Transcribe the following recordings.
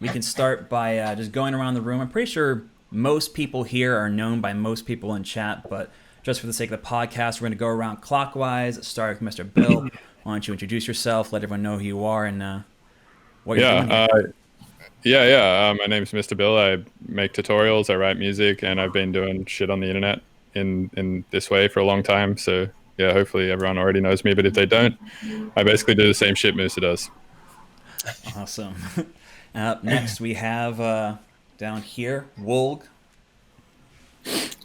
we can start by just going around the room. I'm pretty sure most people here are known by most people in chat, but just for the sake of the podcast, we're going to go around clockwise. Start with Mr. Bill. Why don't you introduce yourself, let everyone know who you are and what you're Yeah, doing here? yeah. My name's Mr. Bill. I make tutorials, I write music, and I've been doing shit on the internet in this way for a long time. So yeah, hopefully everyone already knows me. But if they don't, I basically do the same shit Musa does. Awesome. Up next, we have down here, Woulg.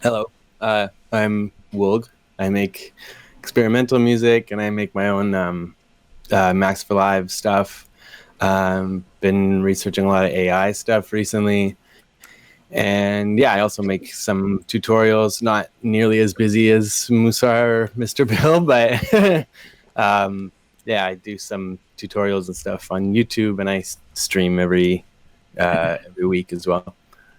Hello, I'm Woulg. I make experimental music and I make my own Max for Live stuff. Been researching a lot of AI stuff recently. And yeah, I also make some tutorials, not nearly as busy as Musa or Mr. Bill, but yeah, I do some tutorials and stuff on YouTube and I stream every week as well.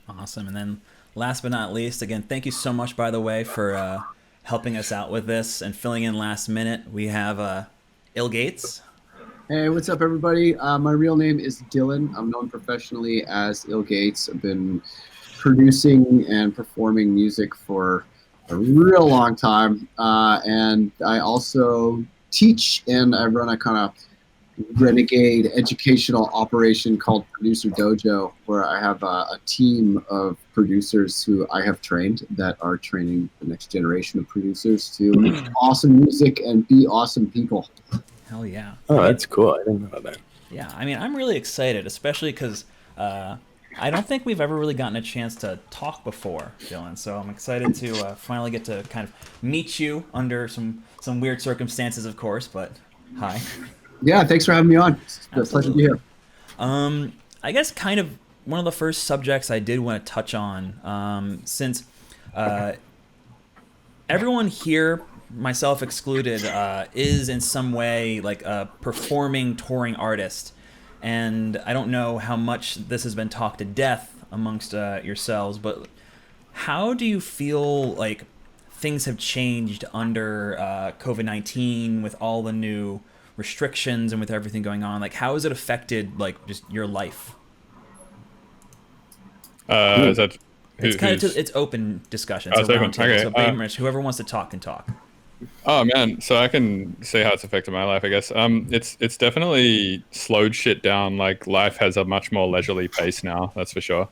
Awesome. And then last but not least, again, thank you so much, by the way, for helping us out with this and filling in last minute. We have Il Gates. Hey, what's up, everybody? My real name is Dylan. I'm known professionally as Il Gates. I've been producing and performing music for a real long time. And I also teach and I run a kind of renegade educational operation called Producer Dojo, where I have a team of producers who I have trained that are training the next generation of producers to make awesome music and be awesome people. Hell yeah. Oh, that's cool. I didn't know about that. Yeah, I mean, I'm really excited, especially because I don't think we've ever really gotten a chance to talk before, Dylan. So I'm excited to finally get to kind of meet you under some weird circumstances, of course. But hi. Yeah, thanks for having me on. It's a pleasure to be here. I guess kind of one of the first subjects I did want to touch on, since everyone here, myself excluded, is in some way like a performing, touring artist. And I don't know how much this has been talked to death amongst yourselves, but how do you feel like things have changed under COVID-19 with all the new restrictions and with everything going on? Like, how has it affected like just your life? Is that It's kind of it's open discussion. Oh, It's a it's open. round table. Okay, So pretty much whoever wants to talk can talk. Oh man, so I can say how it's affected my life, I guess. It's definitely slowed shit down. Like life has a much more leisurely pace now, that's for sure.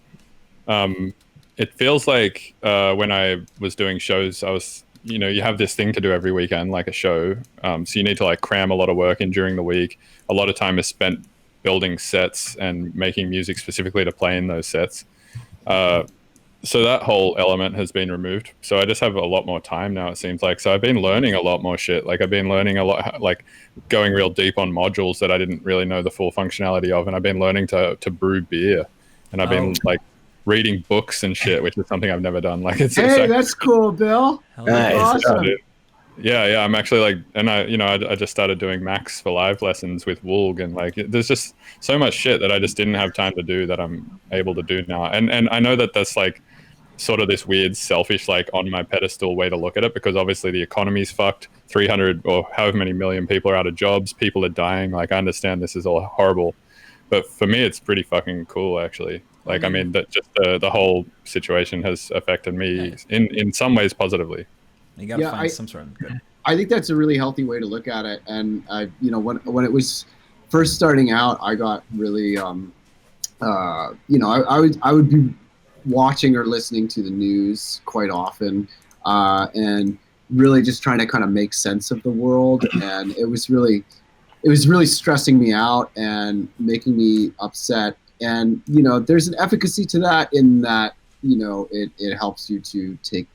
It feels like when I was doing shows, I was, you have this thing to do every weekend, like a show. So you need to like cram a lot of work in during the week. A lot of time is spent building sets and making music specifically to play in those sets. So that whole element has been removed. So I just have a lot more time now, it seems like. So I've been learning a lot more shit. Like I've been learning a lot, like going real deep on modules that I didn't really know the full functionality of. And I've been learning to brew beer. And I've been like reading books and shit, which is something I've never done. Like Hey, that's cool, Bill. Hell That's yeah. awesome. Yeah, I'm actually like, and I just started doing Max for Live lessons with Woulg, and like, there's just so much shit that I just didn't have time to do that I'm able to do now. And I know that that's like sort of this weird, selfish, like on my pedestal way to look at it, because obviously the economy's fucked. 300 or however many million people are out of jobs. People are dying. Like I understand this is all horrible, but for me, it's pretty fucking cool actually. Like I mean, that just the whole situation has affected me in some ways positively. You gotta Yeah, find some sort of good. I think that's a really healthy way to look at it. And when it was first starting out, I got really, I would be watching or listening to the news quite often, and really just trying to kind of make sense of the world. And it was really stressing me out and making me upset. And there's an efficacy to that in that it helps you to take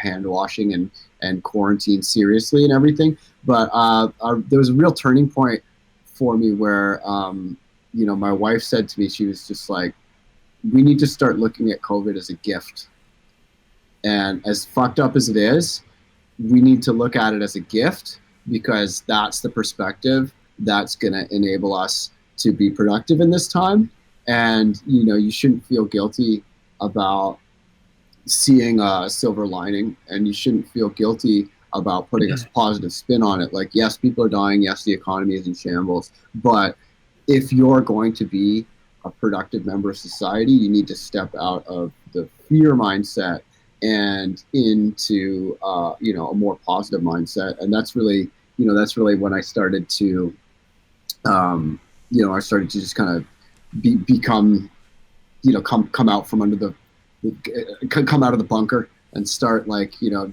hand washing and quarantine seriously and everything. But there was a real turning point for me where my wife said to me, she was just like, we need to start looking at COVID as a gift. And as fucked up as it is, we need to look at it as a gift, because that's the perspective that's going to enable us to be productive in this time. And you shouldn't feel guilty about seeing a silver lining, and you shouldn't feel guilty about putting a positive spin on it. Like, yes, people are dying. Yes, the economy is in shambles. But if you're going to be a productive member of society, you need to step out of the fear mindset and into a more positive mindset. And that's really when I started to I started to just kind of become, come out from under come out of the bunker and start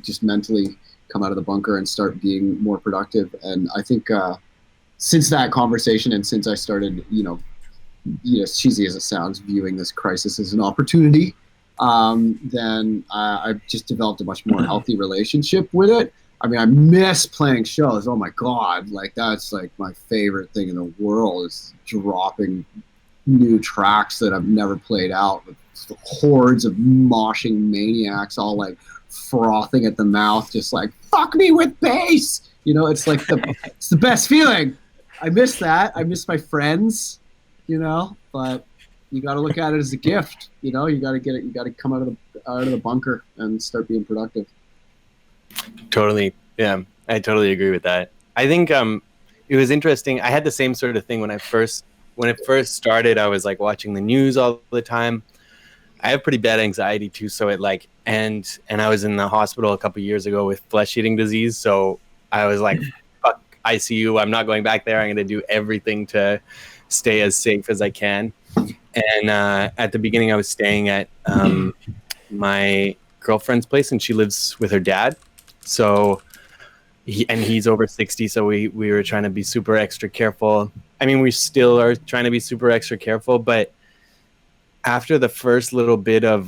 just mentally come out of the bunker and start being more productive. And I think since that conversation and since I started, as cheesy as it sounds, viewing this crisis as an opportunity, then I've just developed a much more healthy relationship with it. I mean, I miss playing shows. Oh my God. Like, that's like my favorite thing in the world is dropping new tracks that I've never played out with hordes of moshing maniacs all like frothing at the mouth, just like, fuck me with bass. It's like it's the best feeling. I miss that. I miss my friends, but you got to look at it as a gift. You got to get it. You got to come out of the bunker and start being productive. Totally. Yeah, I totally agree with that. I think it was interesting. I had the same sort of thing when it first started. I was like watching the news all the time. I have pretty bad anxiety too, so it like and I was in the hospital a couple years ago with flesh-eating disease, so I was like, fuck ICU, I'm not going back there. I'm going to do everything to stay as safe as I can. And at the beginning I was staying at my girlfriend's place, and she lives with her dad. So he's over 60, so we were trying to be super extra careful. I mean, we still are trying to be super extra careful, but after the first little bit of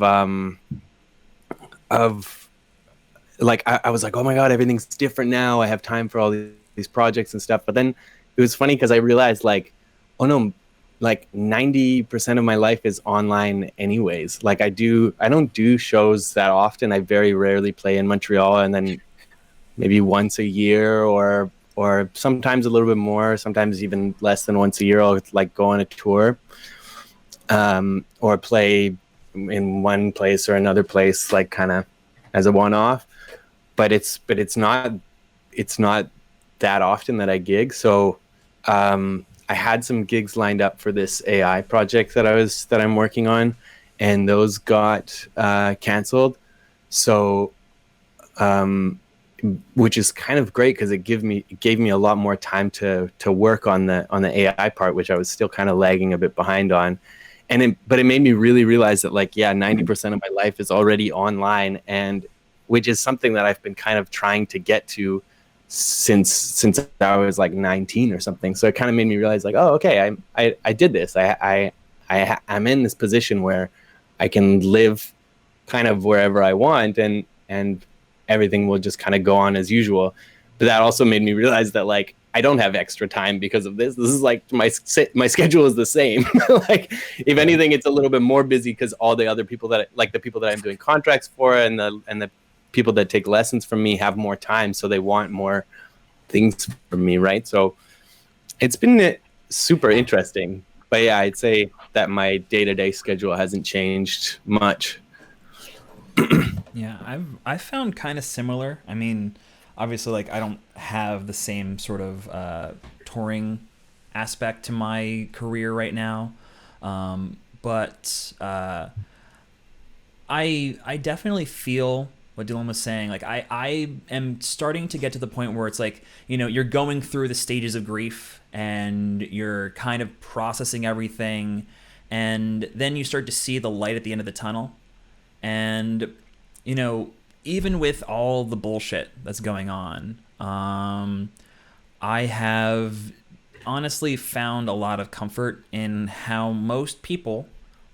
like, I was like, oh my God, everything's different now. I have time for all these projects and stuff. But then it was funny because I realized like, oh no, like 90% of my life is online anyways. Like I don't do shows that often. I very rarely play in Montreal, and then maybe once a year or sometimes a little bit more, sometimes even less than once a year. I'll like go on a tour or play in one place or another place, like kind of as a one-off. But it's not that often that I gig. So I had some gigs lined up for this AI project that I'm working on, and those got canceled. So, which is kind of great because it gave me a lot more time to work on the AI part, which I was still kind of lagging a bit behind on. But it made me really realize that like, yeah, 90% of my life is already online, and which is something that I've been kind of trying to get to since I was like 19 or something. So it kind of made me realize like, oh, okay, I did this. I'm in this position where I can live kind of wherever I want, and everything will just kind of go on as usual. But that also made me realize that like I don't have extra time because of this. This is like my schedule is the same. Like if anything, it's a little bit more busy because all the other people the people that I'm doing contracts for and the people that take lessons from me have more time, so they want more things from me, right? So it's been super interesting. But yeah, I'd say that my day-to-day schedule hasn't changed much. Yeah, I found kind of similar. I mean, obviously, like I don't have the same sort of touring aspect to my career right now, but I definitely feel what Dylan was saying. Like I am starting to get to the point where it's like, you're going through the stages of grief and you're kind of processing everything, and then you start to see the light at the end of the tunnel. And even with all the bullshit that's going on, I have honestly found a lot of comfort in how most people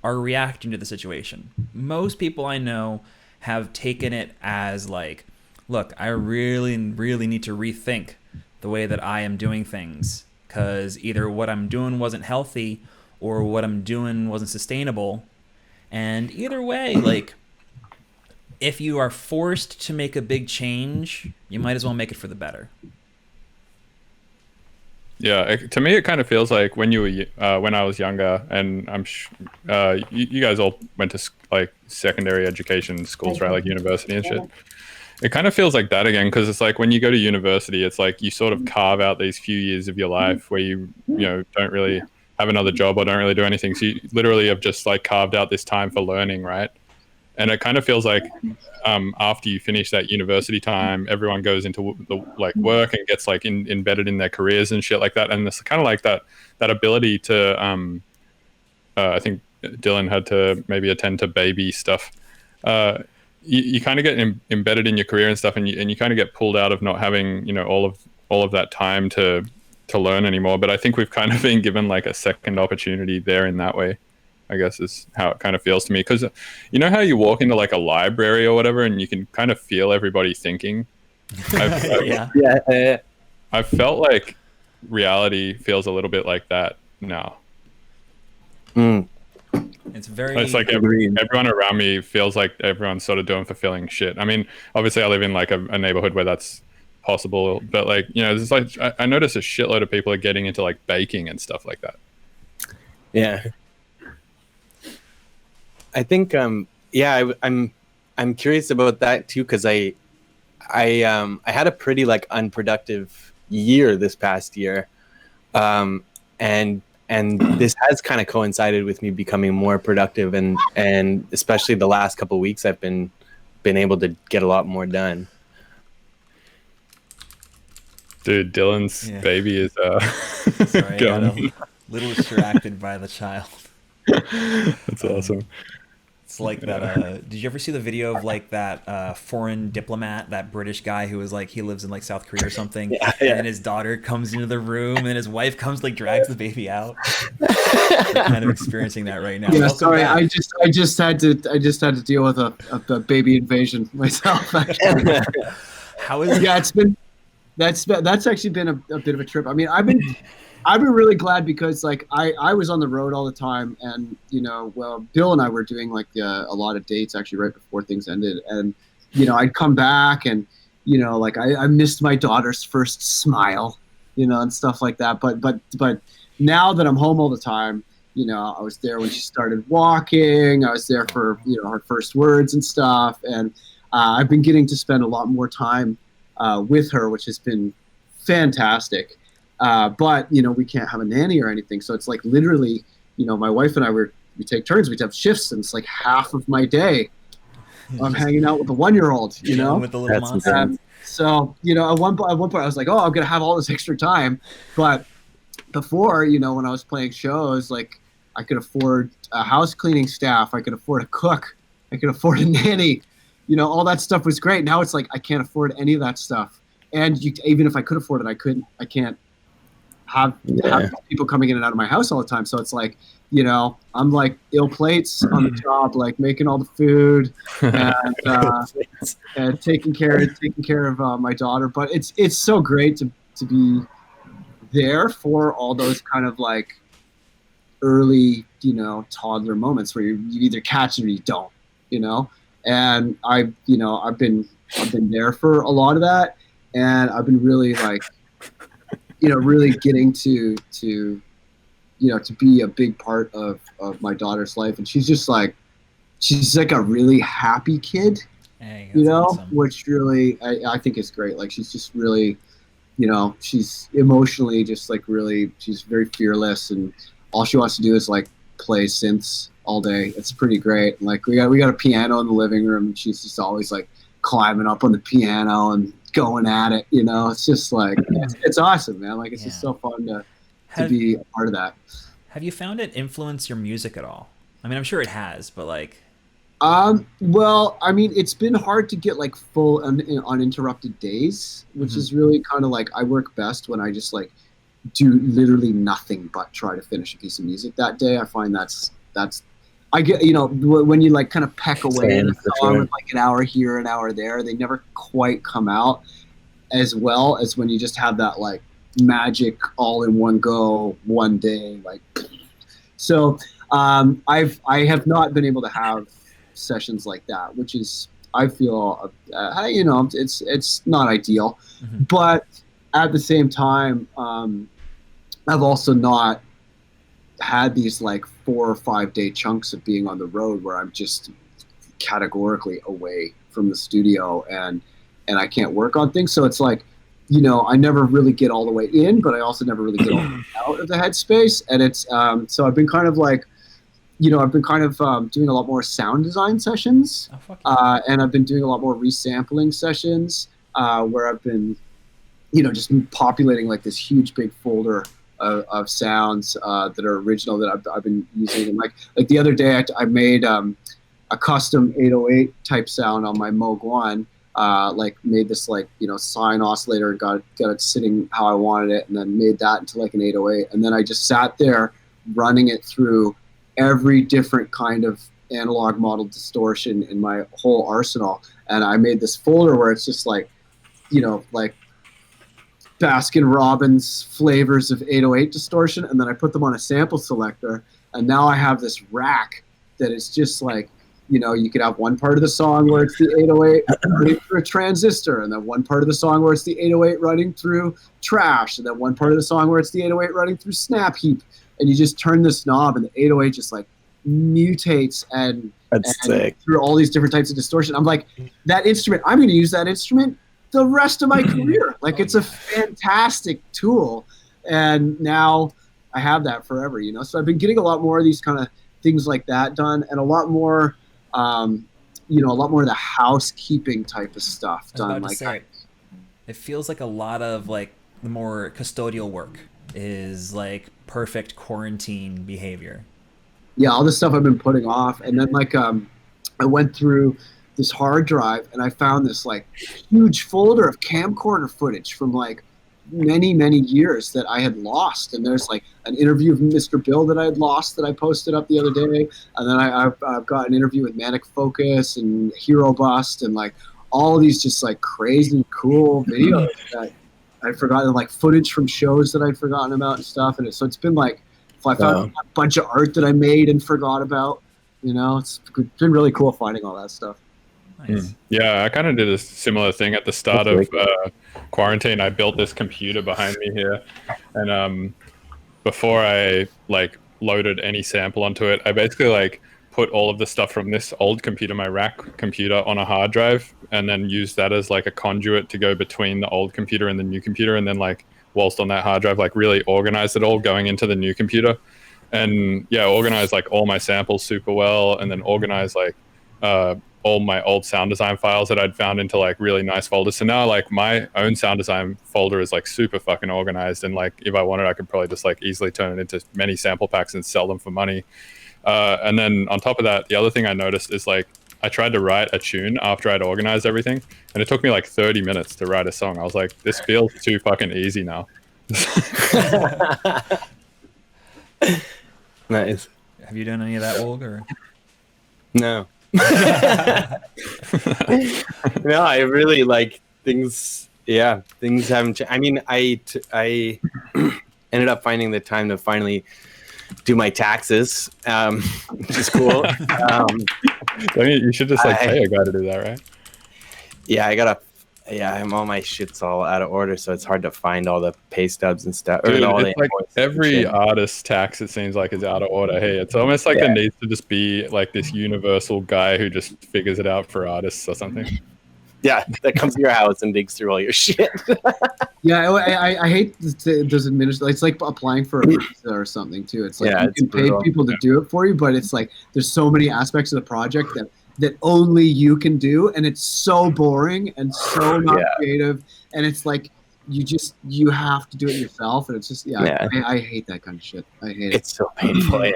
are reacting to the situation. Most people I know have taken it as like, look, I really, really need to rethink the way that I am doing things, because either what I'm doing wasn't healthy or what I'm doing wasn't sustainable. And either way, like, if you are forced to make a big change, you might as well make it for the better. Yeah, to me, it kind of feels like when I was younger, and you guys all went to like secondary education schools, right? Like university and shit. It kind of feels like that again, because it's like when you go to university, it's like you sort of carve out these few years of your life where you don't really have another job or don't really do anything. So you literally have just like carved out this time for learning, right? And it kind of feels like after you finish that university time, everyone goes into the like work and gets like embedded in their careers and shit like that. And it's kind of like that ability to I think Dylan had to maybe attend to baby stuff. You kind of get embedded in your career and stuff, and you kind of get pulled out of not having all of that time to learn anymore. But I think we've kind of been given like a second opportunity there in that way, I guess, is how it kind of feels to me. Because you know how you walk into like a library or whatever, and you can kind of feel everybody thinking. Yeah. I felt like reality feels a little bit like that now. It's very. It's like everyone around me feels like everyone's sort of doing fulfilling shit. I mean, obviously, I live in like a neighborhood where that's possible, but like it's like I notice a shitload of people are getting into like baking and stuff like that. Yeah, I think I'm curious about that too, because I had a pretty like unproductive year this past year, and this has kind of coincided with me becoming more productive, and especially the last couple of weeks I've been able to get a lot more done. Dude, Dylan's baby is Sorry, I got a little distracted by the child. That's awesome. It's like that. Did you ever see the video of like that foreign diplomat, that British guy who was like, he lives in like South Korea or something, and his daughter comes into the room, and his wife comes like drags the baby out. We're kind of experiencing that right now. Yeah, Welcome sorry, back. I just had to deal with a baby invasion myself. Actually. How is? Yeah, that's actually been a bit of a trip. I mean, I've been really glad because like I was on the road all the time, and Bill and I were doing like a lot of dates actually right before things ended, and I'd come back and like I missed my daughter's first smile, and stuff like that. But now that I'm home all the time, I was there when she started walking. I was there for her first words and stuff, and I've been getting to spend a lot more time with her, which has been fantastic. But we can't have a nanny or anything, so it's like literally, my wife and I we take turns. We'd have shifts, and it's like half of my day I'm hanging out with the 1-year-old. With the little monster. So at one point I was like, oh, I'm gonna have all this extra time. But before, when I was playing shows, like I could afford a house cleaning staff, I could afford a cook, I could afford a nanny. All that stuff was great. Now it's like I can't afford any of that stuff. And even if I could afford it, I can't have people coming in and out of my house all the time. So it's like, I'm like ill plates on the job, like making all the food and taking care of my daughter. But it's so great to be there for all those kind of like early, toddler moments where you either catch it or you don't, And I've been there for a lot of that, and I've been really like, really getting to be a big part of my daughter's life. And she's like a really happy kid, Hey, that's awesome. which really, I think is great. Like, she's just really, she's emotionally just like really, she's very fearless, and all she wants to do is like play synths all day. It's pretty great. Like we got a piano in the living room, and she's just always like climbing up on the piano and going at it. It's just like it's awesome, man. Like it's just so fun to be a part of that. Have you found it influence your music at all? I mean, I'm sure it has, but like. Well, I mean, it's been hard to get like full uninterrupted days, which is really kind of like I work best when I just like do literally nothing but try to finish a piece of music that day. I find that's I get, when you like kind of peck away at a song with like an hour here, an hour there, they never quite come out as well as when you just have that like magic all in one go, one day. Like, so I have not been able to have sessions like that, which is, I feel, it's not ideal, but at the same time, I've also not had these like 4 or 5 day chunks of being on the road where I'm just categorically away from the studio and I can't work on things. So it's like I never really get all the way in, but I also never really get all the way out of the headspace. And it's so I've been kind of like, I've been kind of doing a lot more sound design sessions, Oh, fuck yeah. and I've been doing a lot more resampling sessions where I've been, just populating like this huge big folder of sounds that are original that I've been using. And like the other day, I made a custom 808 type sound on my Moog One. Like made this like sine oscillator and got it sitting how I wanted it, and then made that into like an 808. And then I just sat there running it through every different kind of analog model distortion in my whole arsenal. And I made this folder where it's just like, like Baskin Robbins flavors of 808 distortion, and then I put them on a sample selector, and now I have this rack that is just like, you could have one part of the song where it's the 808 running through a transistor, and then one part of the song where it's the 808 running through trash, and then one part of the song where it's the 808 running through snap heap, and you just turn this knob, and the 808 just like mutates and sick. through all these different types of distortion. I'm like, that instrument, I'm going to use that instrument the rest of my career. Like, it's a fantastic tool, and now I have that forever. So I've been getting a lot more of these kind of things like that done, and a lot more a lot more of the housekeeping type of stuff done. I was about to Like, say, it feels like a lot of like the more custodial work is like perfect quarantine behavior. yeah, all the stuff I've been putting off. And then like I went through this hard drive and I found this like huge folder of camcorder footage from like many years that I had lost. And there's like an interview of Mr. Bill that I had lost that I posted up the other day. And then I've got an interview with Manic Focus and Hero Bust and like all these just like crazy cool videos that I'd forgotten, like footage from shows that I'd forgotten about and stuff. And so it's been like, I found a bunch of art that I made and forgot about. It's been really cool finding all that stuff. Nice. Yeah, I kind of did a similar thing at the start of quarantine. I built this computer behind me here, and before I like loaded any sample onto it, I basically like put all of the stuff from this old computer, my rack computer, on a hard drive, and then used that as like a conduit to go between the old computer and the new computer, and then like whilst on that hard drive, like really organized it all going into the new computer, and yeah, organized like all my samples super well, and then organized like all my old sound design files that I'd found into like really nice folders. So now like my own sound design folder is like super fucking organized, and like if I wanted, I could probably just like easily turn it into many sample packs and sell them for money. And then on top of that, the other thing I noticed is like I tried to write a tune after I'd organized everything, and it took me like 30 minutes to write a song. I was like, this feels too fucking easy now. Nice. Have you done any of that, Woulg? Or? No. No, I really like things. Yeah, things haven't changed. I mean, I ended up finding the time to finally do my taxes, which is cool. You should just like pay a guy to do that, right? Yeah, I'm all my shit's all out of order, so it's hard to find all the pay stubs and stuff. Dude, it's like every artist's tax, it seems like, is out of order. Hey, it's almost like there needs to just be like this universal guy who just figures it out for artists or something. Yeah, that comes to your house and digs through all your shit. Yeah, I hate those administrators. It's like applying for a visa or something too. It's like you can pay people to do it for you, but it's like there's so many aspects of the project that only you can do, and it's so boring and so not creative, and it's like you have to do it yourself, and it's just I hate that kind of shit. I hate it. It's so painful.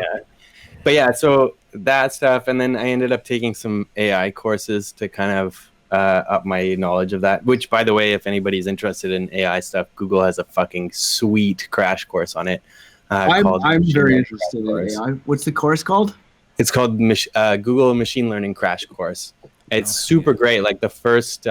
But yeah, so that stuff, and then I ended up taking some AI courses to kind of up my knowledge of that, which, by the way, if anybody's interested in AI stuff, Google has a fucking sweet crash course on it. I'm very interested in AI. What's the course called? It's called Google Machine Learning Crash Course. It's super great. Like the first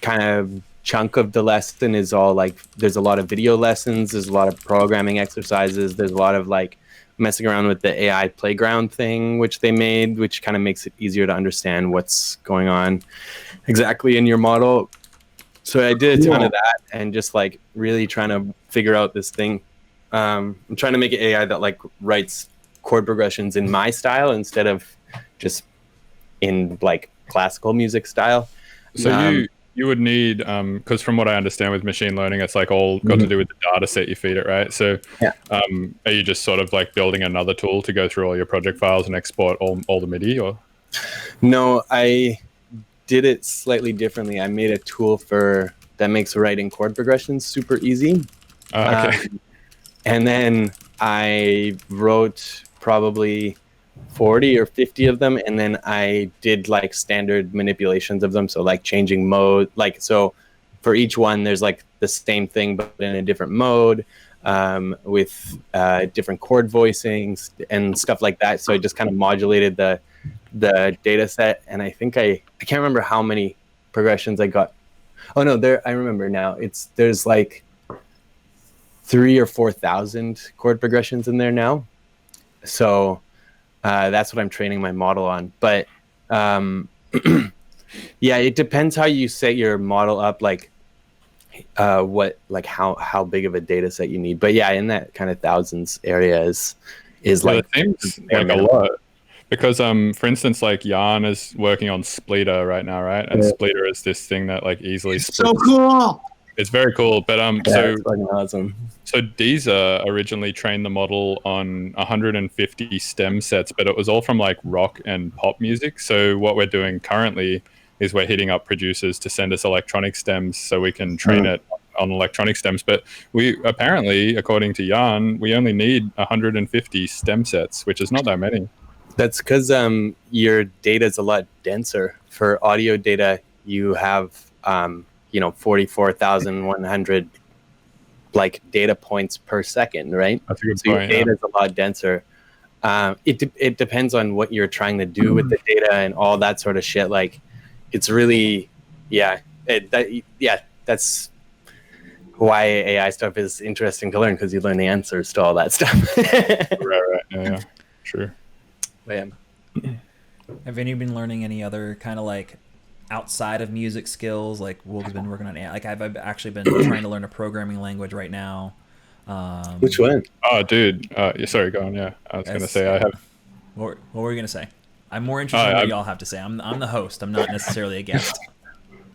kind of chunk of the lesson is all like, there's a lot of video lessons, there's a lot of programming exercises, there's a lot of like messing around with the AI playground thing, which they made, which kind of makes it easier to understand what's going on exactly in your model. So I did a ton of that, and just like really trying to figure out this thing. I'm trying to make an AI that like writes chord progressions in my style instead of just in like classical music style. So you you would need, because from what I understand with machine learning, it's like all got to do with the data set you feed it, right? So Yeah. are you just sort of like building another tool to go through all your project files and export all the MIDI, or? No, I did it slightly differently. I made a tool that makes writing chord progressions super easy. Okay. And then I wrote probably 40 or 50 of them, and then I did like standard manipulations of them. So like changing mode, like, so for each one there's like the same thing but in a different mode, with different chord voicings and stuff like that. So I just kind of modulated the data set, and I think I can't remember how many progressions I got. Oh no, I remember now. There's like 3,000 or 4,000 chord progressions in there now. So that's what I'm training my model on. But yeah, it depends how you set your model up, like how big of a data set you need. But yeah, in that kind of thousands area is like, it seems like a lot. Because for instance, like Yarn is working on Splitter right now, right? And Splitter is this thing that like easily So cool. It's very cool. But so it's fucking awesome. So Deezer originally trained the model on 150 stem sets, but it was all from like rock and pop music. So what we're doing currently is we're hitting up producers to send us electronic stems so we can train it on electronic stems. But we apparently, according to Yarn, we only need 150 stem sets, which is not that many. That's because your data is a lot denser. For audio data, you have 44,100 like data points per second, right? That's a good so point, your data is a lot denser. It depends on what you're trying to do with the data and all that sort of shit. Like, it's really, that's why AI stuff is interesting to learn, because you learn the answers to all that stuff. Right. Yeah. Sure. Man. Have any of you been learning any other kind of like outside of music skills? Like Woulg's been working on AI. Like I've actually been trying to learn a programming language right now. Which one? Oh, dude. Sorry, go on. Yeah, I was gonna say I have. What were you gonna say? I'm more interested in what y'all have to say. I'm the host. I'm not necessarily a guest.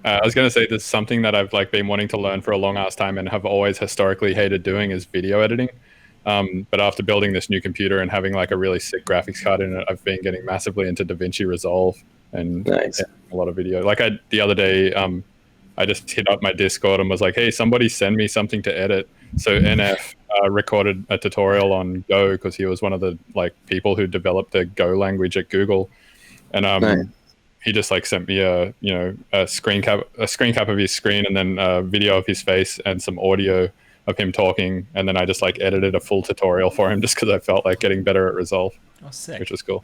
I was gonna say there's something that I've like been wanting to learn for a long ass time and have always historically hated doing is video editing. But after building this new computer and having like a really sick graphics card in it, I've been getting massively into DaVinci Resolve and Nice. a lot of video. Like the other day, I just hit up my Discord and was like, "Hey, somebody send me something to edit." So NF recorded a tutorial on Go because he was one of the like people who developed the Go language at Google, and Nice. he just like sent me a screen cap of his screen and then a video of his face and some audio of him talking, and then I just like edited a full tutorial for him just because I felt like getting better at Resolve. Oh, sick. Which was cool.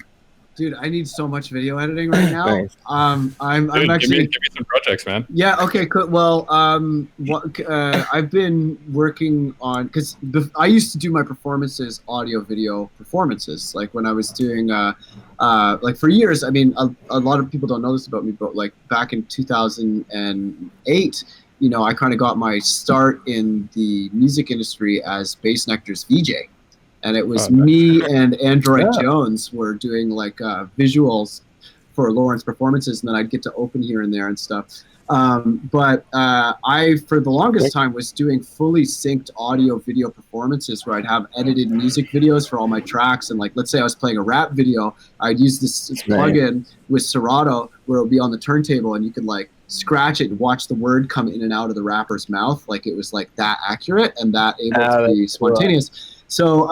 Dude, I need so much video editing right now. Nice. I'm Dude, actually give me some projects, man. Yeah. Okay. Cool. Well, I've been working on, because I used to do my performances, audio, video performances. Like when I was doing, like for years. I mean, a lot of people don't know this about me, but like back in 2008, I kind of got my start in the music industry as Bass Nectar's VJ. And it was me and Android Jones were doing like visuals for Lauren's performances, and then I'd get to open here and there and stuff. But I, for the longest time, was doing fully synced audio video performances where I'd have edited music videos for all my tracks. And like, let's say I was playing a rap video, I'd use this plugin with Serato where it would be on the turntable, and you could like scratch it and watch the word come in and out of the rapper's mouth. Like it was like that accurate and that able to be spontaneous. Cool. So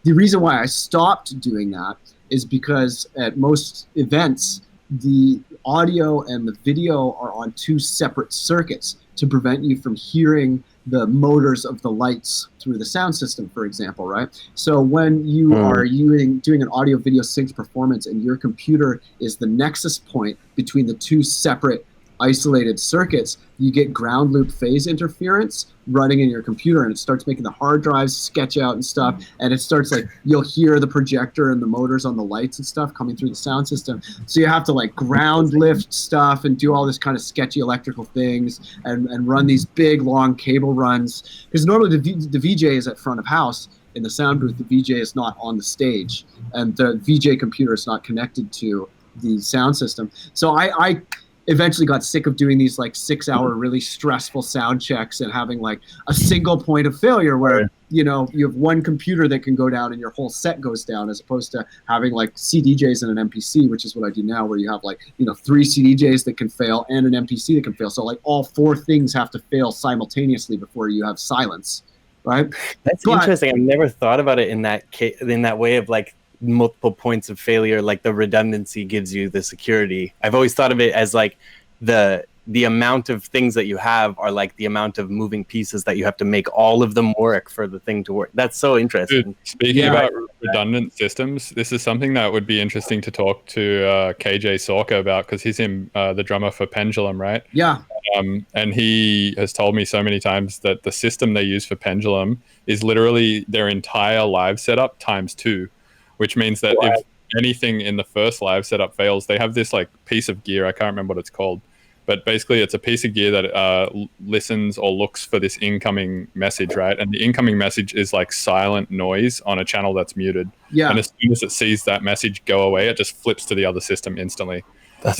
the reason why I stopped doing that is because at most events, the audio and the video are on two separate circuits to prevent you from hearing the motors of the lights through the sound system, for example, right? So when you are doing an audio video synced performance and your computer is the nexus point between the two separate isolated circuits, you get ground loop phase interference running in your computer, and it starts making the hard drives sketch out and stuff, and it starts like, you'll hear the projector and the motors on the lights and stuff coming through the sound system. So you have to like ground lift stuff and do all this kind of sketchy electrical things and run these big long cable runs, because normally the VJ is at front of house. In the sound booth, the VJ is not on the stage, and the VJ computer is not connected to the sound system. So I eventually got sick of doing these like 6-hour really stressful sound checks and having like a single point of failure where you know you have one computer that can go down and your whole set goes down, as opposed to having like CDJs and an MPC, which is what I do now, where you have like, you know, 3 CDJs that can fail and an MPC that can fail. So like all 4 things have to fail simultaneously before you have silence, right? That's interesting. I've never thought about it in that way of like multiple points of failure. Like the redundancy gives you the security. I've always thought of it as like the amount of things that you have are like the amount of moving pieces that you have to make all of them work for the thing to work. That's so interesting. Dude, speaking about redundant systems, this is something that would be interesting to talk to KJ Sorka about, because he's the drummer for Pendulum, right? Yeah. And he has told me so many times that the system they use for Pendulum is literally their entire live setup times 2, which means that if anything in the first live setup fails, they have this like piece of gear, I can't remember what it's called, but basically it's a piece of gear that listens or looks for this incoming message, right? And the incoming message is like silent noise on a channel that's muted. Yeah. And as soon as it sees that message go away, it just flips to the other system instantly. That's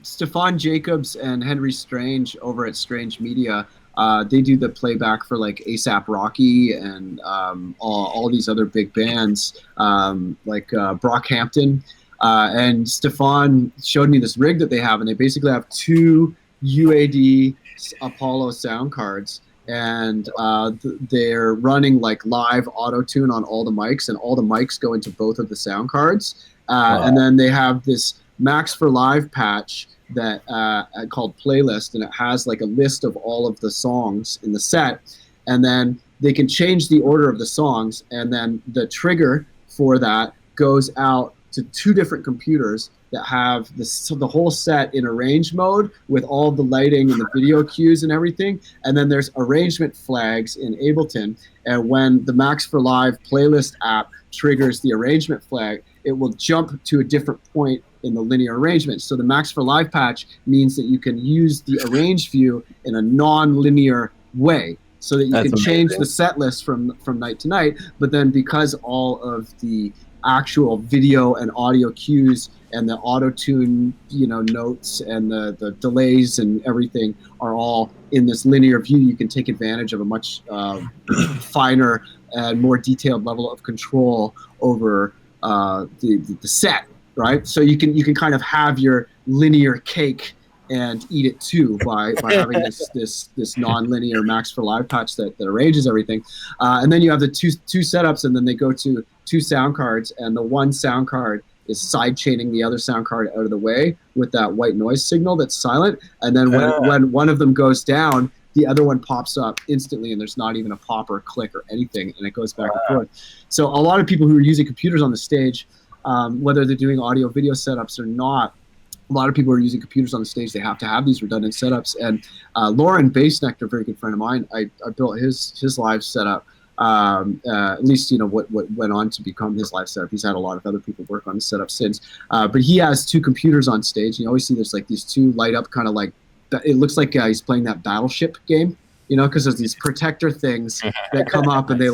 Stefan Jacobs and Henry Strange over at Strange Media, they do the playback for like ASAP Rocky and all these other big bands, like Brockhampton. And Stefan showed me this rig that they have, and they basically have 2 UAD Apollo sound cards, and they're running like live auto tune on all the mics, and all the mics go into both of the sound cards. And then they have this Max for Live patch that called Playlist, and it has like a list of all of the songs in the set, and then they can change the order of the songs, and then the trigger for that goes out to 2 different computers that have the whole set in arrange mode with all the lighting and the video cues and everything. And then there's arrangement flags in Ableton. And when the Max for Live playlist app triggers the arrangement flag, it will jump to a different point in the linear arrangement. So the Max for Live patch means that you can use the arrange view in a non-linear way, so that you can change the set list from night to night. But then because all of the actual video and audio cues and the auto tune, you know, notes and the delays and everything are all in this linear view, you can take advantage of a much finer and more detailed level of control over the set, right? So you can kind of have your linear cake and eat it too by having this non-linear Max for Live patch that arranges everything. And then you have the two setups, and then they go to 2 sound cards, and the one sound card is side chaining the other sound card out of the way with that white noise signal that's silent. And then when one of them goes down, the other one pops up instantly, and there's not even a pop or a click or anything, and it goes back and forth. So a lot of people who are using computers on the stage, whether they're doing audio video setups or not, a lot of people are using computers on the stage. They have to have these redundant setups. And Lauren Bassnectar, a very good friend of mine, I built his live setup. At least, you know, what went on to become his live setup. He's had a lot of other people work on his setup since. But he has 2 computers on stage. And you always see there's like these 2 light up kind of like, it looks like he's playing that Battleship game, you know, because there's these protector things that come up, and they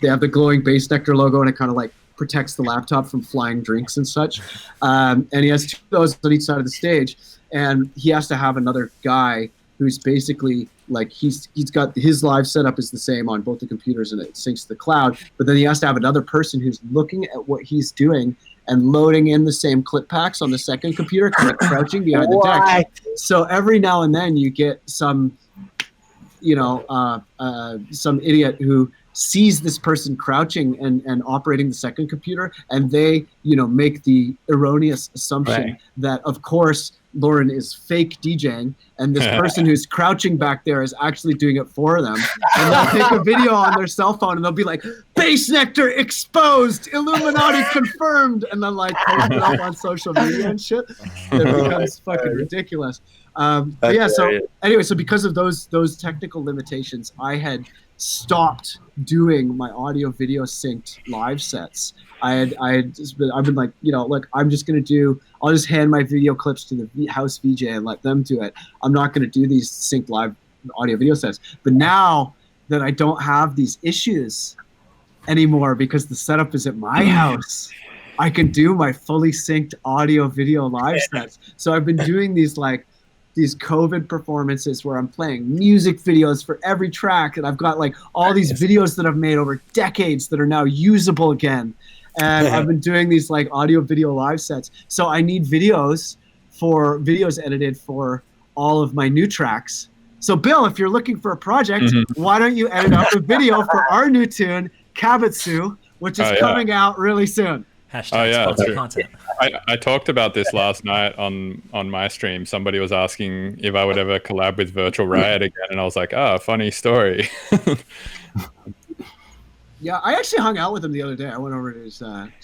have the glowing Bassnectar logo, and it kind of like protects the laptop from flying drinks and such. And he has 2 of those on each side of the stage, and he has to have another guy who's basically like, he's got his live setup is the same on both the computers, and it syncs to the cloud, but then he has to have another person who's looking at what he's doing and loading in the same clip packs on the second computer, kind of crouching behind the deck. So every now and then you get some, you know, some idiot who sees this person crouching and operating the second computer, and they, you know, make the erroneous assumption that, of course, Lauren is fake DJing, and this person who's crouching back there is actually doing it for them. And they'll take a video on their cell phone, and they'll be like, Bassnectar exposed, Illuminati confirmed, and then like post it up on social media and shit. It becomes fucking ridiculous. But yeah, so anyway, so because of those technical limitations, I had stopped doing my audio video synced live sets. I've been like, you know, look, I'll just hand my video clips to the house VJ and let them do it. I'm not going to do these synced live audio video sets. But now that I don't have these issues anymore because the setup is at my house, I can do my fully synced audio video live sets. So I've been doing these COVID performances where I'm playing music videos for every track, and I've got like all these videos that I've made over decades that are now usable again. And I've been doing these like audio video live sets. So I need videos edited for all of my new tracks. So Bill, if you're looking for a project, why don't you edit up a video for our new tune, Kabatsu, which is coming out really soon. Hashtag sponsored content. I talked about this last night on my stream. Somebody was asking if I would ever collab with Virtual Riot again, and I was like, funny story. Yeah, I actually hung out with him the other day. I went over to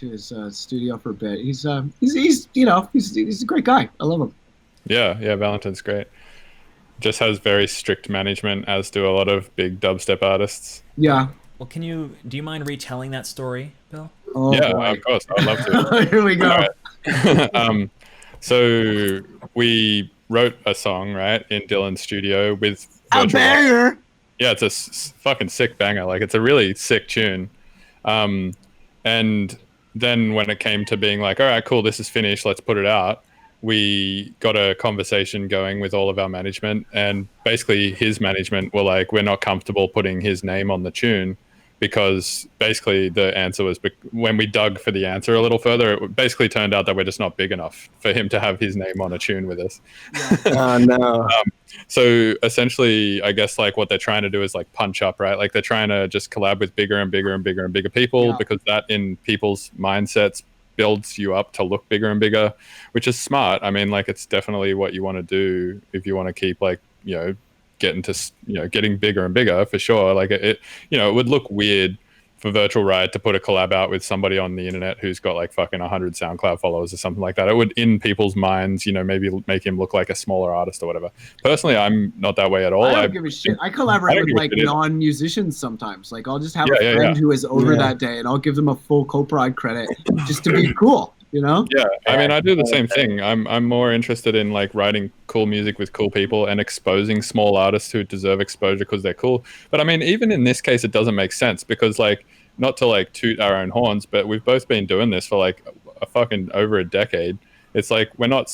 his studio for a bit. He's a great guy. I love him. Yeah, Valentin's great. Just has very strict management, as do a lot of big dubstep artists. Yeah. Well, do you mind retelling that story, Bill? Oh, yeah, boy. of course. I'd love to. Here we go. Right. So we wrote a song, right, in Dylan's studio with Virtual banger. Yeah, it's a fucking sick banger. Like, it's a really sick tune. And then when it came to being like, all right, cool, this is finished, let's put it out, we got a conversation going with all of our management, and basically his management were like, we're not comfortable putting his name on the tune, because basically the answer was, when we dug for the answer a little further, it basically turned out that we're just not big enough for him to have his name on a tune with us. Oh no. So essentially, I guess like what they're trying to do is like punch up, right? Like they're trying to just collab with bigger and bigger and bigger and bigger people, because that in people's mindsets builds you up to look bigger and bigger, which is smart. I mean, like, it's definitely what you want to do if you want to keep, like, getting bigger and bigger, for sure. Like it would look weird for Virtual Riot to put a collab out with somebody on the internet who's got like fucking 100 SoundCloud followers or something like that. It would, in people's minds, maybe make him look like a smaller artist or whatever. Personally, I'm not that way at all. I don't give a shit. I collaborate with like non-musicians sometimes. Like, I'll just have a friend who is over that day, and I'll give them a full co-prod credit just to be cool. Yeah, I mean, I do the same thing. I'm more interested in like writing cool music with cool people and exposing small artists who deserve exposure because they're cool. But I mean, even in this case, it doesn't make sense, because like, not to like toot our own horns, but we've both been doing this for like a fucking over a decade. It's like, we're not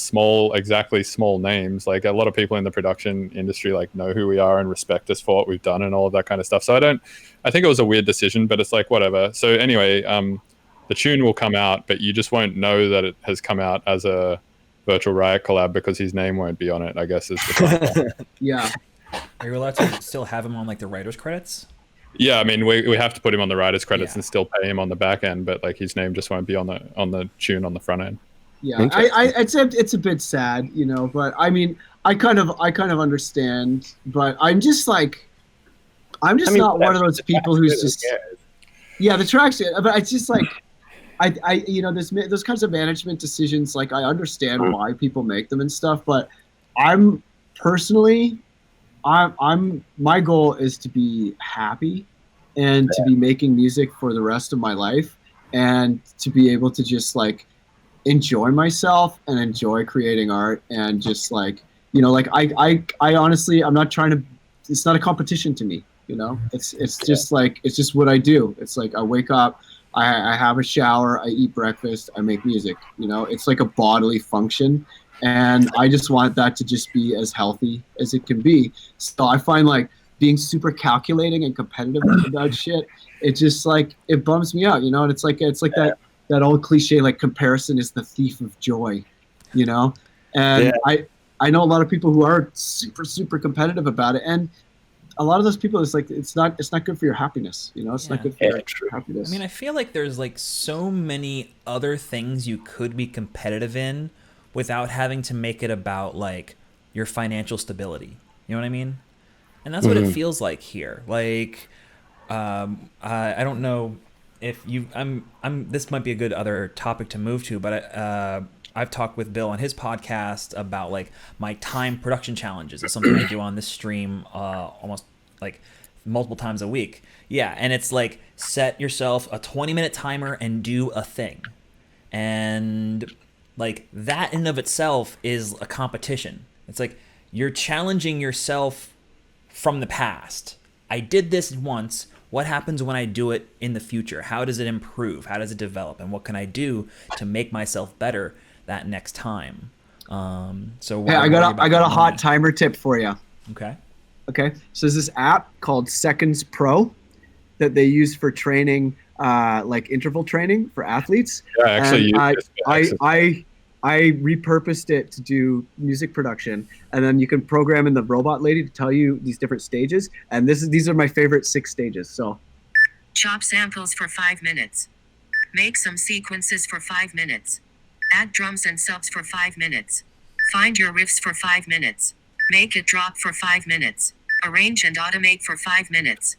exactly small names. Like, a lot of people in the production industry like know who we are and respect us for what we've done and all of that kind of stuff. So I think it was a weird decision, but it's like, whatever. So anyway, the tune will come out, but you just won't know that it has come out as a Virtual Riot collab because his name won't be on it, I guess, is the Yeah. Are you allowed to still have him on like the writer's credits? Yeah, I mean, we have to put him on the writer's credits and still pay him on the back end, but like his name just won't be on the tune on the front end. Yeah, I'd say it's a bit sad, but I mean, I kind of understand, but I'm just not one of those people who's just, the tracks, but it's just like, those kinds of management decisions, like, I understand why people make them and stuff, but I'm personally, my goal is to be happy and to be making music for the rest of my life, and to be able to just like enjoy myself and enjoy creating art, and just like, I honestly, I'm not trying to, it's not a competition to me, it's just like, it's just what I do. It's like, I wake up, I have a shower, I eat breakfast, I make music, it's like a bodily function. And I just want that to just be as healthy as it can be. So I find like being super calculating and competitive about shit, it just like, it bums me out, and it's like that old cliche, like, comparison is the thief of joy, and I know a lot of people who are super, super competitive about it. And a lot of those people, it's like, it's not good for your happiness, it's not good for your happiness. I mean, I feel like there's like so many other things you could be competitive in without having to make it about like your financial stability. You know what I mean? And that's what it feels like here. Like, I don't know if you, this might be a good other topic to move to, but I've talked with Bill on his podcast about like my time production challenges. It's something I do on this stream almost like multiple times a week. Yeah, and it's like, set yourself a 20-minute timer and do a thing. And like, that in and of itself is a competition. It's like, you're challenging yourself from the past. I did this once. what happens when I do it in the future? How does it improve? How does it develop? And what can I do to make myself better that next time? So Hey, I got a hot timer tip for you. Okay. Okay, so there's this app called Seconds Pro that they use for training, like interval training for athletes. Yeah, I actually and use this for I repurposed it to do music production, and then you can program in the robot lady to tell you these different stages. And these are my favorite 6 stages. So, chop samples for 5 minutes. Make some sequences for 5 minutes. Add drums and subs for 5 minutes. Find your riffs for 5 minutes. Make it drop for 5 minutes. Arrange and automate for 5 minutes.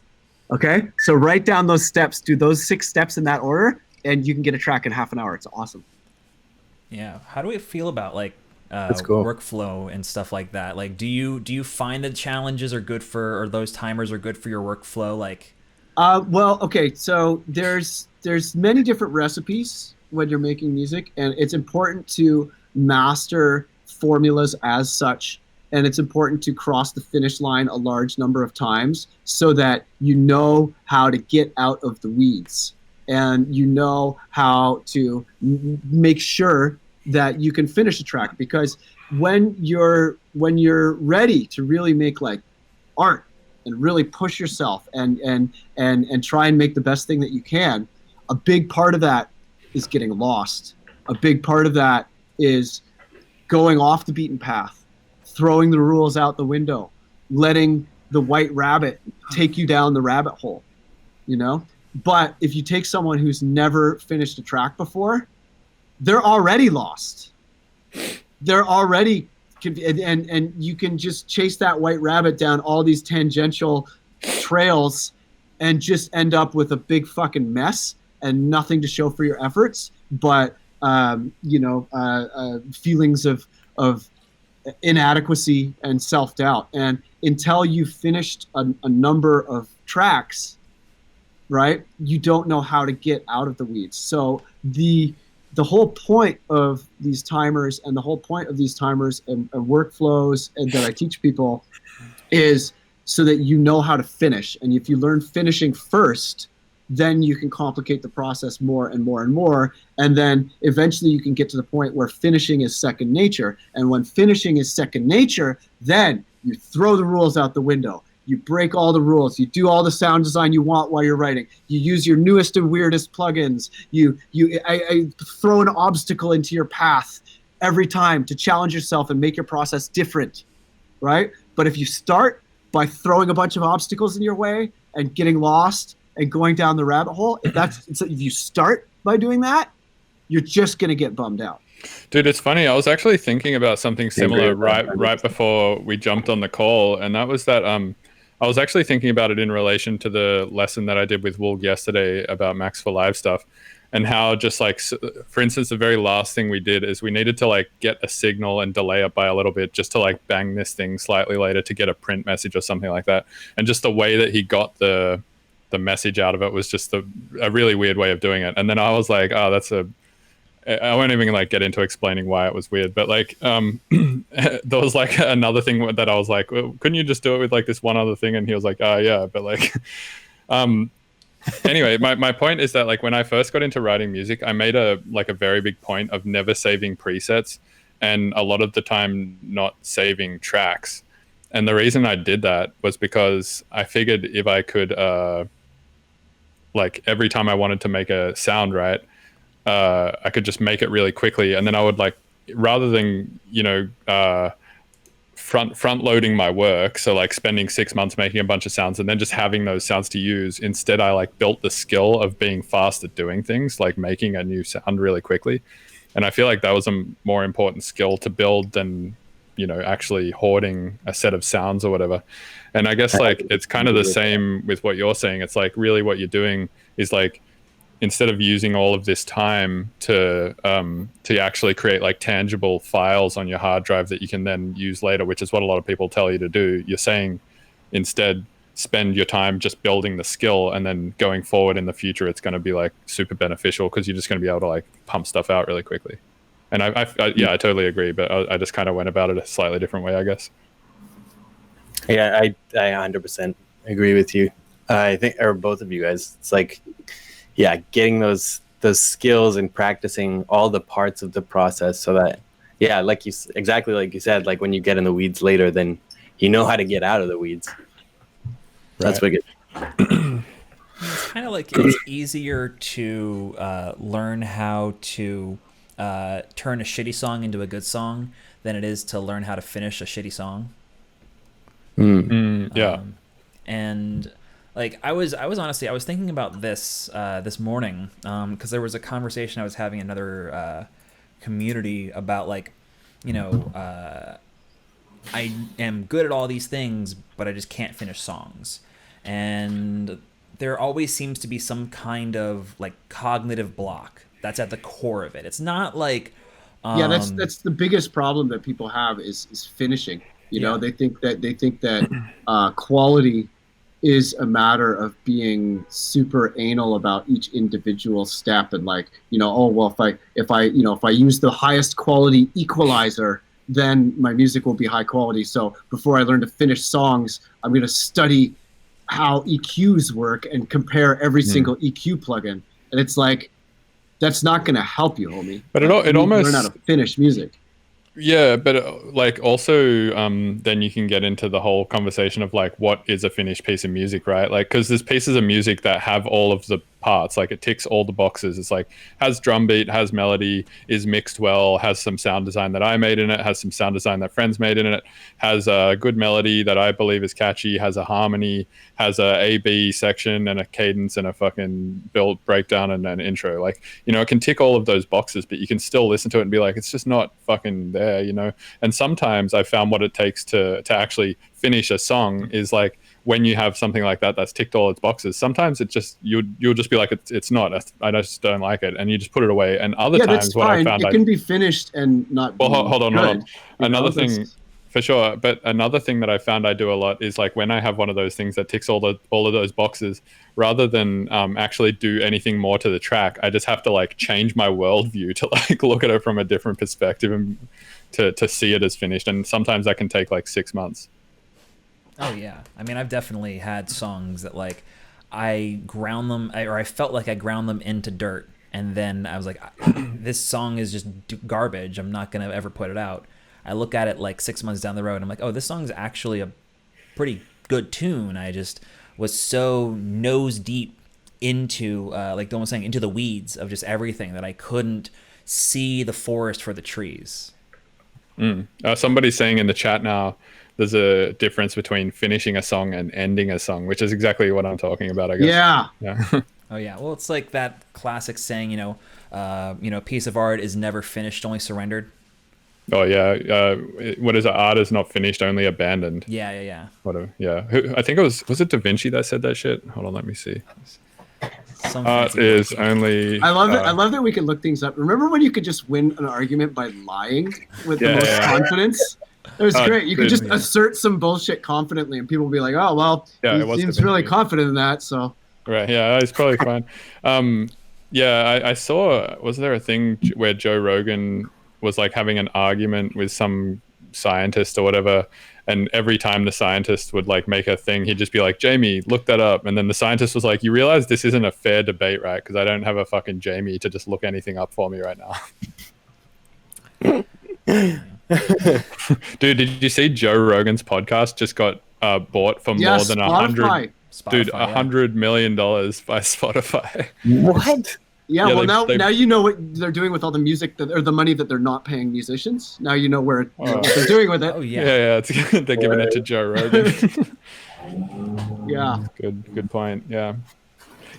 Okay, so write down those steps. Do those 6 steps in that order, and you can get a track in half an hour. It's awesome. Yeah. How do we feel about like That's cool. workflow and stuff like that? Like, do you find the challenges are good for, or those timers are good for your workflow? Like, Well, okay, so there's many different recipes when you're making music, and it's important to master formulas as such, and it's important to cross the finish line a large number of times so that you know how to get out of the weeds, and you know how to make sure that you can finish a track. Because when you're ready to really make like art and really push yourself and try and make the best thing that you can, a big part of that is getting lost. A big part of that is going off the beaten path, throwing the rules out the window, letting the white rabbit take you down the rabbit hole, you know? But if you take someone who's never finished a track before, they're already lost. They're already, and you can just chase that white rabbit down all these tangential trails and just end up with a big fucking mess and nothing to show for your efforts, but feelings of inadequacy and self-doubt. And until you've finished a number of tracks, right, you don't know how to get out of the weeds. So the whole point of these timers and workflows that I teach people is so that you know how to finish. And if you learn finishing first, then you can complicate the process more and more and more. And then eventually you can get to the point where finishing is second nature. And when finishing is second nature, then you throw the rules out the window. You break all the rules. You do all the sound design you want while you're writing. You use your newest and weirdest plugins. I throw an obstacle into your path every time to challenge yourself and make your process different, right? But if you start by throwing a bunch of obstacles in your way and getting lost and going down the rabbit hole, if you start by doing that, you're just going to get bummed out. Dude, it's funny. I was actually thinking about something similar right before we jumped on the call, and that was that I was actually thinking about it in relation to the lesson that I did with Woulg yesterday about Max for Live stuff, and how just like, for instance, the very last thing we did is we needed to like get a signal and delay it by a little bit just to like bang this thing slightly later to get a print message or something like that. And just the way that he got the message out of it was just a really weird way of doing it. And then I was like, oh, I won't even like get into explaining why it was weird, but like there was like another thing that I was like, well, couldn't you just do it with like this one other thing? And he was like, yeah, but like anyway, my point is that like when I first got into writing music, I made a very big point of never saving presets, and a lot of the time not saving tracks. And the reason I did that was because I figured if I could like every time I wanted to make a sound, right, I could just make it really quickly, and then I would like, rather than front loading my work, so like spending 6 months making a bunch of sounds and then just having those sounds to use, instead I like built the skill of being fast at doing things, like making a new sound really quickly. And I feel like that was a more important skill to build than actually hoarding a set of sounds or whatever. And I guess like it's kind of the same with what you're saying. It's like really what you're doing is like, instead of using all of this time to actually create like tangible files on your hard drive that you can then use later, which is what a lot of people tell you to do, you're saying instead spend your time just building the skill, and then going forward in the future it's going to be like super beneficial because you're just going to be able to like pump stuff out really quickly. And I totally agree, but I just kind of went about it a slightly different way, I guess. Yeah, I 100% agree with you. I think, or both of you guys, it's like, yeah, getting those skills and practicing all the parts of the process so that, yeah, exactly like you said, like when you get in the weeds later, then you know how to get out of the weeds. That's Right. wicked. It's kind of like it's easier to learn how to turn a shitty song into a good song than it is to learn how to finish a shitty song. Yeah. And like I was honestly I was thinking about this this morning because there was a conversation I was having in another community about like, you know, I am good at all these things, but I just can't finish songs. And there always seems to be some kind of like cognitive block that's at the core of it. It's not like Yeah, that's the biggest problem that people have is finishing. You know, Yeah. they think that quality is a matter of being super anal about each individual step, and like, you know, oh well, if I use the highest quality equalizer, then my music will be high quality. So before I learn to finish songs, I'm going to study how EQs work and compare every single EQ plugin. And it's like, that's not going to help you, homie. But Like, it you need to almost learn how to finish music. Yeah, but like also then you can get into the whole conversation of like what is a finished piece of music, right? Like because there's pieces of music that have all of the parts, like it ticks all the boxes. It's like has drum beat, has melody, is mixed well, has some sound design that I made in it, has some sound design that friends made in it, has a good melody that I believe is catchy, has a harmony, has a B section and a cadence and a fucking build breakdown and an intro. Like, you know, it can tick all of those boxes, but you can still listen to it and be like, it's just not fucking there, you know. And sometimes I found what it takes to actually finish a song is like when you have something like that that's ticked all its boxes. Sometimes it just you'll just be like, it's not. I just don't like it, and you just put it away. And other Yeah, times, that's what I fine. found, It can be finished and not. well, be hold on. good, you know? Another thing, That's- for sure. But another thing that I found I do a lot is like when I have one of those things that ticks all of those boxes, rather than actually do anything more to the track, I just have to like change my worldview to like look at it from a different perspective and to see it as finished. And sometimes that can take like 6 months. Oh yeah, I mean I've definitely had songs that like I ground them or I felt like I ground them into dirt, and then I was like, this song is just garbage. I'm not gonna ever put it out. I look at it like 6 months down the road, and I'm like, oh, this song's actually a pretty good tune. I just was so nose deep into like Dylan was saying, into the weeds of just everything that I couldn't see the forest for the trees. Somebody's saying in the chat now, there's a difference between finishing a song and ending a song, which is exactly what I'm talking about, I guess. Yeah. Yeah. Oh yeah, well it's like that classic saying, a piece of art is never finished, only surrendered. Oh yeah. What is it? Art is not finished, only abandoned. Yeah. Whatever. Yeah. I think was it Da Vinci that said that shit? Hold on, let me see. Some Art fancy is word. only. I love it. I love that we can look things up. Remember when you could just win an argument by lying with the most confidence? It was great. You could just assert some bullshit confidently, and people would be like, "Oh, well, Yeah, he seems really confident in that." So, right, yeah, it's probably fine. Yeah, I saw. Was there a thing where Joe Rogan was like having an argument with some scientist or whatever, and every time the scientist would like make a thing, he'd just be like, "Jamie, look that up," and then the scientist was like, "You realize this isn't a fair debate, right? Because I don't have a fucking Jamie to just look anything up for me right now." Dude, did you see Joe Rogan's podcast just got bought for more than Spotify. $100 million by Spotify? What? Yeah, Yeah, well, they- now you know what they're doing with all the music or the money that they're not paying musicians. Now you know what they're doing with it. Oh Yeah, yeah. they're giving it to Joe Rogan. Yeah. Good point. Yeah,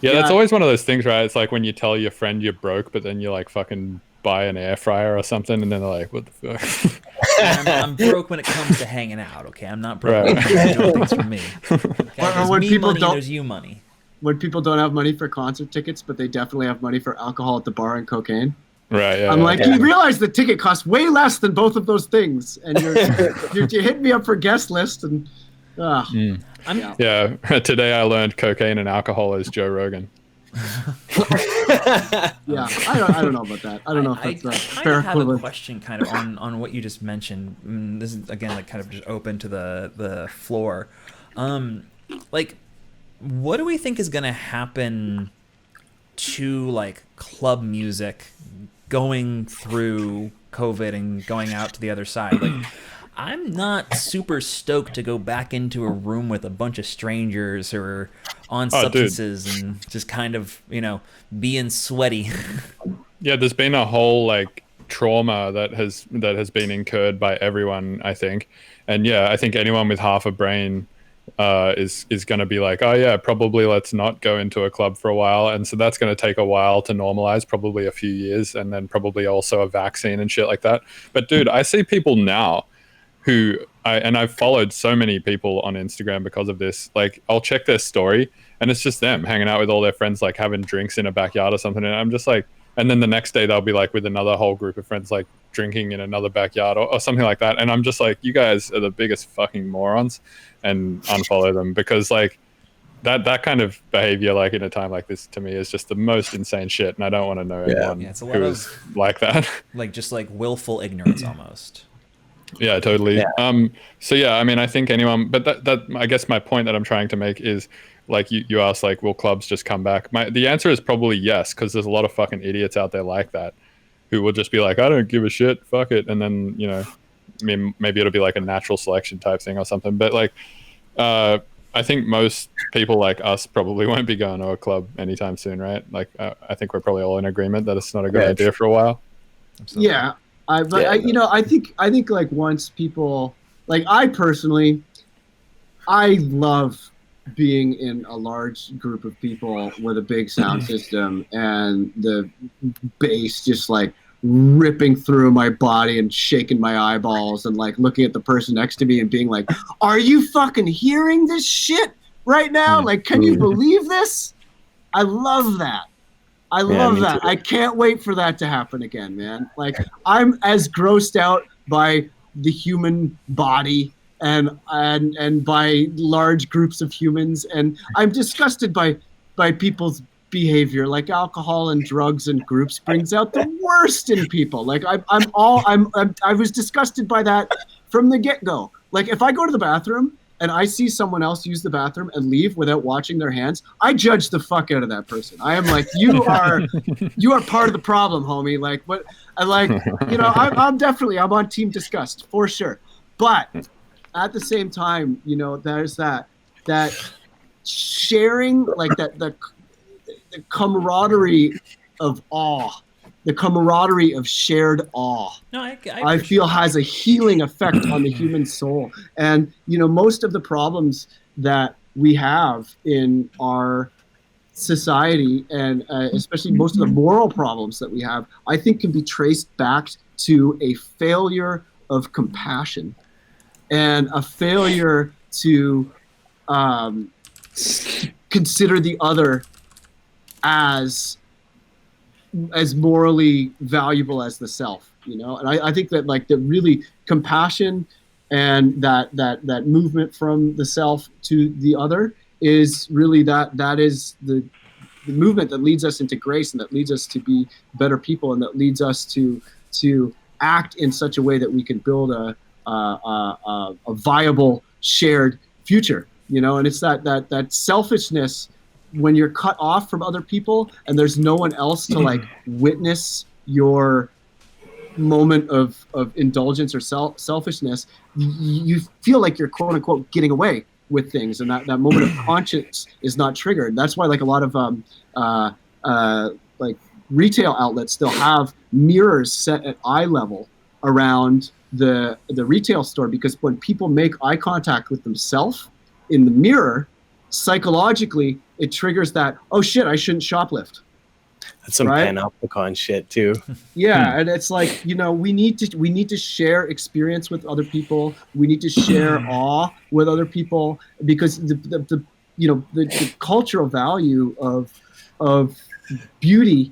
that's always one of those things, right? It's like when you tell your friend you're broke, but then you like fucking buy an air fryer or something, and then they're like, "What the fuck?" I'm broke when it comes to hanging out. Okay, I'm not broke when it comes to doing things for me. Okay, Or there's when me people money, don't- there's you money. When people don't have money for concert tickets, but they definitely have money for alcohol at the bar and cocaine. Right. Yeah. I'm yeah. like, you realize the ticket costs way less than both of those things, and you're hitting me up for guest list, and Yeah. Today I learned cocaine and alcohol is Joe Rogan. yeah, I don't know about that. I don't know if I that's a kind fair of have a equivalent. question kind of on what you just mentioned. This is again like kind of just open to the floor. Like what do we think is going to happen to like club music going through COVID and going out to the other side? Like, I'm not super stoked to go back into a room with a bunch of strangers who are on substances and just kind of, being sweaty. Yeah, there's been a whole like trauma that has been incurred by everyone, I think. And yeah, I think anyone with half a brain is going to be like, oh yeah, probably let's not go into a club for a while. And so that's going to take a while to normalize, probably a few years, and then probably also a vaccine and shit like that. But dude, I see people now who I've followed so many people on Instagram because of this. Like, I'll check their story and it's just them hanging out with all their friends, like having drinks in a backyard or something. And I'm just like, and then the next day they'll be like with another whole group of friends, like drinking in another backyard or something like that. And I'm just like, you guys are the biggest fucking morons, and unfollow them, because like that kind of behavior, like in a time like this, to me is just the most insane shit. And I don't want to know anyone it's a lot who of, is like that. Like just like willful ignorance almost. Yeah, totally. Yeah. So yeah, I mean, I think anyone, but that I guess my point that I'm trying to make is, like, you asked, like, will clubs just come back? The answer is probably yes, because there's a lot of fucking idiots out there like that who will just be like, I don't give a shit, fuck it, and then I mean, maybe it'll be like a natural selection type thing or something. But like, I think most people like us probably won't be going to a club anytime soon, right? Like, I think we're probably all in agreement that it's not a good idea for a while. Absolutely. Yeah. I think like once people, like, I personally, I love being in a large group of people with a big sound system and the bass just like ripping through my body and shaking my eyeballs and like looking at the person next to me and being like, are you fucking hearing this shit right now? Like, can you believe this? I love that. I love that. I can't wait for that to happen again, man. Like, I'm as grossed out by the human body and by large groups of humans, and I'm disgusted by people's behavior. Like, alcohol and drugs and groups brings out the worst in people. Like, I was disgusted by that from the get-go. Like, if I go to the bathroom and I see someone else use the bathroom and leave without washing their hands, I judge the fuck out of that person. I am like, you are part of the problem, homie. Like, what? I like, I'm on team disgust for sure. But at the same time, there's that sharing, like the camaraderie of awe, the camaraderie of shared awe. No, I feel has a healing effect on the human soul. And, most of the problems that we have in our society, and especially most of the moral problems that we have, I think can be traced back to a failure of compassion and a failure to consider the other as morally valuable as the self, and I think that, like, the really compassion and that movement from the self to the other is really that is the movement that leads us into grace, and that leads us to be better people, and that leads us to act in such a way that we can build a viable shared future, and it's that selfishness when you're cut off from other people and there's no one else to like witness your moment of indulgence or selfishness, you feel like you're quote unquote getting away with things, and that moment of conscience is not triggered. That's why like a lot of like retail outlets still have mirrors set at eye level around the retail store, because when people make eye contact with themselves in the mirror, psychologically it triggers that, oh shit, I shouldn't shoplift. That's some panopticon shit too. Yeah, and it's like, we need to share experience with other people. We need to share awe with other people, because the cultural value of beauty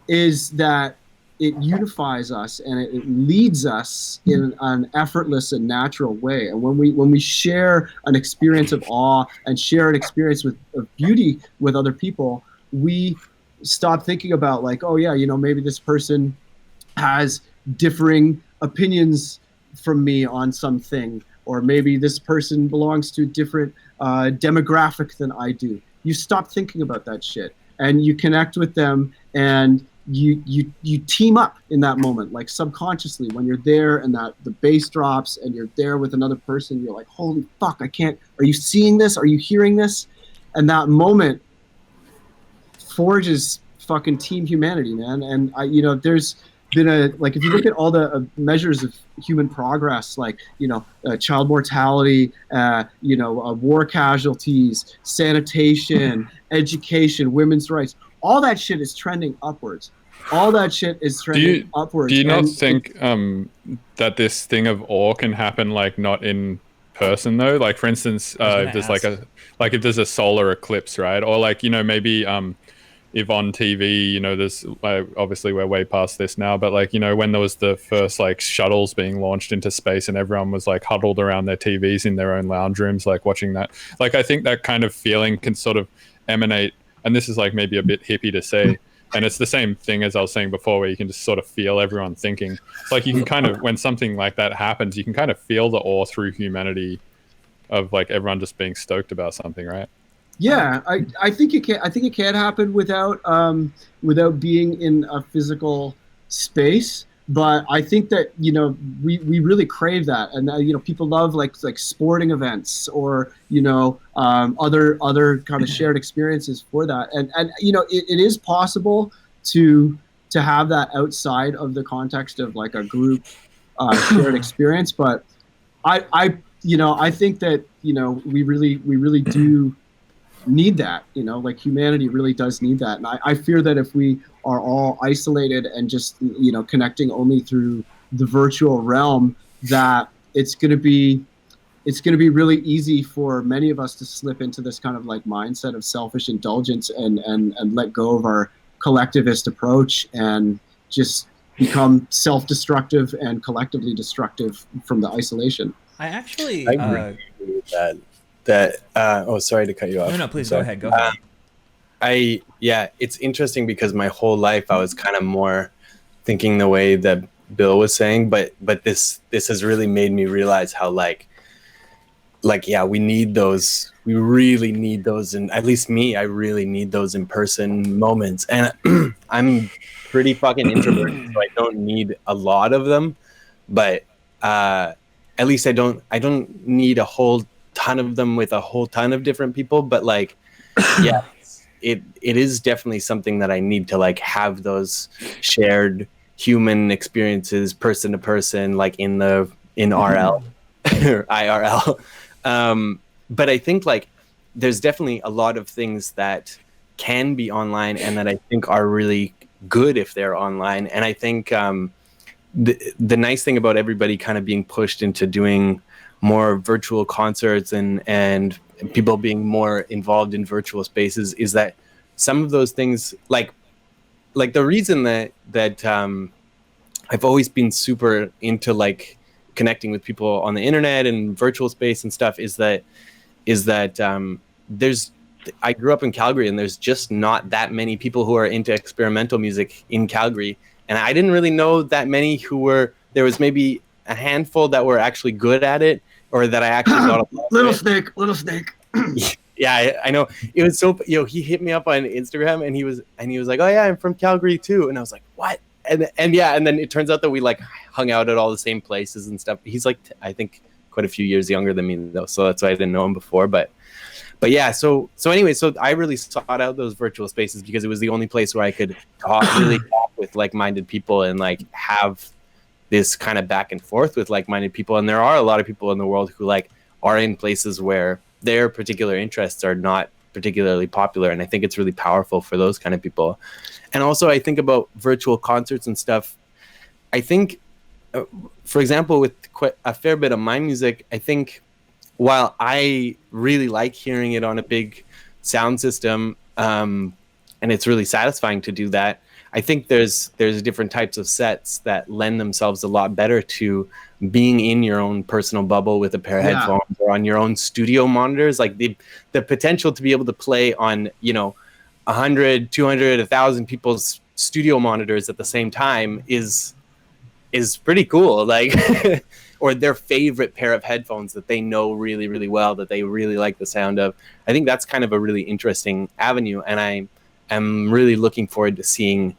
is that it unifies us and it leads us in an effortless and natural way. And when we share an experience of awe and share an experience of beauty with other people, we stop thinking about like, oh yeah, maybe this person has differing opinions from me on something, or maybe this person belongs to a different demographic than I do. You stop thinking about that shit and you connect with them, and you team up in that moment, like subconsciously when you're there and that the bass drops and you're there with another person. You're like, holy fuck, I can't. Are you seeing this? Are you hearing this? And that moment forges fucking team humanity, man. And there's been like, if you look at all the measures of human progress, like, child mortality, war casualties, sanitation, education, women's rights, all that shit is trending upwards. All that shit is trending upwards. Do you not think that this thing of awe can happen, like, not in person though? Like, for instance, if there's if there's a solar eclipse, right? Or like, maybe if on TV, there's obviously we're way past this now, but like, when there was the first like shuttles being launched into space and everyone was like huddled around their TVs in their own lounge rooms, like watching that, like, I think that kind of feeling can sort of emanate, and this is like maybe a bit hippie to say, and it's the same thing as I was saying before, where you can just sort of feel everyone thinking. It's like you can kind of, when something like that happens, you can kind of feel the awe through humanity of like everyone just being stoked about something, right? Yeah, I think it can. I think it can happen without being in a physical space. But I think that we really crave that, and people love like sporting events or other kind of shared experiences for that. And it is possible to have that outside of the context of like a group shared experience. But I think that we really do need that. Like humanity really does need that, and I fear that if we are all isolated and just connecting only through the virtual realm, that it's going to be really easy for many of us to slip into this kind of like mindset of selfish indulgence and let go of our collectivist approach and just become self-destructive and collectively destructive from the isolation. I actually I agree with that. Sorry to cut you off. No, please go ahead. Go ahead. It's interesting because my whole life I was kind of more thinking the way that Bill was saying, but this has really made me realize how we need those. We really need those, and at least me, I really need those in-person moments. And I'm pretty fucking introverted, so I don't need a lot of them, but at least I don't need a whole ton of them with a whole ton of different people. But like, yeah, it is definitely something that I need to like have those shared human experiences, person to person, like in RL or IRL. But I think like there's definitely a lot of things that can be online and that I think are really good if they're online. And I think the nice thing about everybody kind of being pushed into doing more virtual concerts and people being more involved in virtual spaces is that some of those things, like the reason that I've always been super into like connecting with people on the internet and virtual space and stuff is that I grew up in Calgary and there's just not that many people who are into experimental music in Calgary, and I didn't really know that many who were. There was maybe a handful that were actually good at it, or that I actually got a little snake. Yeah, I know. It was so, he hit me up on Instagram and he was like, oh yeah, I'm from Calgary too. And I was like, what? And then it turns out that we like hung out at all the same places and stuff. He's like, I think quite a few years younger than me though. So that's why I didn't know him before. But yeah, so anyway, so I really sought out those virtual spaces because it was the only place where I could talk with like-minded people and like have this kind of back and forth with like-minded people. And there are a lot of people in the world who like are in places where their particular interests are not particularly popular. And I think it's really powerful for those kind of people. And also I think about virtual concerts and stuff. I think, for example, with quite a fair bit of my music, I think while I really like hearing it on a big sound system, and it's really satisfying to do that, I think there's different types of sets that lend themselves a lot better to being in your own personal bubble with a pair of headphones or on your own studio monitors. Like the potential to be able to play on, 100, 200, 1,000 people's studio monitors at the same time is is pretty cool. Like, or their favorite pair of headphones that they know really, really well, that they really like the sound of. I think that's kind of a really interesting avenue, and I am really looking forward to seeing.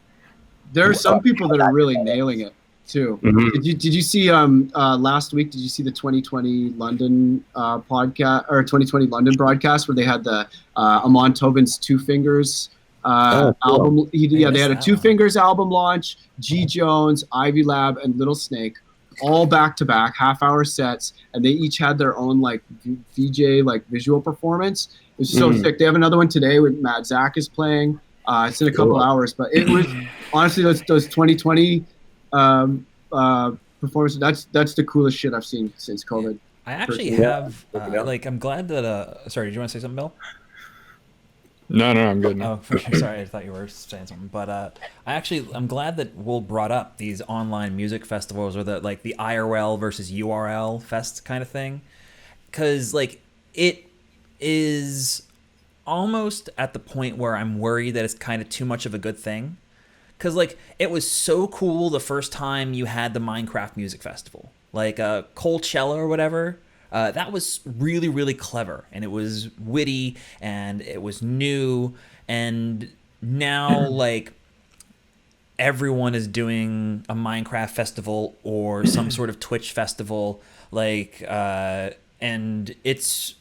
There are some people that are really nailing it too. Mhm. Did you see last week? Did you see the 2020 London podcast or 2020 London broadcast where they had the Amon Tobin's Two Fingers cool. album? They missed had a that Two one. Fingers album launch. G Jones, Ivy Lab, and Little Snake, all back to back, half-hour sets, and they each had their own like VJ like visual performance. It was so sick. They have another one today with Matt Zach is playing. It's in a couple hours, but it was honestly those 2020 performances. That's the coolest shit I've seen since COVID. I actually have like I'm glad that sorry, did you want to say something, Bill? No, I'm good. Oh, for sure. Sorry, I thought you were saying something. But I'm glad that Woulg brought up these online music festivals, or the IRL versus URL fest kind of thing, because like it is almost at the point where I'm worried that it's kind of too much of a good thing. Because like it was so cool the first time you had the Minecraft Music Festival, like Coachella or whatever. That was really, really clever, and it was witty, and it was new, and now like everyone is doing a Minecraft festival or some sort of Twitch festival, like, and it's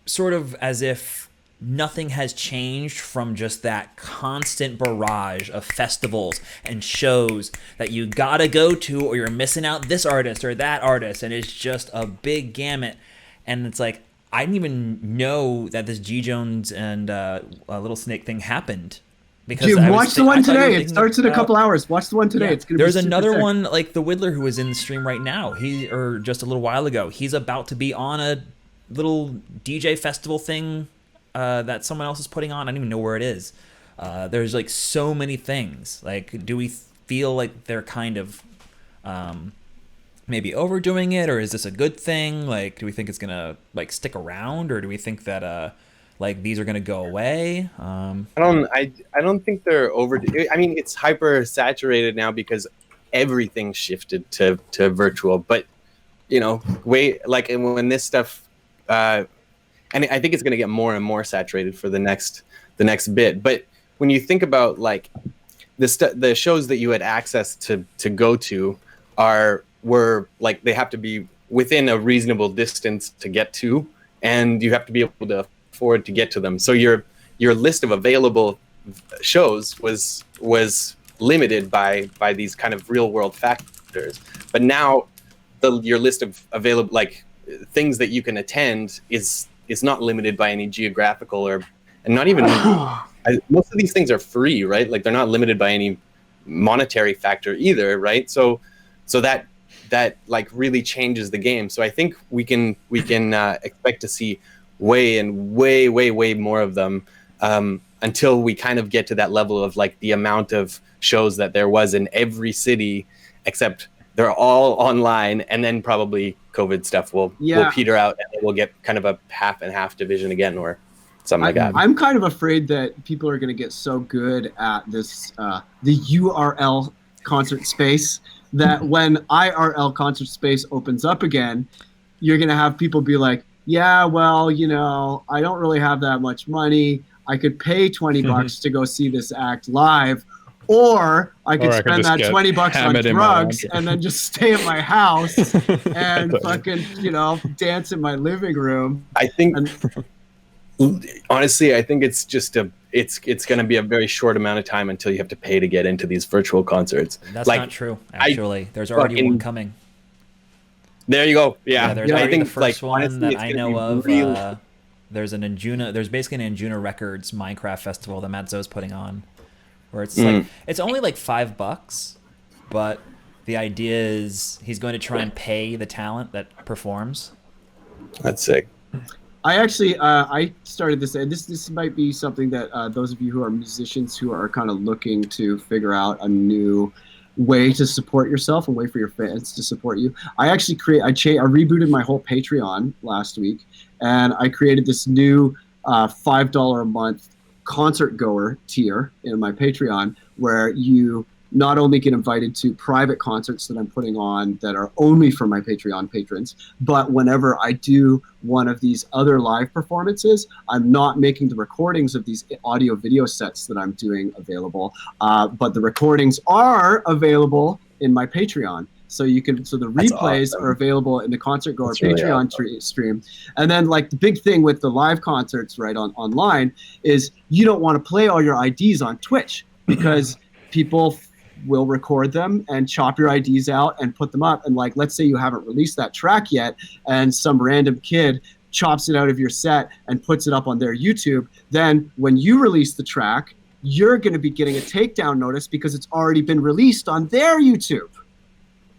sort of as if nothing has changed from just that constant barrage of festivals and shows that you gotta go to, or you're missing out this artist or that artist, and it's just a big gamut. And it's like, I didn't even know that this G Jones and Little Snake thing happened. Because watch the one today. It starts in a couple hours. Watch the one today. Yeah. It's gonna There's be another sick. one, like the Whittler, who was in the stream right now. Or just a little while ago, he's about to be on a little DJ festival thing that someone else is putting on. I don't even know where it is. There's like so many things. Like, do we feel like they're kind of maybe overdoing it, or is this a good thing? Like, do we think it's gonna like stick around, or do we think that like these are gonna go away? I don't think they're over. I mean, it's hyper saturated now because everything shifted to virtual. But you know, when this stuff, and I think it's going to get more and more saturated for the next bit. But when you think about like the shows that you had access to go to were like, they have to be within a reasonable distance to get to, and you have to be able to afford to get to them. So your list of available shows was limited by these kind of real world factors. But now your list of available like things that you can attend is not limited by any geographical and not even most of these things are free, right? Like they're not limited by any monetary factor either, right? So that like really changes the game. So I think we can expect to see way more of them until we kind of get to that level of like the amount of shows that there was in every city, except they're all online, and then probably COVID stuff will peter out, and we'll get kind of a half and half division again, or something like that. I'm kind of afraid that people are going to get so good at this, the URL concert space, that when IRL concert space opens up again, you're going to have people be like, yeah, well, you know, I don't really have that much money. I could pay $20 to go see this act live, or I could spend that $20 on drugs and then just stay at my house and fucking, you know, dance in my living room. I think, honestly, I think it's just it's going to be a very short amount of time until you have to pay to get into these virtual concerts. That's not true, actually. There's already one coming. There you go. Yeah, there's already the first one honestly, that I know of. There's an Anjuna. There's basically an Anjuna Records Minecraft festival that Matt Zoe's putting on, where it's like it's only like $5, but the idea is he's going to try and pay the talent that performs. That's sick. I actually I started this. This might be something that those of you who are musicians who are kind of looking to figure out a new way to support yourself, a way for your fans to support you. I actually I rebooted my whole Patreon last week, and I created this new $5 a month concert goer tier in my Patreon, where you not only get invited to private concerts that I'm putting on that are only for my Patreon patrons, but whenever I do one of these other live performances, I'm not making the recordings of these audio video sets that I'm doing available, but the recordings are available in my Patreon. So the replays are available in the Concert Goer Patreon stream. And then like the big thing with the live concerts right online is you don't want to play all your IDs on Twitch because people will record them and chop your IDs out and put them up. And like, let's say you haven't released that track yet and some random kid chops it out of your set and puts it up on their YouTube. Then when you release the track, you're going to be getting a takedown notice because it's already been released on their YouTube.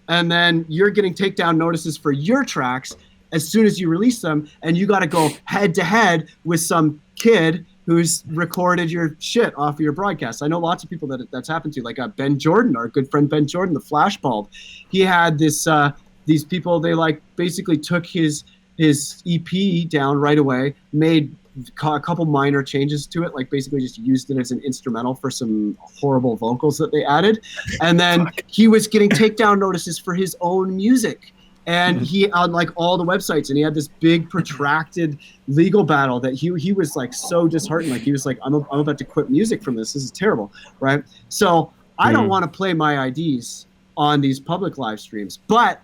And then you're getting takedown notices for your tracks as soon as you release them, and you got to go head to head with some kid who's recorded your shit off of your broadcast. I know lots of people that's happened to, like Ben Jordan, our good friend Ben Jordan, the Flashbulb. He had these people, they like basically took his EP down right away, made a couple minor changes to it, like basically just used it as an instrumental for some horrible vocals that they added. And then he was getting takedown notices for his own music. And he on like all the websites, and he had this big protracted legal battle that he was like so disheartened. Like he was like, I'm about to quit music from this. This is terrible, right? So I don't want to play my IDs on these public live streams, but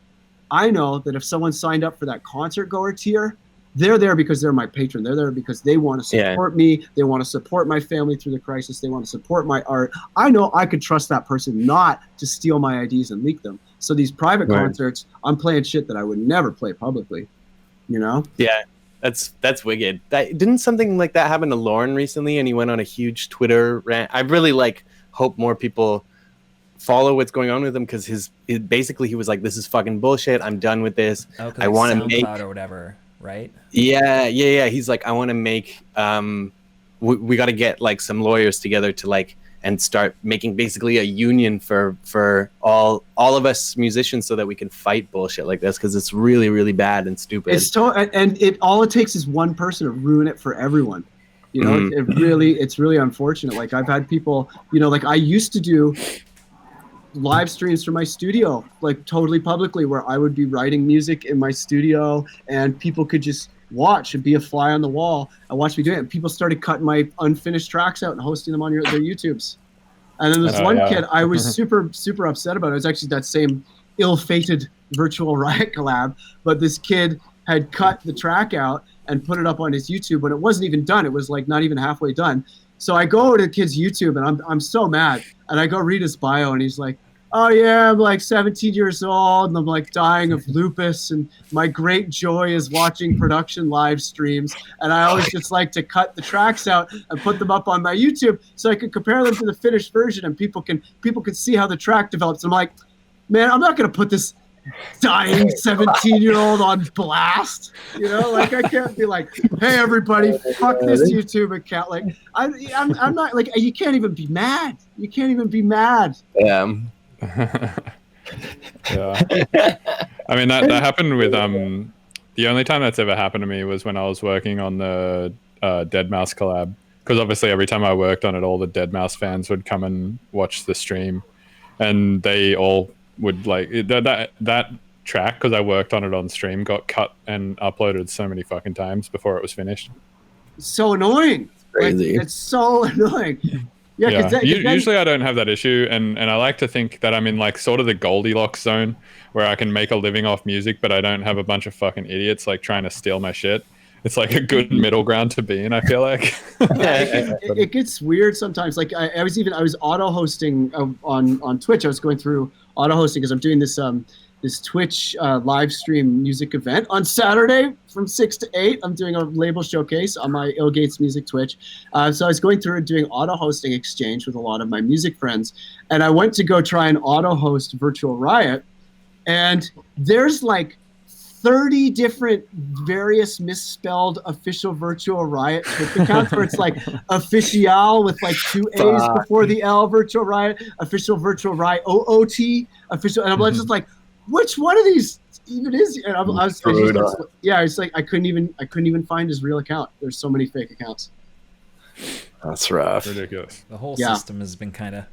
I know that if someone signed up for that Concert Goer tier, they're there because they're my patron. They're there because they want to support me. They want to support my family through the crisis. They want to support my art. I know I could trust that person not to steal my IDs and leak them. So these private concerts, I'm playing shit that I would never play publicly, you know? Yeah, that's wicked. Didn't something like that happen to Lauren recently, and he went on a huge Twitter rant? I really hope more people follow what's going on with him, because basically he was like, this is fucking bullshit. I'm done with this. I want to make or whatever. Right? Yeah. He's like, I want to make we got to get like some lawyers together to and start making basically a union for all of us musicians so that we can fight bullshit like this, because it's really, really bad and stupid. And it takes is one person to ruin it for everyone. You know, it's really unfortunate. Like I've had people, you know, like I used to do live streams from my studio, like totally publicly, where I would be writing music in my studio and people could just watch and be a fly on the wall and watch me do it. And people started cutting my unfinished tracks out and hosting them on their YouTubes. And then this one kid I was super, super upset about. It was actually that same ill-fated Virtual Riot collab, but this kid had cut the track out and put it up on his YouTube when it wasn't even done. It was like not even halfway done. So I go to the kid's YouTube and I'm so mad. And I go read his bio and he's like, oh yeah, I'm like 17 years old and I'm like dying of lupus and my great joy is watching production live streams. And I always just like to cut the tracks out and put them up on my YouTube so I can compare them to the finished version and people can see how the track develops. I'm like, man, I'm not going to put this dying 17-year-old on blast, you know, like I can't be like, hey everybody, fuck this YouTube account. Like I'm not like, you can't even be mad. Yeah. Yeah. I mean that happened with the only time that's ever happened to me was when I was working on the Deadmau5 collab, because obviously every time I worked on it, all the Deadmau5 fans would come and watch the stream, and they all would like that track, because I worked on it on stream, got cut and uploaded so many fucking times before it was finished. So annoying. It's crazy. Like, it's so annoying. Yeah. Usually I don't have that issue, and I like to think that I'm in like sort of the Goldilocks zone where I can make a living off music, but I don't have a bunch of fucking idiots like trying to steal my shit. It's like a good middle ground to be in, I feel like. It gets weird sometimes. Like I was auto hosting on Twitch. I was going through auto hosting because I'm doing this this Twitch live stream music event on Saturday from 6 to 8. I'm doing a label showcase on my Ill Gates Music Twitch. So I was going through and doing auto hosting exchange with a lot of my music friends. And I went to go try and auto host Virtual Riot. And there's like 30 different various misspelled official Virtual Riot Twitch accounts where it's like official with like 2 A's before the L, Virtual Riot, official Virtual Riot, OOT, official. And I'm just like, which one of these even is? And it's like I couldn't even find his real account. There's so many fake accounts. That's rough. Ridiculous. The whole system has been kind of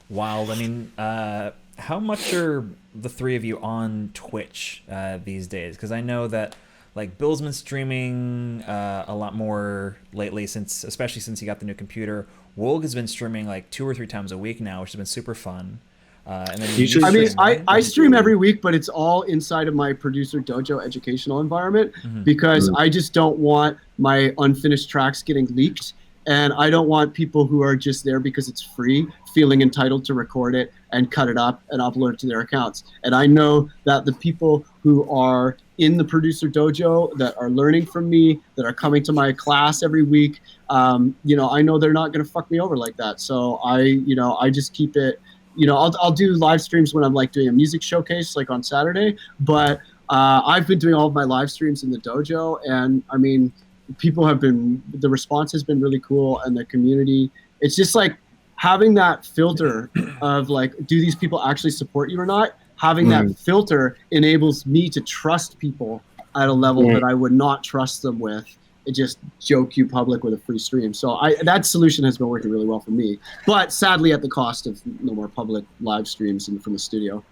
Wild. I mean, how much are the three of you on Twitch these days? Because I know that like Bill's been streaming a lot more lately, especially since he got the new computer. Woulg has been streaming like 2 or 3 times a week now, which has been super fun. And then Usually- I mean, stream, right? I stream every week, but it's all inside of my producer dojo educational environment because I just don't want my unfinished tracks getting leaked. And I don't want people who are just there because it's free feeling entitled to record it and cut it up and upload it to their accounts. And I know that the people who are in the producer dojo that are learning from me, that are coming to my class every week, you know, I know they're not going to fuck me over like that. So I just keep it. You know, I'll do live streams when I'm like doing a music showcase, like on Saturday. But I've been doing all of my live streams in the dojo, and I mean, the response has been really cool, and the community. It's just like having that filter of like, do these people actually support you or not? Having that filter enables me to trust people at a level that I would not trust them with. It just joke you public with a free stream. So that solution has been working really well for me, but sadly at the cost of no more public live streams from the studio.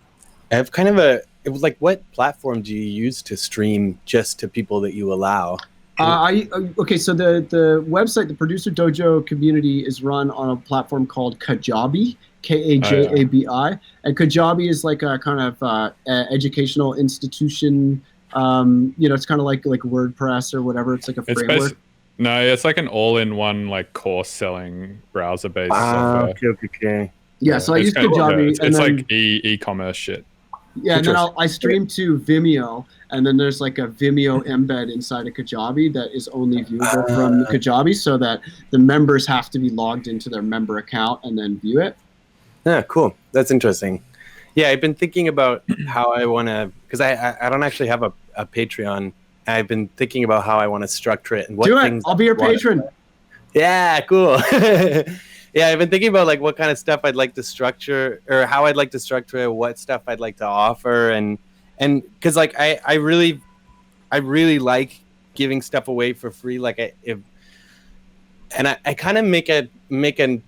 I have kind of what platform do you use to stream just to people that you allow? Okay, so the website, the Producer Dojo community, is run on a platform called Kajabi, Kajabi, and Kajabi is like a kind of educational institution. You know, it's kind of like WordPress or whatever. It's like a framework. It's like an all-in-one like course selling browser-based software. Okay. Yeah, so I use Kajabi. It's like e-commerce shit. Yeah, and then I stream to Vimeo, and then there's like a Vimeo embed inside of Kajabi that is only viewable from Kajabi, so that the members have to be logged into their member account and then view it. Yeah, cool. That's interesting. Yeah, I've been thinking about how I want to, because I don't actually have a Patreon. I've been thinking about how I want to structure it and what things. I'll be your patron. Yeah, cool. Yeah, I've been thinking about like what kind of stuff I'd like to structure, or how I'd like to structure it, what stuff I'd like to offer, and because like I really like giving stuff away for free. Like I kind of make an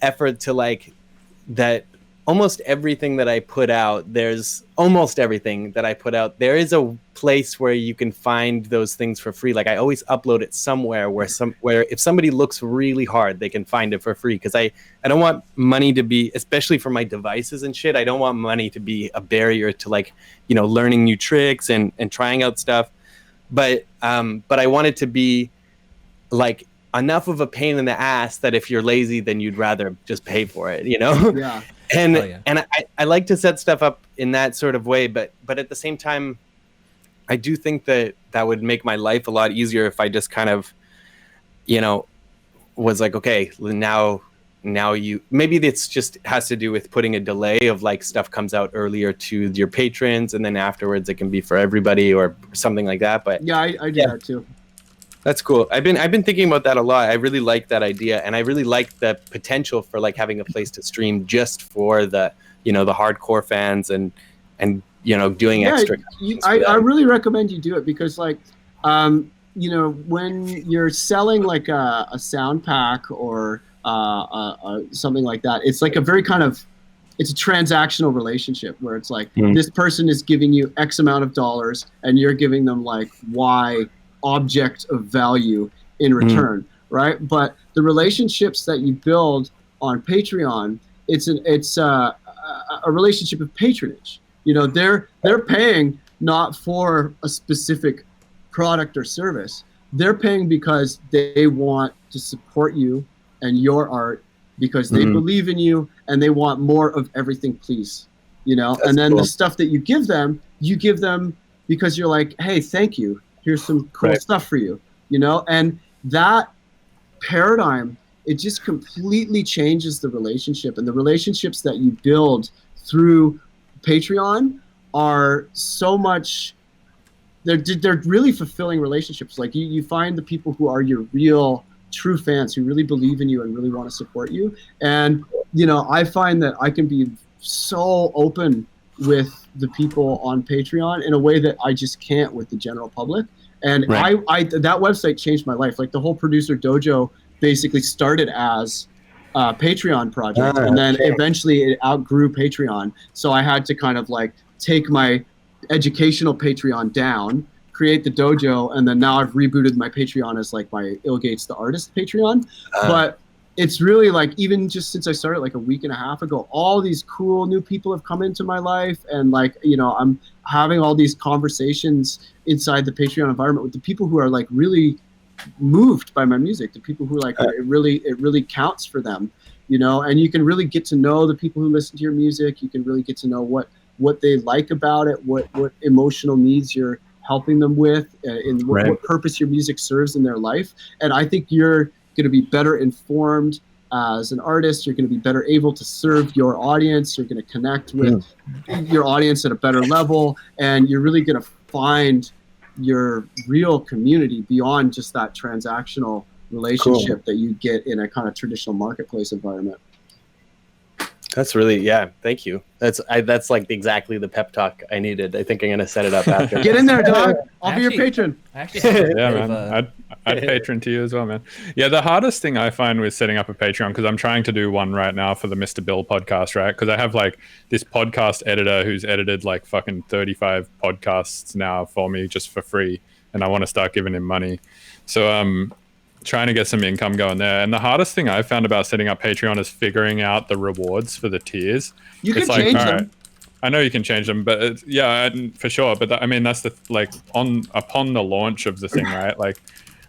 effort to like that. Almost everything that I put out, there is a place where you can find those things for free. Like I always upload it somewhere where if somebody looks really hard, they can find it for free. Because I don't want money to be, especially for my devices and shit, I don't want money to be a barrier to like, you know, learning new tricks and trying out stuff. But I want it to be like enough of a pain in the ass that if you're lazy, then you'd rather just pay for it, you know? Yeah. And I like to set stuff up in that sort of way, but at the same time, I do think that would make my life a lot easier if I just kind of, you know, was like, okay, now you, maybe it's just has to do with putting a delay of like stuff comes out earlier to your patrons, and then afterwards it can be for everybody or something like that. But yeah, I do that too. That's cool. I've been thinking about that a lot. I really like that idea, and I really like the potential for like having a place to stream just for the, you know, the hardcore fans and you know, doing extra. I really recommend you do it because like, you know, when you're selling like a sound pack or something like that, it's like a very kind of, it's a transactional relationship where it's like this person is giving you X amount of dollars and you're giving them like Y object of value in return, right? But the relationships that you build on Patreon, it's a relationship of patronage. You know, they're paying not for a specific product or service. They're paying because they want to support you and your art because they believe in you and they want more of everything, please. You know, and then the stuff that you give them because you're like, hey, thank you. Here's some cool stuff for you, you know? And that paradigm, it just completely changes the relationship. And the relationships that you build through Patreon are so much, they're really fulfilling relationships. Like you find the people who are your real, true fans who really believe in you and really want to support you. And, you know, I find that I can be so open with the people on Patreon in a way that I just can't with the general public. And I that website changed my life. Like the whole Producer Dojo basically started as Patreon project, and then eventually it outgrew Patreon. So I had to kind of like take my educational Patreon down, create the dojo, and then now I've rebooted my Patreon as like my Ill Gates the Artist Patreon. But it's really like, even just since I started like a week and a half ago, all these cool new people have come into my life, and like, you know, I'm having all these conversations inside the Patreon environment with the people who are like really moved by my music, the people who like it really counts for them, you know. And you can really get to know the people who listen to your music. You can really get to know what they like about it, what emotional needs you're helping them with, and what purpose your music serves in their life. And I think you're going to be better informed as an artist. You're going to be better able to serve your audience. You're going to connect with your audience at a better level, and you're really going to find your real community beyond just that transactional relationship that you get in a kind of traditional marketplace environment. That's really, thank you. That's like exactly the pep talk I needed. I think I'm gonna set it up after. Get in there, dog. I'll be your patron. I actually have man. I'd patron to you as well, man. Yeah, the hardest thing I find with setting up a Patreon, because I'm trying to do one right now for the Mr. Bill podcast, right? Because I have like this podcast editor who's edited like fucking 35 podcasts now for me just for free, and I want to start giving him money. So trying to get some income going there. And the hardest thing I've found about setting up Patreon is figuring out the rewards for the tiers. You can change them. I know you can change them, but for sure. But I mean, that's the like upon the launch of the thing, right? Like,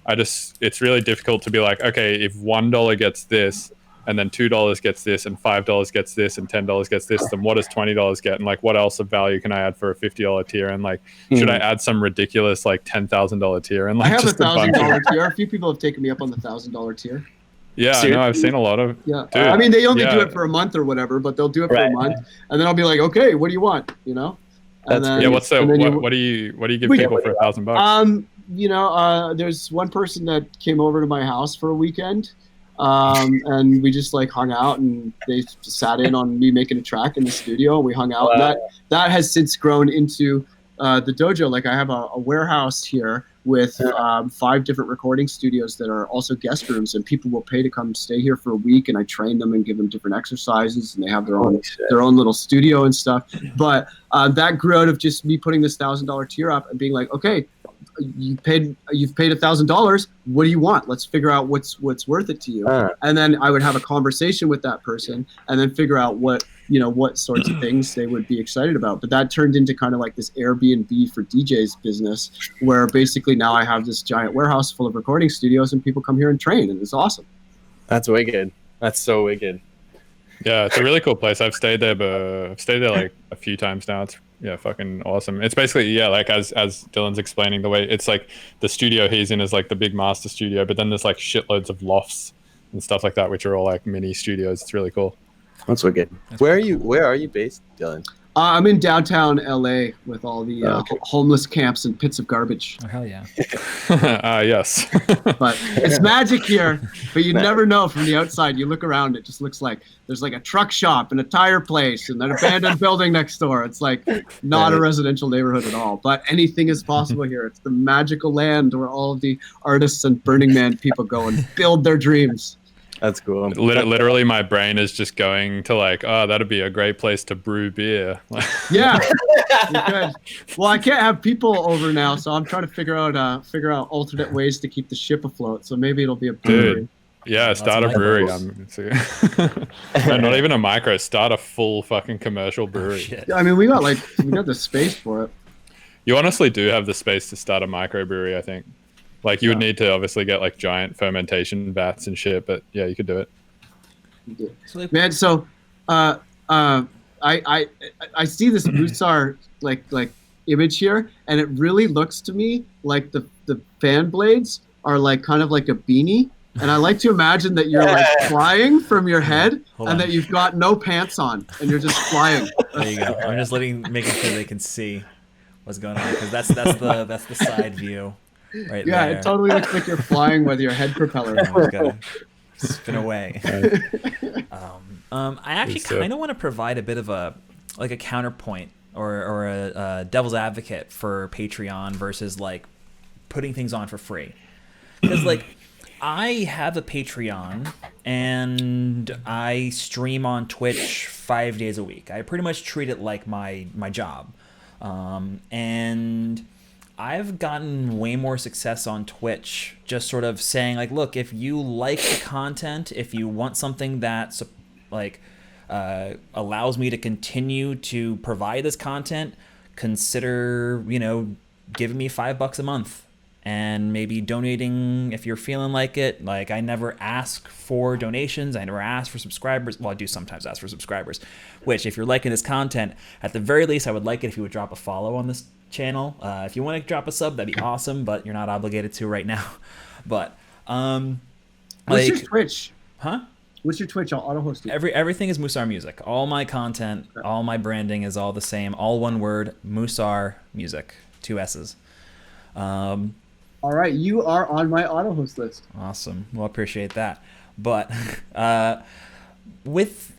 it's really difficult to be like, okay, if $1 gets this, and then $2 gets this, and $5 gets this, and $10 gets this, then what does $20 get? And like, what else of value can I add for a $50 tier? And like, should I add some ridiculous like $10,000 tier? And like, I have a $1,000 tier. A few people have taken me up on the $1,000 tier. Yeah, I know. I've seen a lot of. Yeah, dude, I mean, they only do it for a month or whatever, but they'll do it for a month, and then I'll be like, okay, what do you want? You know. And then, what do you give people for $1,000? You know, there's one person that came over to my house for a weekend. And we just like hung out, and they sat in on me making a track in the studio. We hung out. And that has since grown into the dojo. Like, I have a warehouse here with 5 different recording studios that are also guest rooms, and people will pay to come stay here for a week, and I train them and give them different exercises, and they have their own little studio and stuff. But that grew out of just me putting this $1,000 tier up and being like, okay, you've paid $1,000. What do you want? Let's figure out what's worth it to you. And then I would have a conversation with that person, and then figure out what sorts of things they would be excited about. But that turned into kind of like this Airbnb for DJs business, where basically now I have this giant warehouse full of recording studios, and people come here and train, and it's awesome. That's wicked. That's so wicked. Yeah, it's a really cool place. I've stayed there like a few times now. It's fucking awesome. It's basically like as Dylan's explaining, the way it's like the studio he's in is like the big master studio, but then there's like shitloads of lofts and stuff like that, which are all like mini studios. It's really cool. That's wicked. Where are you based, Dylan? I'm in downtown LA with all the homeless camps and pits of garbage. Oh, hell yeah. Yes. But it's magic here, but you never know from the outside. You look around, it just looks like there's like a truck shop and a tire place and an abandoned building next door. It's like not a residential neighborhood at all, but anything is possible here. It's the magical land where all of the artists and Burning Man people go and build their dreams. That's cool. Literally, my brain is just going to like, oh, that'd be a great place to brew beer. Yeah, you could. Well, I can't have people over now, so I'm trying to figure out alternate ways to keep the ship afloat. So maybe it'll be a brewery. Dude, yeah, start a brewery. No, not even a micro. Start a full fucking commercial brewery. I mean, we got the space for it. You honestly do have the space to start a microbrewery, I think. Like, you would need to obviously get like giant fermentation vats and shit, but yeah, you could do it. Man, so I see this Musar like image here, and it really looks to me like the fan blades are like kind of like a beanie, and I like to imagine that you're like flying from your head that you've got no pants on and you're just flying. There you go. I'm just making sure they can see what's going on, because that's the side view. Right there. It totally looks like you're flying with your head propeller. Spin away. I actually kind of want to provide a bit of a counterpoint or a devil's advocate for Patreon versus like putting things on for free, because like I have a Patreon and I stream on Twitch 5 days a week. I pretty much treat it like my job. And I've gotten way more success on Twitch just sort of saying like, look, if you like the content, if you want something that's like allows me to continue to provide this content, consider, giving me $5 a month and maybe donating if you're feeling like it. Like, I never ask for donations. I never ask for subscribers. Well, I do sometimes ask for subscribers, which if you're liking this content, at the very least, I would like it if you would drop a follow on this channel. If you want to drop a sub, that'd be awesome, but you're not obligated to right now. But, what's your Twitch? Huh? What's your Twitch? I'll auto-host it. Everything is Musar Music. All my content, all my branding is all the same. All one word, Musar Music. 2 S's. All right, you are on my auto-host list. Awesome. Well, I appreciate that. But with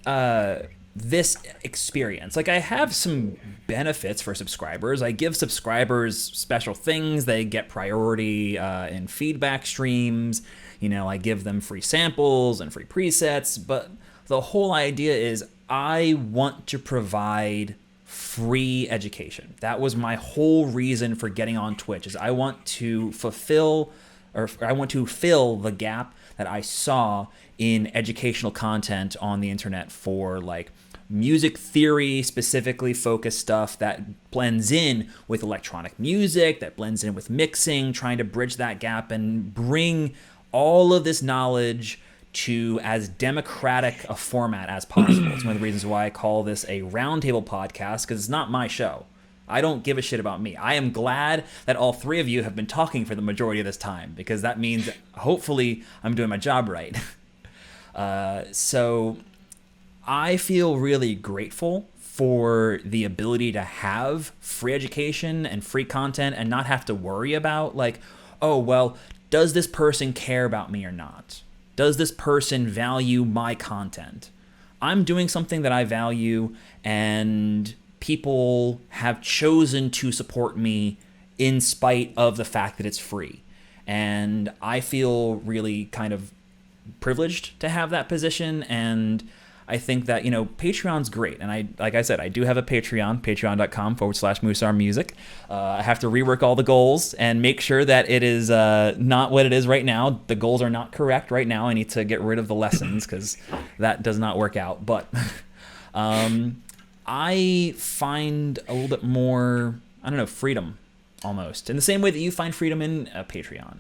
this experience, like, I have some benefits for subscribers. I give subscribers special things. They get priority in feedback streams. I give them free samples and free presets. But the whole idea is I want to provide free education. That was my whole reason for getting on Twitch, is I want to fill the gap that I saw in educational content on the internet for like music theory specifically focused stuff that blends in with electronic music, that blends in with mixing, trying to bridge that gap and bring all of this knowledge to as democratic a format as possible. It's one of the reasons why I call this a Roundtable podcast, because it's not my show. I don't give a shit about me. I am glad that all 3 of you have been talking for the majority of this time, because that means hopefully I'm doing my job right. So I feel really grateful for the ability to have free education and free content and not have to worry about like, oh, well, does this person care about me or not? Does this person value my content? I'm doing something that I value, and people have chosen to support me in spite of the fact that it's free. And I feel really kind of privileged to have that position, and I think that, Patreon's great. And like I said, I do have a Patreon, patreon.com/Musar Music. I have to rework all the goals and make sure that it is not what it is right now. The goals are not correct right now. I need to get rid of the lessons because that does not work out. But I find a little bit more, freedom almost. In the same way that you find freedom in a Patreon.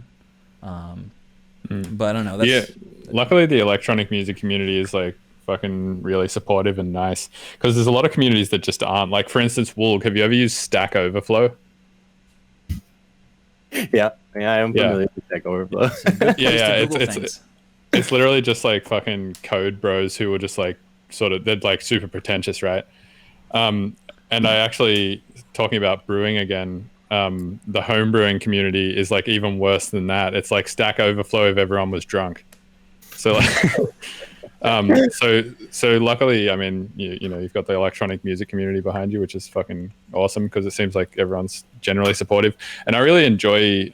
But I don't know. Luckily the electronic music community is like fucking really supportive and nice, because there's a lot of communities that just aren't. Like, for instance, Woulg. Have you ever used Stack Overflow? Yeah, I am familiar with Stack Overflow. It's literally just like fucking code bros who were just like they're like super pretentious, right? And I actually, talking about brewing again, the home brewing community is like even worse than that. It's like Stack Overflow if everyone was drunk. So like so luckily, I mean, you've got the electronic music community behind you, which is fucking awesome, because it seems like everyone's generally supportive. And I really enjoy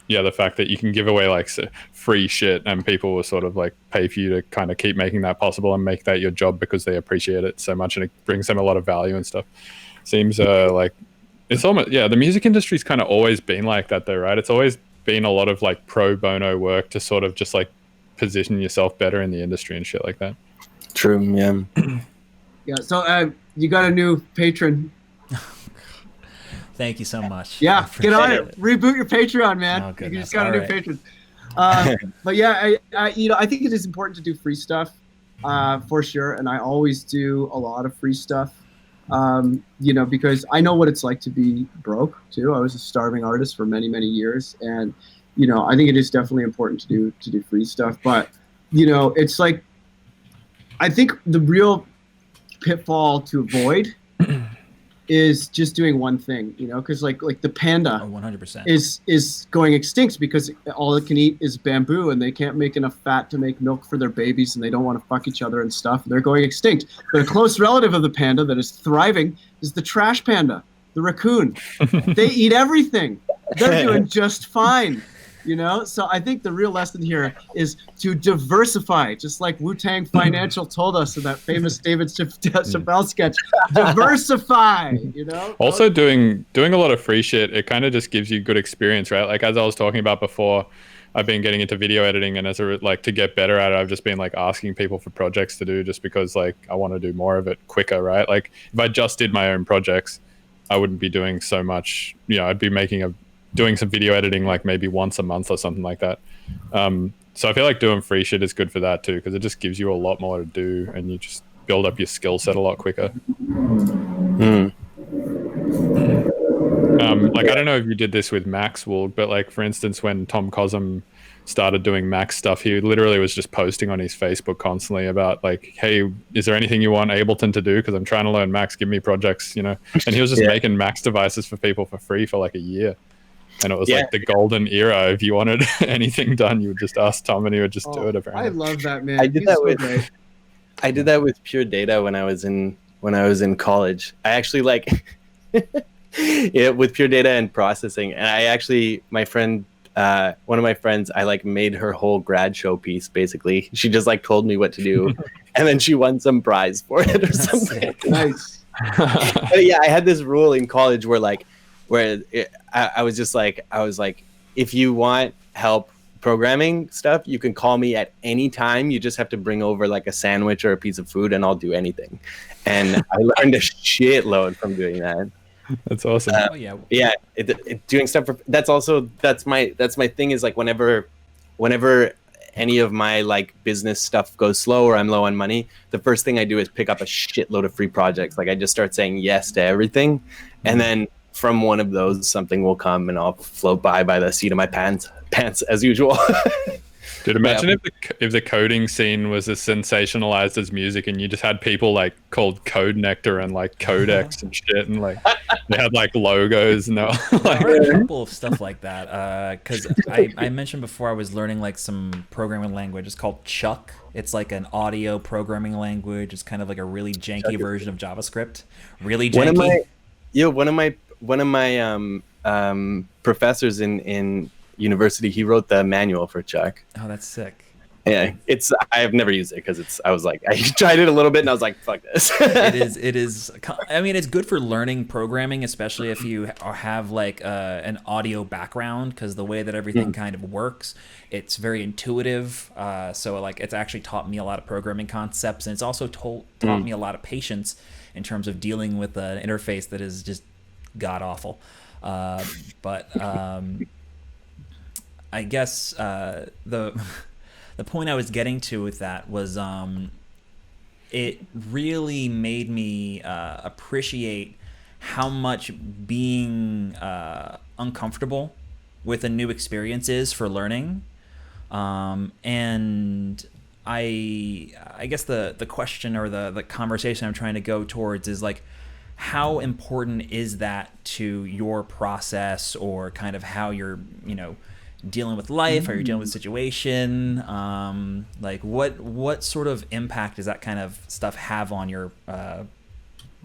the fact that you can give away like free shit and people will sort of like pay for you to kind of keep making that possible and make that your job, because they appreciate it so much and it brings them a lot of value and stuff. Seems like it's almost, the music industry's kind of always been like that though, right? It's always been a lot of like pro bono work to sort of just like position yourself better in the industry and shit like that. True. Yeah. Yeah. So you got a new patron. Thank you so much. Yeah, get on it. Reboot your Patreon, man. Oh, you goodness. just got a new patron. But yeah, I think it is important to do free stuff, for sure. And I always do a lot of free stuff, because I know what it's like to be broke too. I was a starving artist for many, many years, and I think it is definitely important to do free stuff. But it's like, I think the real pitfall to avoid is just doing one thing, because like the panda 100% is going extinct because all it can eat is bamboo, and they can't make enough fat to make milk for their babies, and they don't want to fuck each other and stuff. They're going extinct. But a close relative of the panda that is thriving is the trash panda, the raccoon. They eat everything. They're doing just fine. You know, so I think the real lesson here is to diversify, just like Wu-Tang Financial told us in that famous David Chappelle sketch. Diversify, you know. Also, doing a lot of free shit, it kind of just gives you good experience, right? Like as I was talking about before, I've been getting into video editing, and like to get better at it, I've just been like asking people for projects to do, just because like I want to do more of it quicker, right? Like if I just did my own projects, I wouldn't be doing so much. You know, I'd be doing some video editing like maybe once a month or something like that. So I feel like doing free shit is good for that too, because it just gives you a lot more to do, and you just build up your skill set a lot quicker. Like I don't know if you did this with Max Woulg, but like for instance, when Tom Cosm started doing Max stuff, he literally was just posting on his Facebook constantly about like, hey, is there anything you want Ableton to do, because I'm trying to learn Max, give me projects, you know. And he was just making Max devices for people for free for like a year, and it was like the golden era. If you wanted anything done, you would just ask Tom and he would just do it. Apparently. I love that, man. I did that with Pure Data when I was in college. I actually like with Pure Data and processing, and I actually, my friend, one of my friends, I like made her whole grad show piece. Basically, she just like told me what to do, and then she won some prize for it or something. Nice. But yeah, I had this rule in college where I was like, if you want help programming stuff, you can call me at any time. You just have to bring over like a sandwich or a piece of food, and I'll do anything. And I learned a shitload from doing that. That's awesome. Doing stuff for that's my thing is like whenever any of my like business stuff goes slow or I'm low on money, the first thing I do is pick up a shitload of free projects. Like I just start saying yes to everything, and then from one of those something will come, and I'll float by the seat of my pants as usual. Dude, imagine if the coding scene was as sensationalized as music, and you just had people like called Code Nectar and like Codex and shit, and like they had like logos and like, there are a couple of stuff like that. Because I mentioned before I was learning like some programming language. It's called Chuck. It's like an audio programming language. It's kind of like a really janky version of JavaScript. Really janky. One of my professors in university, he wrote the manual for Chuck. Oh, that's sick. Yeah, I've never used it because I tried it a little bit and I was like, fuck this. It is. I mean, it's good for learning programming, especially if you have like an audio background, because the way that everything kind of works, it's very intuitive. So like it's actually taught me a lot of programming concepts, and it's also taught me a lot of patience in terms of dealing with an interface that is just god awful. I guess the point I was getting to with that was it really made me appreciate how much being uncomfortable with a new experience is for learning. And I guess the question or the conversation I'm trying to go towards is like, how important is that to your process, or kind of how you're, dealing with life, or you're dealing with a situation? Like what sort of impact does that kind of stuff have on your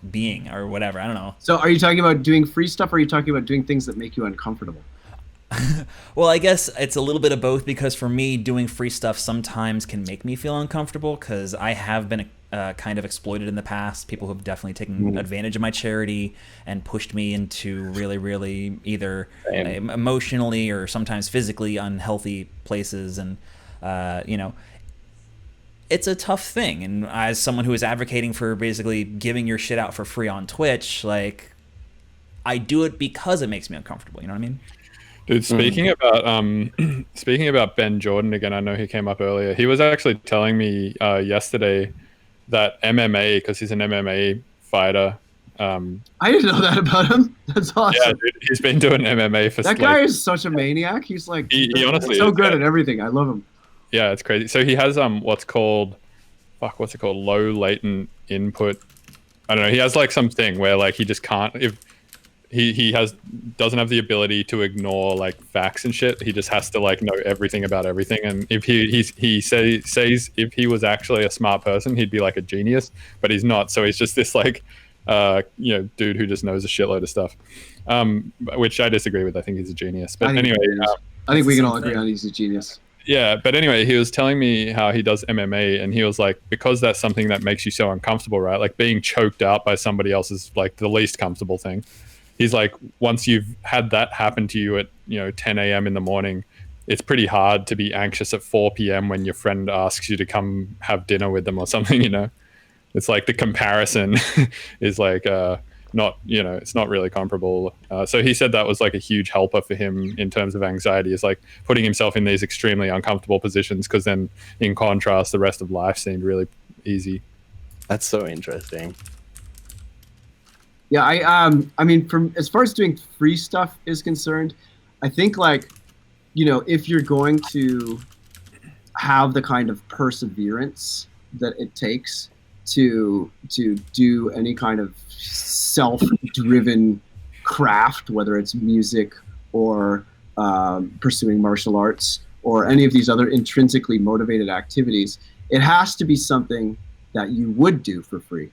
being or whatever? I don't know. So are you talking about doing free stuff, or are you talking about doing things that make you uncomfortable? Well, I guess it's a little bit of both, because for me, doing free stuff sometimes can make me feel uncomfortable, because I have been kind of exploited in the past. People have definitely taken advantage of my charity and pushed me into really, really either emotionally or sometimes physically unhealthy places. And, it's a tough thing. And as someone who is advocating for basically giving your shit out for free on Twitch, like, I do it because it makes me uncomfortable. You know what I mean? Dude, speaking about Ben Jordan again, I know he came up earlier. He was actually telling me yesterday that MMA, because he's an MMA fighter. I didn't know that about him. That's awesome. Yeah, dude, he's been doing MMA for. That guy is such a maniac. He's like he honestly so is, good at everything. I love him. Yeah, it's crazy. So he has what's it called? Low latent input. I don't know. He has like something where like he just can't he doesn't have the ability to ignore like facts and shit. He just has to like know everything about everything. And if he says if he was actually a smart person, he'd be like a genius, but he's not. So he's just this like dude who just knows a shitload of stuff, which I disagree with. I think he's a genius. But anyway, I think It's we the can same all agree thing. on he's a genius. Yeah, but anyway, he was telling me how he does MMA, and he was like, because that's something that makes you so uncomfortable, right? Like being choked out by somebody else is like the least comfortable thing. He's like, once you've had that happen to you at 10 a.m. in the morning, it's pretty hard to be anxious at 4 p.m. when your friend asks you to come have dinner with them or something. It's like the comparison is like not it's not really comparable. So he said that was like a huge helper for him in terms of anxiety, is like putting himself in these extremely uncomfortable positions, because then in contrast the rest of life seemed really easy. That's so interesting. Yeah, I mean, from as far as doing free stuff is concerned, I think like, if you're going to have the kind of perseverance that it takes to do any kind of self-driven craft, whether it's music or pursuing martial arts or any of these other intrinsically motivated activities, it has to be something that you would do for free.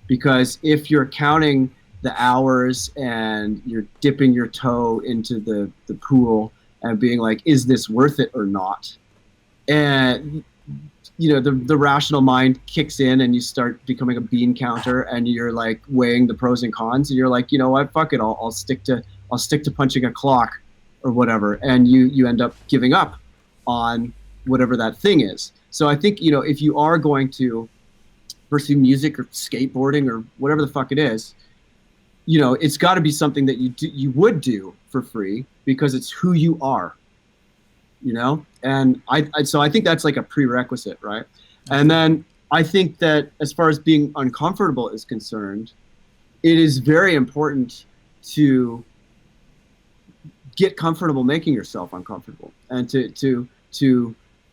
Because if you're counting the hours and you're dipping your toe into the pool and being like, is this worth it or not? And the rational mind kicks in and you start becoming a bean counter and you're like weighing the pros and cons and you're like, you know what, fuck it, I'll stick to punching a clock or whatever, and you end up giving up on whatever that thing is. So I think if you are going to pursue music or skateboarding or whatever the fuck it is, it's got to be something that you would do for free because it's who you are. And so I think that's like a prerequisite, right? And then I think that as far as being uncomfortable is concerned, it is very important to get comfortable making yourself uncomfortable, and to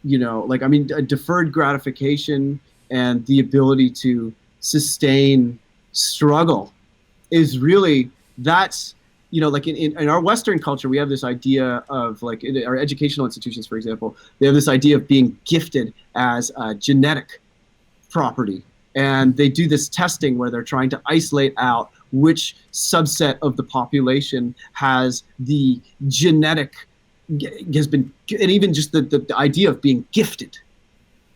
like, I mean, a deferred gratification and the ability to sustain struggle is really, that's like in our Western culture, we have this idea of, like, in our educational institutions, for example, they have this idea of being gifted as a genetic property. And they do this testing where they're trying to isolate out which subset of the population has the genetic, has been, and even just the idea of being gifted.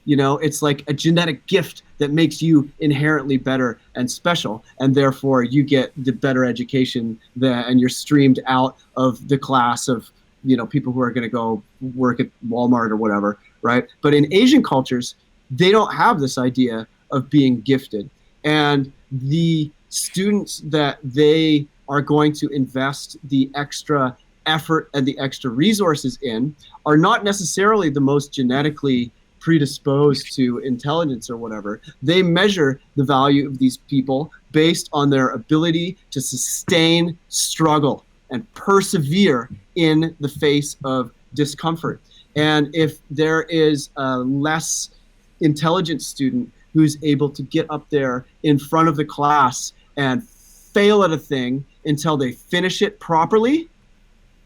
It's like a genetic gift that makes you inherently better and special, and therefore you get the better education and you're streamed out of the class of people who are going to go work at Walmart or whatever, right? But in Asian cultures, they don't have this idea of being gifted, and the students that they are going to invest the extra effort and the extra resources in are not necessarily the most genetically predisposed to intelligence or whatever. They measure the value of these people based on their ability to sustain struggle and persevere in the face of discomfort. And if there is a less intelligent student who's able to get up there in front of the class and fail at a thing until they finish it properly,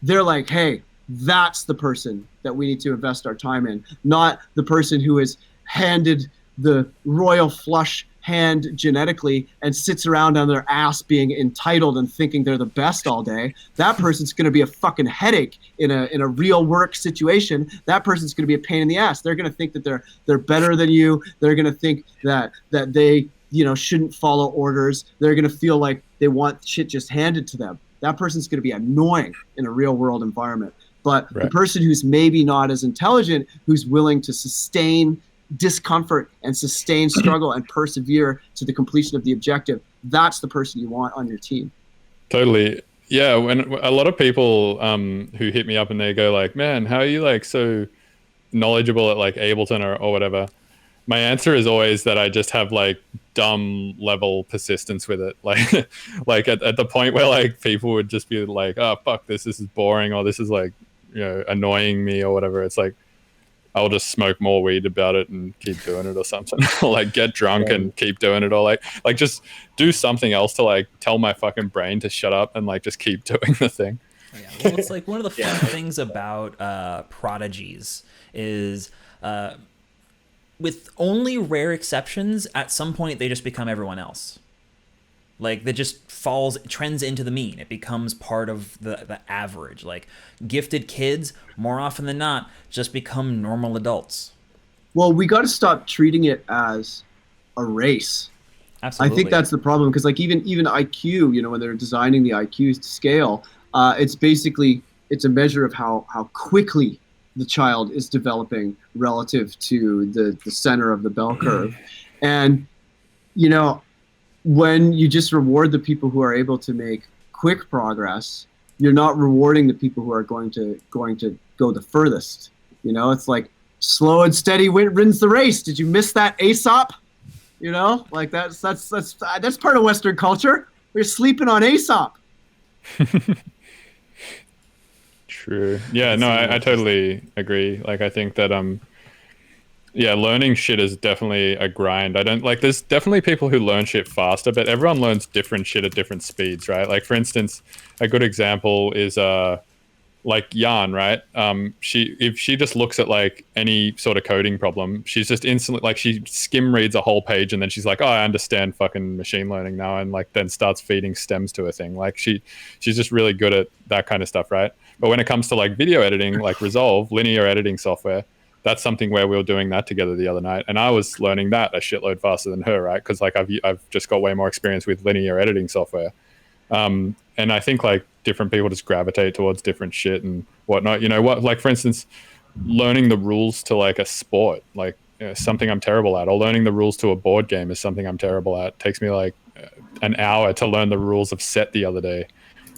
they're like, hey, that's the person that we need to invest our time in, not the person who is handed the royal flush hand genetically and sits around on their ass being entitled and thinking they're the best all day. That person's going to be a fucking headache in a real work situation. That person's going to be a pain in the ass. They're going to think that they're better than you. They're going to think that they shouldn't follow orders. They're going to feel like they want shit just handed to them. That person's going to be annoying in a real world environment. But right. The person who's maybe not as intelligent, who's willing to sustain discomfort and sustain struggle and persevere to the completion of the objective, that's the person you want on your team. Totally. Yeah, when a lot of people who hit me up and they go like, man, how are you like so knowledgeable at like Ableton or whatever? My answer is always that I just have like dumb level persistence with it. Like like at the point where like people would just be like, oh fuck this is boring, or this is like annoying me or whatever. It's like I'll just smoke more weed about it and keep doing it or something. Or like get drunk and keep doing it, or like just do something else to like tell my fucking brain to shut up and like just keep doing the thing. Yeah, well, it's like one of the fun things about prodigies is with only rare exceptions, at some point they just become everyone else. Like that just trends into the mean. It becomes part of the average. Like gifted kids, more often than not, just become normal adults. Well, we got to stop treating it as a race. Absolutely. I think that's the problem, because like even IQ, you know, when they're designing the IQs to scale, it's a measure of how quickly the child is developing relative to the center of the bell curve. And you know, when you just reward the people who are able to make quick progress, you're not rewarding the people who are going to go the furthest. You know, it's like slow and steady wins the race. Did you miss that, Aesop? You know, like that's part of Western culture. We're sleeping on Aesop. True. Yeah, no, I totally agree. Like, I think that yeah, learning shit is definitely a grind. I don't like, there's definitely people who learn shit faster, but everyone learns different shit at different speeds, right? Like, for instance, a good example is like Jan, right? If she just looks at like any sort of coding problem, she's just instantly like, she skim reads a whole page and then she's like, oh, I understand fucking machine learning now, and like then starts feeding stems to a thing. Like she's just really good at that kind of stuff, right? But when it comes to like video editing, like Resolve, linear editing software, that's something where we were doing that together the other night, and I was learning that a shitload faster than her, right? Because like I've just got way more experience with linear editing software. And I think like different people just gravitate towards different shit and whatnot. You know what? Like for instance, learning the rules to like a sport, like something I'm terrible at, or learning the rules to a board game is something I'm terrible at. It takes me like an hour to learn the rules of Set the other day.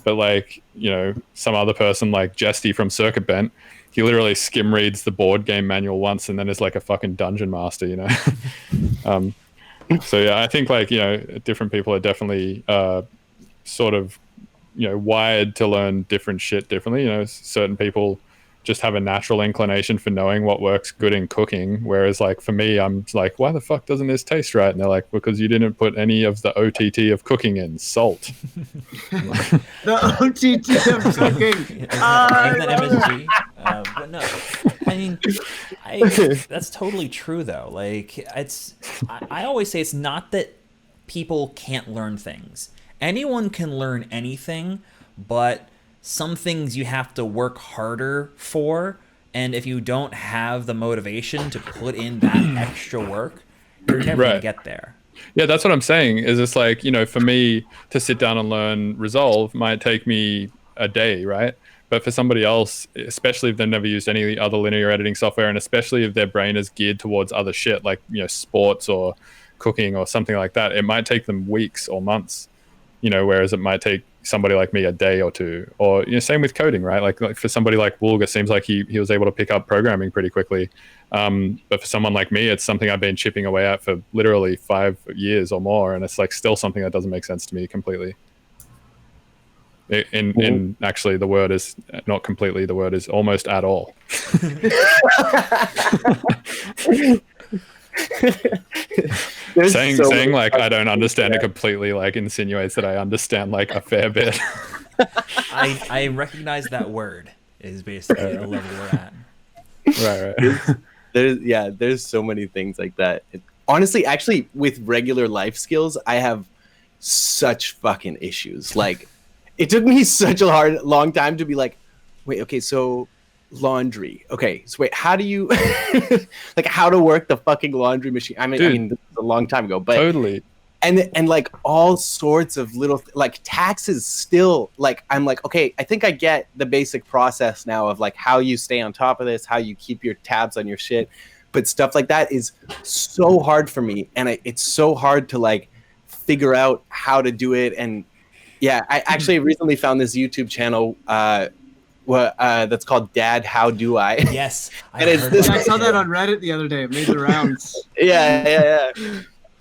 But like, you know, some other person like Jesty from Circuit Bent, he literally skim reads the board game manual once and then is like a fucking dungeon master, you know? So yeah, I think like, you know, different people are definitely sort of, you know, wired to learn different shit differently. You know, certain people just have a natural inclination for knowing what works good in cooking, whereas like for me, I'm like, why the fuck doesn't this taste right? And they're like, because you didn't put any of the OTT of cooking in, salt. The OTT of cooking. MSG. But no, I mean, that's totally true though. Like I always say it's not that people can't learn things. Anyone can learn anything, but some things you have to work harder for, and if you don't have the motivation to put in that extra work, you're never gonna get there. Yeah, that's what I'm saying. Is it's like, you know, for me to sit down and learn Resolve might take me a day, right? But for somebody else, especially if they've never used any other linear editing software, and especially if their brain is geared towards other shit like, you know, sports or cooking or something like that, it might take them weeks or months, you know, whereas it might take somebody like me a day or two. Or, you know, same with coding, right? Like for somebody like Woulg, it seems like he was able to pick up programming pretty quickly. But for someone like me, it's something I've been chipping away at for literally 5 years or more, and it's like still something that doesn't make sense to me completely. In actually, the word is not completely, the word is almost at all. saying like I don't understand it completely like insinuates that I understand like a fair bit. I recognize that word is basically the level we're at. Right. There's so many things like that. Honestly, actually, with regular life skills, I have such fucking issues. Like, it took me such a long time to be like, wait, okay, so laundry. Okay, so wait, how do you like how to work the fucking laundry machine? I mean, this was a long time ago, but totally. And like all sorts of little like taxes still, like I'm like, okay, I think I get the basic process now of like how you stay on top of this, how you keep your tabs on your shit, but stuff like that is so hard for me, and it's so hard to like figure out how to do it. And yeah, I actually recently found this YouTube channel that's called Dad How Do I? Yes, I saw that on Reddit the other day. It made the rounds. yeah.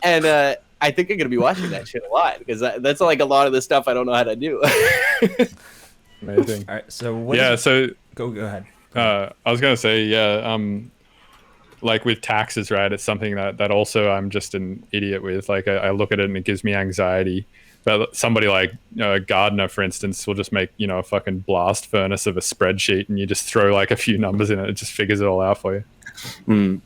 And I think I'm gonna be watching that shit a lot because that's like a lot of the stuff I don't know how to do. Amazing. All right, so go ahead. I was gonna say, like with taxes, right? It's something that also I'm just an idiot with. Like I look at it and it gives me anxiety. But somebody like Gardner, for instance, will just make, you know, a fucking blast furnace of a spreadsheet, and you just throw like a few numbers in it. It just figures it all out for you.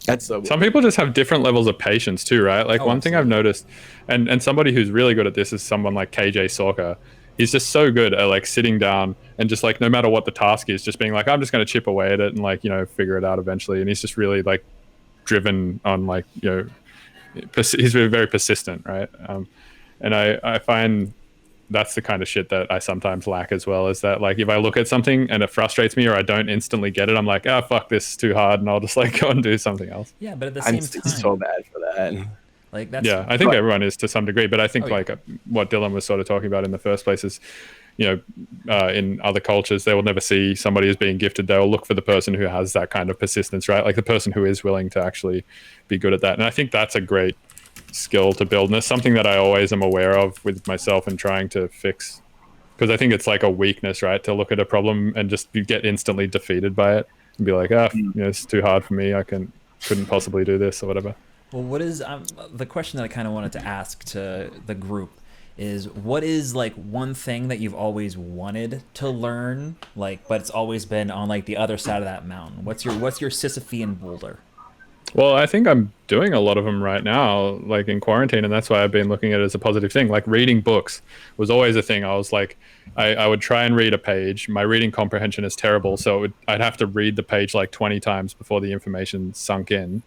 That's so Some people just have different levels of patience too, right? Like one thing I've noticed, and somebody who's really good at this is someone like KJ Soccer. He's just so good at like sitting down and just like no matter what the task is, just being like, I'm just going to chip away at it and like figure it out eventually. And he's just really like driven on like he's very, very persistent, right? And I find that's the kind of shit that I sometimes lack as well, is that like if I look at something and it frustrates me or I don't instantly get it, I'm like, oh fuck, this is too hard, and I'll just like go and do something else. Yeah, but at the I'm same time, so bad for that. like that's Yeah, I think everyone is to some degree, but I think what Dylan was sort of talking about in the first place is, in other cultures, they will never see somebody as being gifted. They will look for the person who has that kind of persistence, right? Like the person who is willing to actually be good at that. And I think that's a great skill to build. And it's something that I always am aware of with myself and trying to fix. Because I think it's like a weakness, right? To look at a problem and just get instantly defeated by it and be like, it's too hard for me. Couldn't possibly do this or whatever. Well, what is the question that I kind of wanted to ask to the group is, what is like one thing that you've always wanted to learn, like, but it's always been on like the other side of that mountain? What's your Sisyphean boulder? Well, I think I'm doing a lot of them right now, like in quarantine, and that's why I've been looking at it as a positive thing. Like reading books was always a thing. I was like, I would try and read a page. My reading comprehension is terrible, so I'd have to read the page like 20 times before the information sunk in.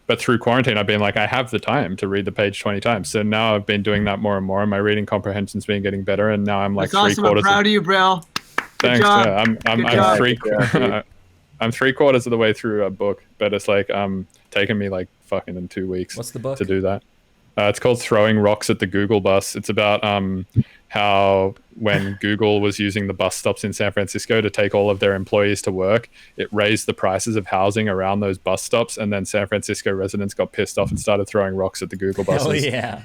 But through quarantine, I've been like, I have the time to read the page 20 times. So now I've been doing that more and more, and my reading comprehension's been getting better. And now I'm like That's awesome. I'm proud of you, Brill. Thanks. Job. Yeah, I'm 3/4 of the way through a book, but it's like taken me like fucking 2 weeks. What's the book? To do that? It's called Throwing Rocks at the Google Bus. It's about how when Google was using the bus stops in San Francisco to take all of their employees to work, it raised the prices of housing around those bus stops, and then San Francisco residents got pissed off and started throwing rocks at the Google buses. Oh yeah.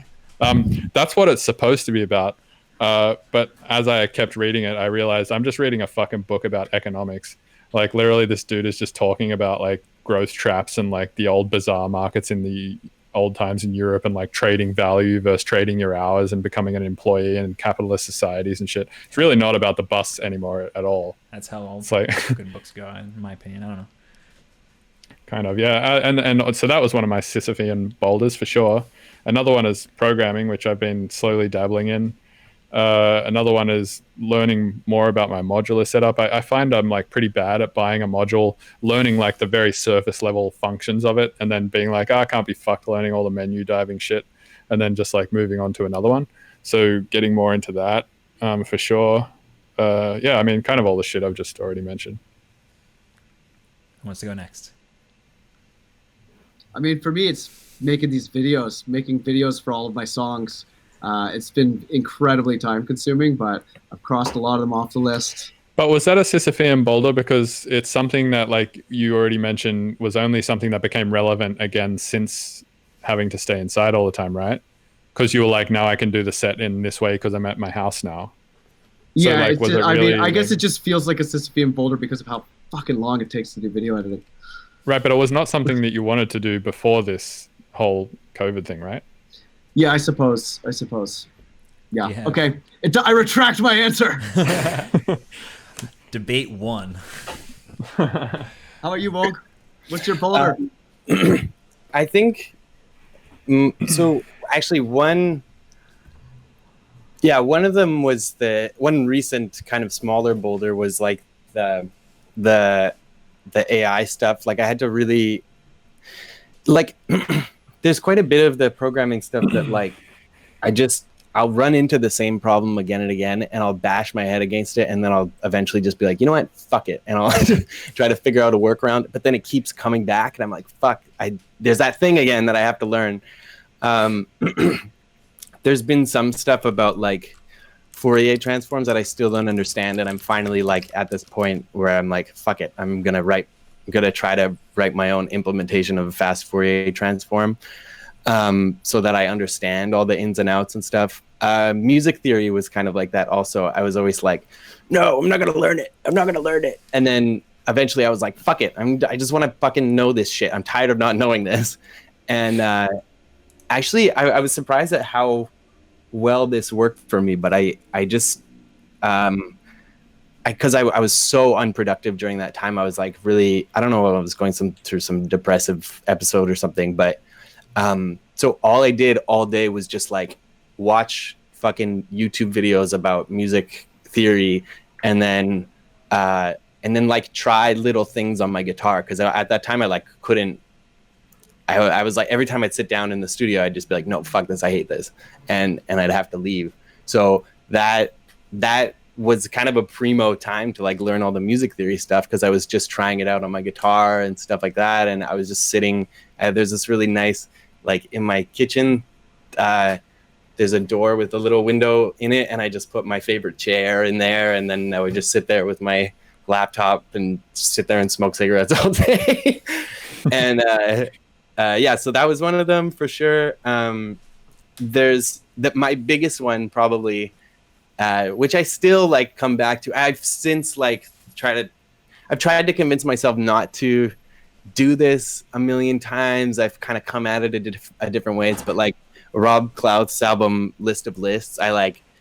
That's what it's supposed to be about. But as I kept reading it, I realized I'm just reading a fucking book about economics. Like literally this dude is just talking about like growth traps and like the old bazaar markets in the old times in Europe, and like trading value versus trading your hours and becoming an employee in capitalist societies and shit. It's really not about the bus anymore at all. That's how all good books go, in my opinion. I don't know. Kind of, yeah. And so that was one of my Sisyphean boulders for sure. Another one is programming, which I've been slowly dabbling in. Another one is learning more about my modular setup. I find I'm like pretty bad at buying a module, learning like the very surface level functions of it, and then being like, I can't be fucked learning all the menu diving shit, and then just like moving on to another one. So getting more into that for sure. Yeah, I mean, kind of all the shit I've just already mentioned. Who wants to go next? I mean, for me, it's making videos for all of my songs. It's been incredibly time consuming, but I've crossed a lot of them off the list. But was that a Sisyphean boulder? Because it's something that, like you already mentioned, was only something that became relevant again since having to stay inside all the time, right? Because you were like, now I can do the set in this way because I'm at my house now. So, yeah, like, I guess it just feels like a Sisyphean boulder because of how fucking long it takes to do video editing. Right, but it was not something that you wanted to do before this whole COVID thing, right? Yeah, I suppose. Yeah. Okay. I retract my answer. Debate 1. How about you, Woulg? What's your boulder? I think so. Actually, one of them was the one recent kind of smaller boulder was like the AI stuff. Like I had to really like. There's quite a bit of the programming stuff that like I'll run into the same problem again and again, and I'll bash my head against it, and then I'll eventually just be like, you know what, fuck it, and I'll try to figure out a workaround. But then it keeps coming back, and I'm like, fuck, there's that thing again that I have to learn. There's been some stuff about like Fourier transforms that I still don't understand, and I'm finally like at this point where I'm like, fuck it, I'm gonna try to write my own implementation of a fast Fourier transform, so that I understand all the ins and outs and stuff. Music theory was kind of like that also. I was always like, no, I'm not going to learn it. And then eventually I was like, fuck it. I just want to fucking know this shit. I'm tired of not knowing this. And actually, I was surprised at how well this worked for me, but I because I was so unproductive during that time. I was like really, I don't know, I was going through some depressive episode or something, but so all I did all day was just like watch fucking YouTube videos about music theory, and then like try little things on my guitar, because at that time I like couldn't. I was like, every time I'd sit down in the studio, I'd just be like, no, fuck this, I hate this, and I'd have to leave. So that was kind of a primo time to like learn all the music theory stuff, because I was just trying it out on my guitar and stuff like that, and I was just sitting. There's this really nice, like in my kitchen, there's a door with a little window in it, and I just put my favorite chair in there, and then I would just sit there with my laptop and sit there and smoke cigarettes all day. And yeah, so that was one of them for sure. There's my biggest one probably, which I still like come back to. I've since like tried to convince myself not to do this a million times. I've kind of come at it a different ways, but like Rob Clouth's album List of Lists,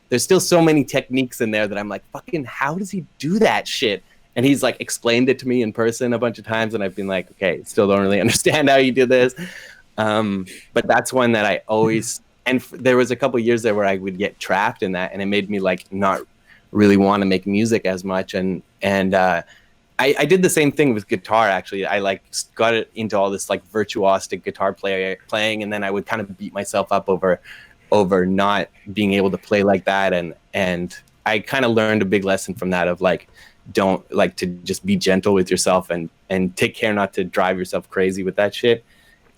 there's still so many techniques in there that I'm like, fucking, how does he do that shit? And he's like explained it to me in person a bunch of times, and I've been like, okay, still don't really understand how you do this. But that's one that I always, and there was a couple years there where I would get trapped in that, and it made me like not really want to make music as much. And I did the same thing with guitar, actually. I like got it into all this like virtuosic guitar playing, and then I would kind of beat myself up over not being able to play like that. And I kind of learned a big lesson from that of like, don't like to just be gentle with yourself and take care not to drive yourself crazy with that shit.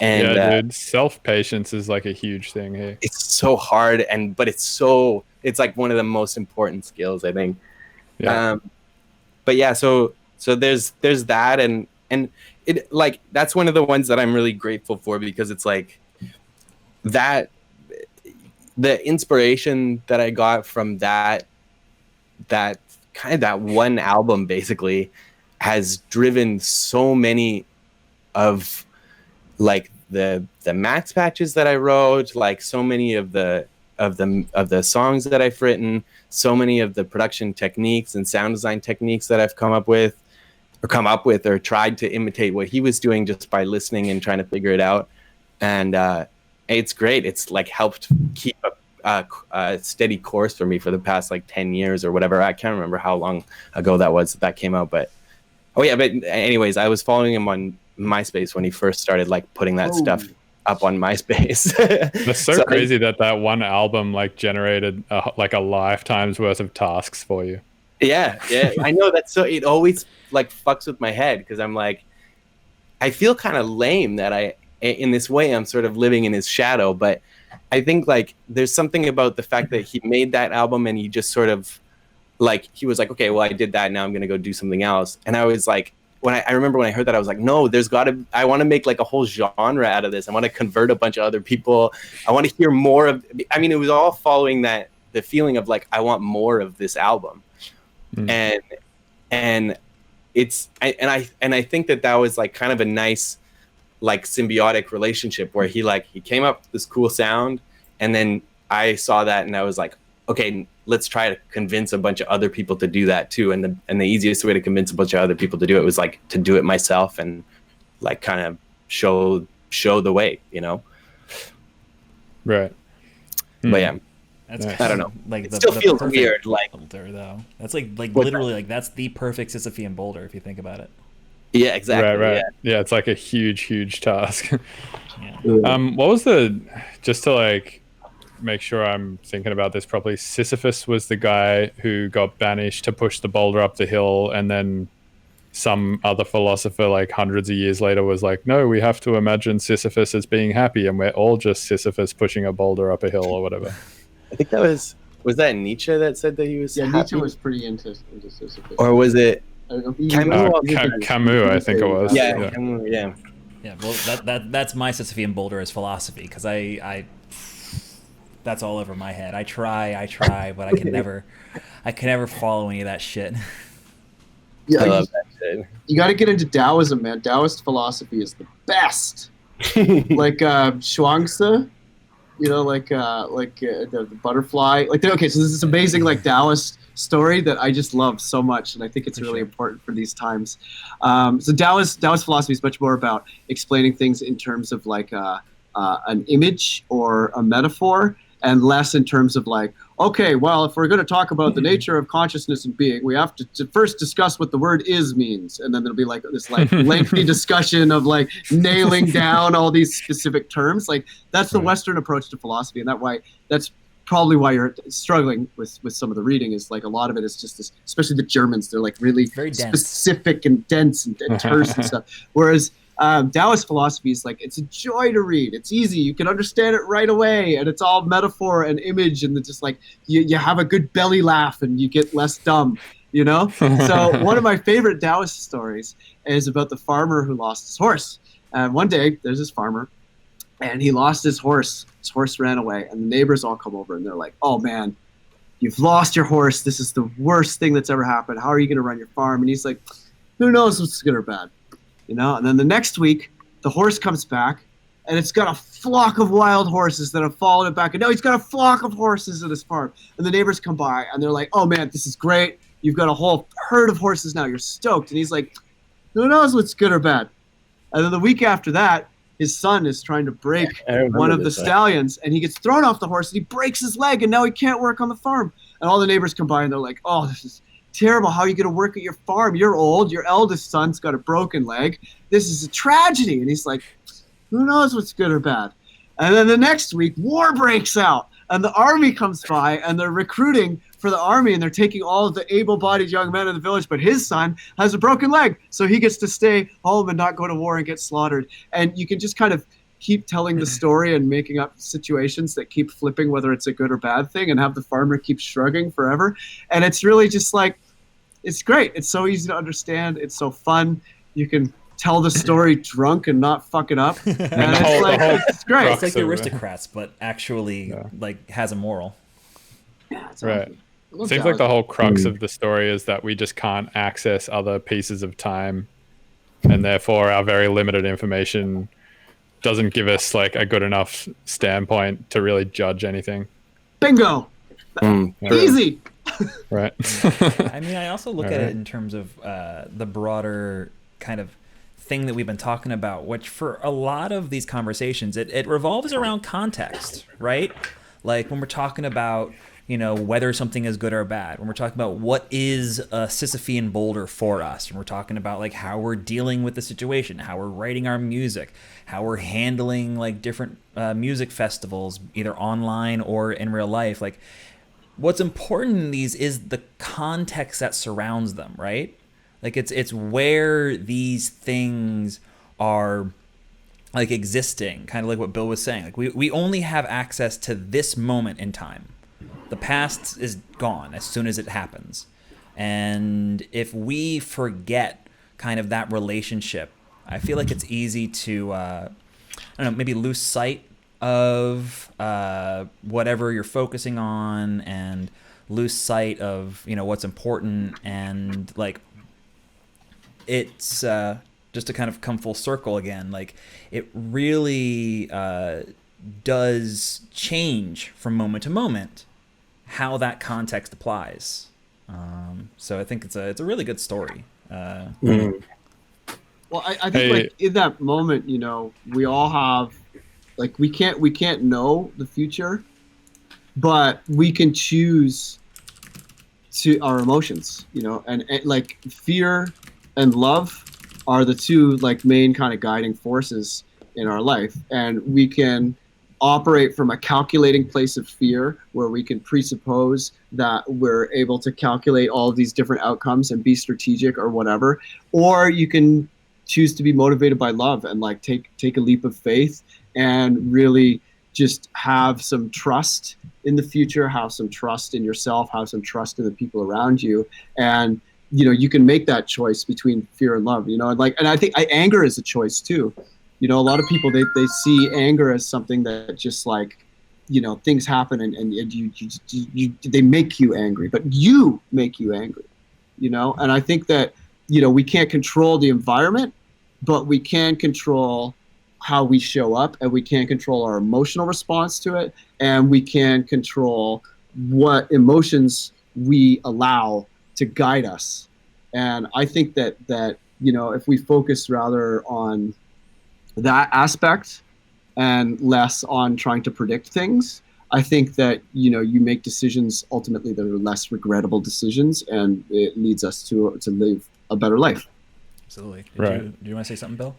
And yeah, dude, self-patience is like a huge thing here. It's so hard, but it's like one of the most important skills, I think. Yeah. But yeah, so there's that, and it like that's one of the ones that I'm really grateful for, because it's like that the inspiration that I got from that kind of that one album basically has driven so many of like the max patches that I wrote, like so many of the songs that I've written, so many of the production techniques and sound design techniques that I've come up with or tried to imitate what he was doing just by listening and trying to figure it out. And it's great. It's like helped keep a steady course for me for the past like 10 years or whatever. I can't remember how long ago that came out, but anyways, I was following him on MySpace when he first started like putting that stuff up on MySpace. That's so crazy that one album like generated like a lifetime's worth of tasks for you. Yeah, I know. That's so, it always like fucks with my head, because I'm like, I feel kind of lame that in this way I'm sort of living in his shadow, but I think like there's something about the fact that he made that album and he just sort of like, he was like, okay, well, I did that, now I'm gonna go do something else. And I was like, I remember when I heard that, I was like, no, I want to make like a whole genre out of this. I want to convert a bunch of other people. I want to hear more of, I mean, it was all following the feeling of like, I want more of this album. And I think that was like kind of a nice like symbiotic relationship where he came up with this cool sound, and then I saw that and I was like, okay, let's try to convince a bunch of other people to do that too. And the easiest way to convince a bunch of other people to do it was like to do it myself and like kind of show the way, you know? Right. But yeah. That's I don't know. Like it still feels weird. Like boulder, though. That's like literally like that's the perfect Sisyphean boulder if you think about it. Yeah, exactly. Right. Yeah, it's like a huge task. Yeah. What was just to like make sure I'm thinking about this properly, Sisyphus was the guy who got banished to push the boulder up the hill, and then some other philosopher like hundreds of years later was like, no, we have to imagine Sisyphus as being happy, and we're all just Sisyphus pushing a boulder up a hill or whatever. I think that was that Nietzsche that said that he was happy? Nietzsche was pretty into Sisyphus. Or was it Camus, I think it was. Yeah, Camus, yeah. Yeah, well, that's my Sisyphean boulder is philosophy, because I that's all over my head. I try, but I can never follow any of that shit. Yeah, I love that shit. You got to get into Taoism, man. Taoist philosophy is the best. Like Zhuangzi, you know, like the butterfly. Like, okay, so this is amazing, like Taoist story that I just love so much, and I think it's really important for these times. So Taoist philosophy is much more about explaining things in terms of like an image or a metaphor, and less in terms of like, okay, well, if we're going to talk about the nature of consciousness and being, we have to first discuss what the word is means, and then there'll be like this like lengthy discussion of like nailing down all these specific terms. Like that's the Western approach to philosophy, and that's probably why you're struggling with some of the reading. Is like a lot of it is just this, especially the Germans, they're like really very specific and dense and terse and stuff. Whereas Taoist philosophy is like, it's a joy to read. It's easy. You can understand it right away. And it's all metaphor and image. And it's just like, you have a good belly laugh and you get less dumb, you know? So one of my favorite Taoist stories is about the farmer who lost his horse. And one day there's this farmer and he lost his horse. His horse ran away, and the neighbors all come over and they're like, oh man, you've lost your horse. This is the worst thing that's ever happened. How are you going to run your farm? And he's like, who knows what's good or bad? You know, and then the next week, the horse comes back, and it's got a flock of wild horses that have followed it back. And now he's got a flock of horses at his farm. And the neighbors come by, and they're like, oh, man, this is great. You've got a whole herd of horses now. You're stoked. And he's like, who knows what's good or bad? And then the week after that, his son is trying to break one of the stallions, and he gets thrown off the horse, and he breaks his leg, and now he can't work on the farm. And all the neighbors come by, and they're like, oh, this is terrible. How are you going to work at your farm? You're old. Your eldest son's got a broken leg. This is a tragedy. And he's like, who knows what's good or bad? And then the next week, war breaks out, and the army comes by, and they're recruiting for the army, and they're taking all of the able-bodied young men in the village, but his son has a broken leg, so he gets to stay home and not go to war and get slaughtered. And you can just kind of keep telling the story and making up situations that keep flipping whether it's a good or bad thing, and have the farmer keep shrugging forever. And it's really just like, it's great. It's so easy to understand. It's so fun. You can tell the story drunk and not fuck it up. And it's great. It's like the Aristocrats, but actually like has a moral. Yeah, it's right. awesome. Seems like the whole crux of the story is that we just can't access other pieces of time, and therefore our very limited information doesn't give us like a good enough standpoint to really judge anything. Bingo. Easy. Right. I mean, I also look at it in terms of the broader kind of thing that we've been talking about, which for a lot of these conversations, it revolves around context, right? Like when we're talking about, you know, whether something is good or bad, when we're talking about what is a Sisyphean boulder for us, when we're talking about like how we're dealing with the situation, how we're writing our music, how we're handling like different music festivals, either online or in real life, like what's important in these is the context that surrounds them, right? Like it's where these things are like existing, kind of like what Bill was saying. Like we only have access to this moment in time. The past is gone as soon as it happens. And if we forget kind of that relationship, I feel like it's easy to, I don't know, maybe lose sight of whatever you're focusing on, and lose sight of, you know, what's important. And like it's just to kind of come full circle again, like it really does change from moment to moment how that context applies. So I think it's a really good story. Well, I think like in that moment, you know, we all have, like, we can't know the future, but we can choose to our emotions, you know, and like fear and love are the two like main kind of guiding forces in our life. And we can operate from a calculating place of fear, where we can presuppose that we're able to calculate all of these different outcomes and be strategic or whatever. Or you can choose to be motivated by love and like take a leap of faith and really just have some trust in the future, have some trust in yourself, have some trust in the people around you. And, you know, you can make that choice between fear and love, you know, and I think anger is a choice too. You know, a lot of people, they see anger as something that just like, you know, things happen and you they make you angry, but you make you angry, you know? And I think that, you know, we can't control the environment, but we can control how we show up, and we can control our emotional response to it, and we can control what emotions we allow to guide us. And I think that if we focus rather on that aspect and less on trying to predict things, I think that you make decisions ultimately that are less regrettable decisions, and it leads us to live a better life. Absolutely. Right. Do you want to say something, Bill?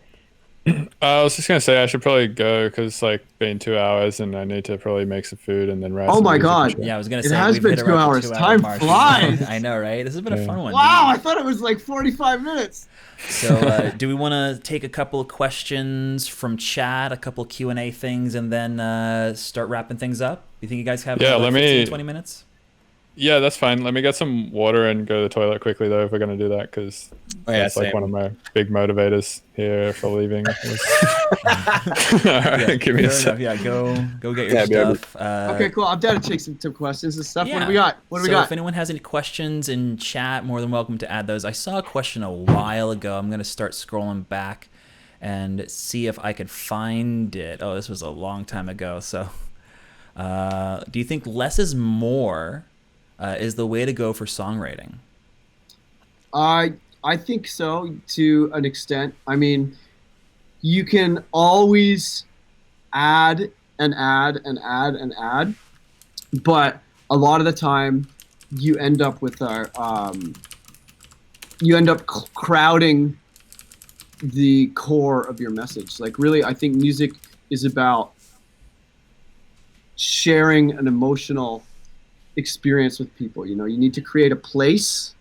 I was just gonna say I should probably go because like been 2 hours and I need to probably make some food and then write. Oh some my music and God. shit. Yeah, I was gonna It say has we've been hit 2 around the hours. 2 hour Time mark. flies. I know, right? This has been a fun one. Wow, I thought it was like 45 minutes. So, do we want to take a couple of questions from chat, a couple of Q&A things, and then start wrapping things up? You think you guys have 15, 20 minutes? Yeah, that's fine. Let me get some water and go to the toilet quickly though if we're gonna do that because that's like same. one of my big motivators here for leaving. All right, give me a sec. Yeah, go get your stuff. Okay, cool. I'm down to take some questions and stuff. Yeah. What do we got? So if anyone has any questions in chat, more than welcome to add those. I saw a question a while ago. I'm going to start scrolling back and see if I could find it. Oh, this was a long time ago. So do you think less is more is the way to go for songwriting? I think so, to an extent. I mean, you can always add and add and add and add, but a lot of the time you end up with crowding the core of your message. Like, really, I think music is about sharing an emotional experience with people. You need to create a place,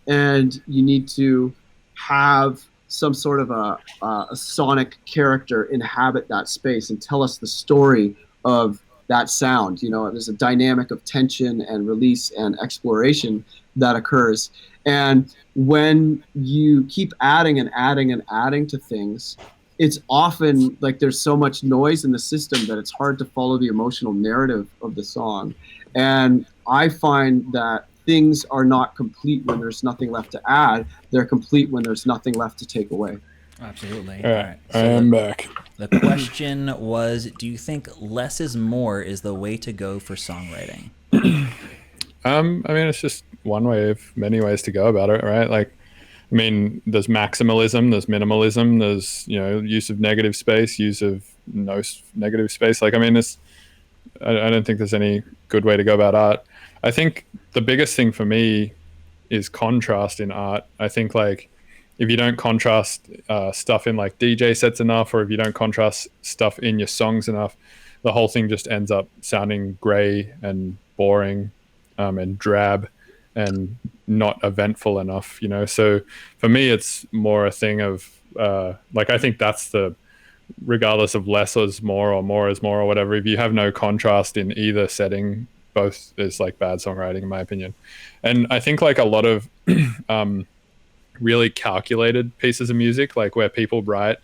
and you need to have some sort of a sonic character inhabit that space and tell us the story of that sound. There's a dynamic of tension and release and exploration that occurs. And when you keep adding and adding and adding to things, it's often like there's so much noise in the system that it's hard to follow the emotional narrative of the song. And I find that things are not complete when there's nothing left to add. They're complete when there's nothing left to take away. Absolutely. All right. So I am back. The question was, do you think less is more is the way to go for songwriting? I mean, it's just one way of many ways to go about it, right? Like, I mean, there's maximalism, there's minimalism, there's, use of negative space, use of no negative space. Like, I mean, I don't think there's any good way to go about art. I think the biggest thing for me is contrast in art. I think like if you don't contrast stuff in like DJ sets enough, or if you don't contrast stuff in your songs enough, the whole thing just ends up sounding gray and boring and drab and not eventful enough, So for me, it's more a thing of like, I think that's regardless of less is more or more is more or whatever, if you have no contrast in either setting, both is like bad songwriting in my opinion. And I think like a lot of really calculated pieces of music, like where people write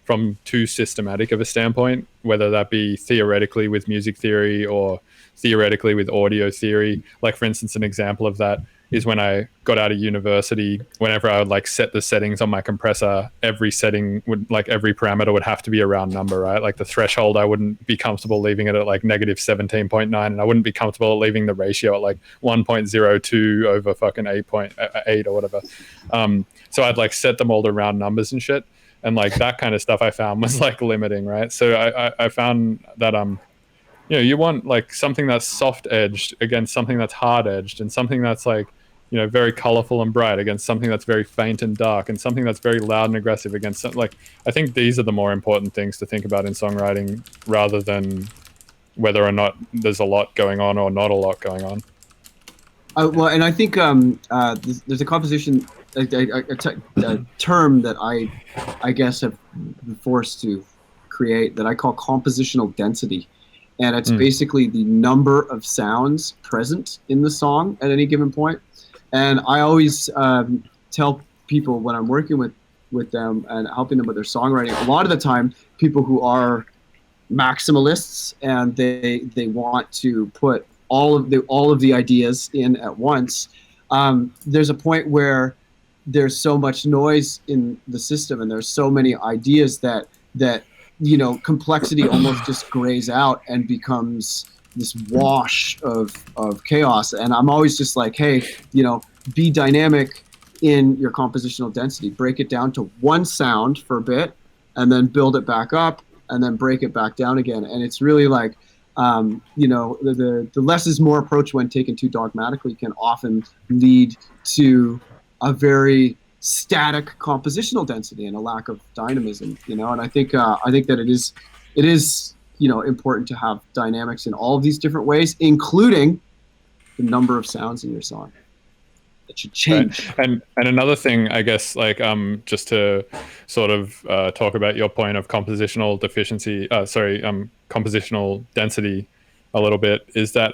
from too systematic of a standpoint, whether that be theoretically with music theory or theoretically with audio theory. Like for instance, an example of that is when I got out of university, whenever I would like set the settings on my compressor, every setting would, like every parameter would have to be a round number, right? Like the threshold, I wouldn't be comfortable leaving it at like negative 17.9, and I wouldn't be comfortable leaving the ratio at like 1.02 over fucking 8.8 or whatever. So I'd like set them all to round numbers and shit. And like that kind of stuff I found was like limiting, right? So I found that you want like something that's soft edged against something that's hard edged, and something that's like very colorful and bright against something that's very faint and dark, and something that's very loud and aggressive against something. Like, I think these are the more important things to think about in songwriting, rather than whether or not there's a lot going on or not a lot going on. Well, and I think there's a composition, a term that I guess have been forced to create that I call compositional density. And it's basically the number of sounds present in the song at any given point. And I always tell people when I'm working with them and helping them with their songwriting, a lot of the time, people who are maximalists and they want to put all of the ideas in at once, there's a point where there's so much noise in the system and there's so many ideas that complexity almost just grays out and becomes this wash of chaos. And I'm always just like, hey, be dynamic in your compositional density. Break it down to one sound for a bit, and then build it back up, and then break it back down again. And it's really like, the less is more approach, when taken too dogmatically, can often lead to a very static compositional density and a lack of dynamism. And I think that it is important to have dynamics in all of these different ways, including the number of sounds in your song. It should change. Right. And another thing, I guess, like just to sort of talk about your point of compositional compositional density a little bit, is that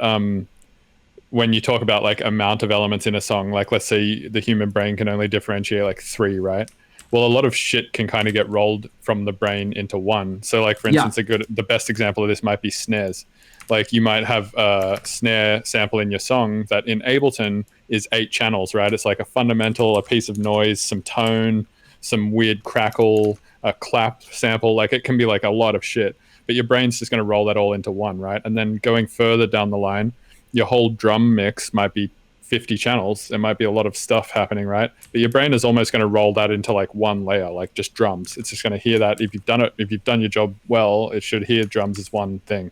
when you talk about like amount of elements in a song, like let's say the human brain can only differentiate like 3, right? Well, a lot of shit can kind of get rolled from the brain into one. So like, for instance, the best example of this might be snares. Like you might have a snare sample in your song that in Ableton is 8 channels, right? It's like a fundamental, a piece of noise, some tone, some weird crackle, a clap sample. Like it can be like a lot of shit, but your brain's just going to roll that all into one, right? And then going further down the line, your whole drum mix might be 50 channels. There might be a lot of stuff happening, right? But your brain is almost going to roll that into like one layer, like just drums. It's just going to hear that. If you've done your job well, it should hear drums as one thing.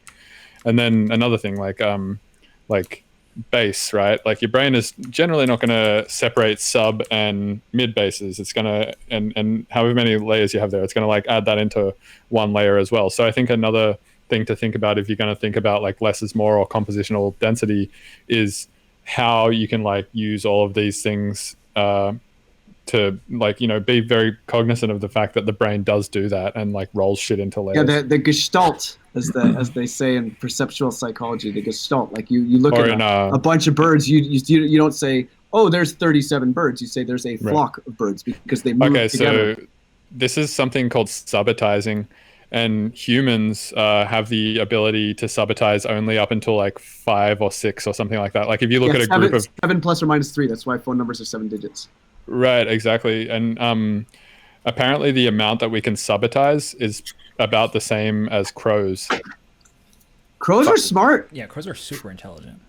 And then another thing, like bass, right? Like your brain is generally not going to separate sub and mid basses. It's going to, and however many layers you have there, it's going to like add that into one layer as well. So I think another thing to think about if you're going to think about like less is more or compositional density is how you can like use all of these things to like, be very cognizant of the fact that the brain does do that and like rolls shit into layers. Yeah, the gestalt, as they say in perceptual psychology, the gestalt. Like you look at a bunch of birds, you don't say, oh, there's 37 birds. You say there's a flock of birds because they move together. So this is something called subitizing, and humans have the ability to subitize only up until like 5 or 6 or something like that. Like if you look at a group of 7 plus or minus 3, that's why phone numbers are 7 digits. Right, exactly. And apparently the amount that we can subitize is about the same as crows. Crows are smart. Yeah, crows are super intelligent.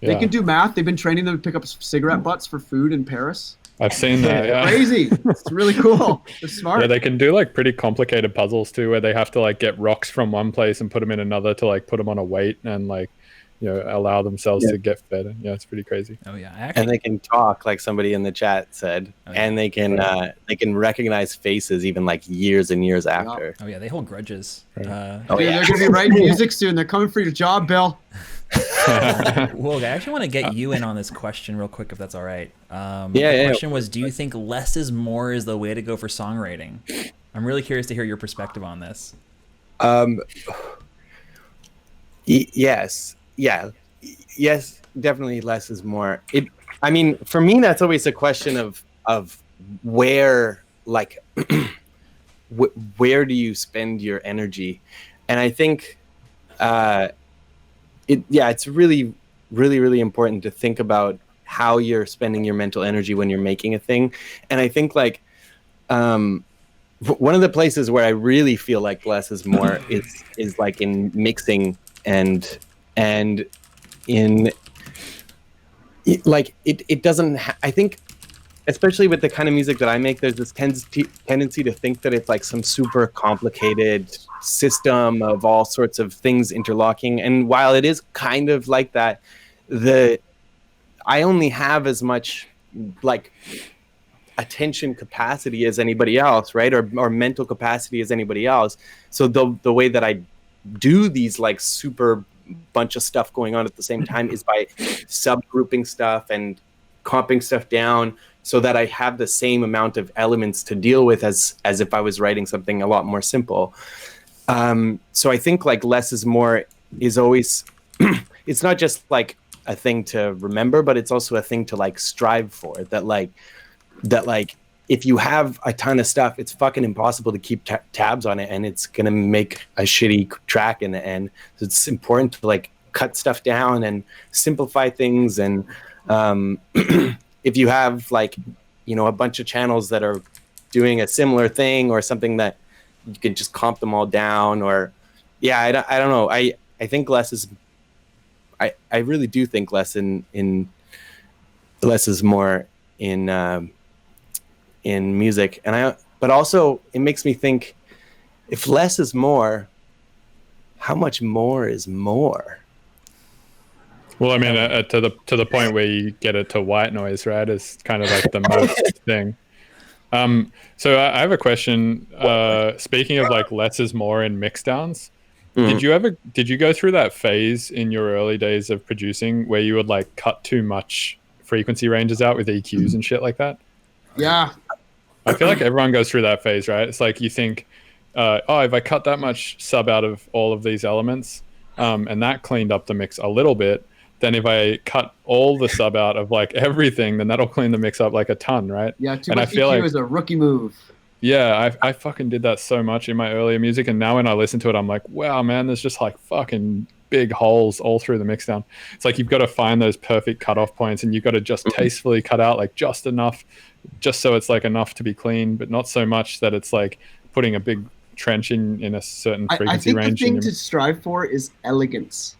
Yeah. They can do math. They've been training them to pick up cigarette butts for food in Paris. I've seen that. Yeah. Crazy. It's really cool. They're smart. Yeah, they can do like pretty complicated puzzles too, where they have to like get rocks from one place and put them in another to like put them on a weight and like, allow themselves to get fed. Yeah, it's pretty crazy. Oh yeah, and they can talk, like somebody in the chat said, and they can recognize faces even like years and years after. Oh yeah, they hold grudges. They're gonna be writing music soon. They're coming for your job, Bill. Woulg, I actually want to get you in on this question real quick, if that's all right. The question was, do you think less is more is the way to go for songwriting? I'm really curious to hear your perspective on this. Yes. Yeah. Yes, definitely less is more. I mean, for me, that's always a question of where, like, where do you spend your energy? And I think it's really, really, really important to think about how you're spending your mental energy when you're making a thing. And I think like one of the places where I really feel like less is more is like in mixing and in like it doesn't I think especially with the kind of music that I make, there's this tendency to think that it's like some super complicated system of all sorts of things interlocking, and while it is kind of like that, I only have as much like attention capacity as anybody else, right? Or mental capacity as anybody else. So the way that I do these like super bunch of stuff going on at the same time is by subgrouping stuff and comping stuff down so that I have the same amount of elements to deal with as if I was writing something a lot more simple. So I think like less is more is always, it's not just like a thing to remember, but it's also a thing to like strive for. That like if you have a ton of stuff, it's fucking impossible to keep tabs on it, and it's gonna make a shitty track in the end. So it's important to like cut stuff down and simplify things. And if you have like, a bunch of channels that are doing a similar thing or something, that you can just comp them all down. Or I don't know. I think less is. I really do think less less is more in music, but also it makes me think, if less is more, how much more is more? Well, I mean, to the point where you get it to white noise, right? Is kind of like the most thing. So I have a question. Speaking of like less is more in mixdowns, did you go through that phase in your early days of producing where you would like cut too much frequency ranges out with EQs and shit like that? Yeah. I feel like everyone goes through that phase, right? It's like you think, oh, if I cut that much sub out of all of these elements, and that cleaned up the mix a little bit, then if I cut all the sub out of like everything, then that'll clean the mix up like a ton, right? Yeah, too And I much feel EQ like, is a rookie move. yeah, I fucking did that so much in my earlier music, and now when I listen to it, I'm like, wow, man, there's just like fucking big holes all through the mix down. It's like you've got to find those perfect cutoff points, and you've got to just tastefully cut out like just enough, just so it's like enough to be clean, but not so much that it's like putting a big trench in a certain I frequency think range. the thing to strive for is elegance.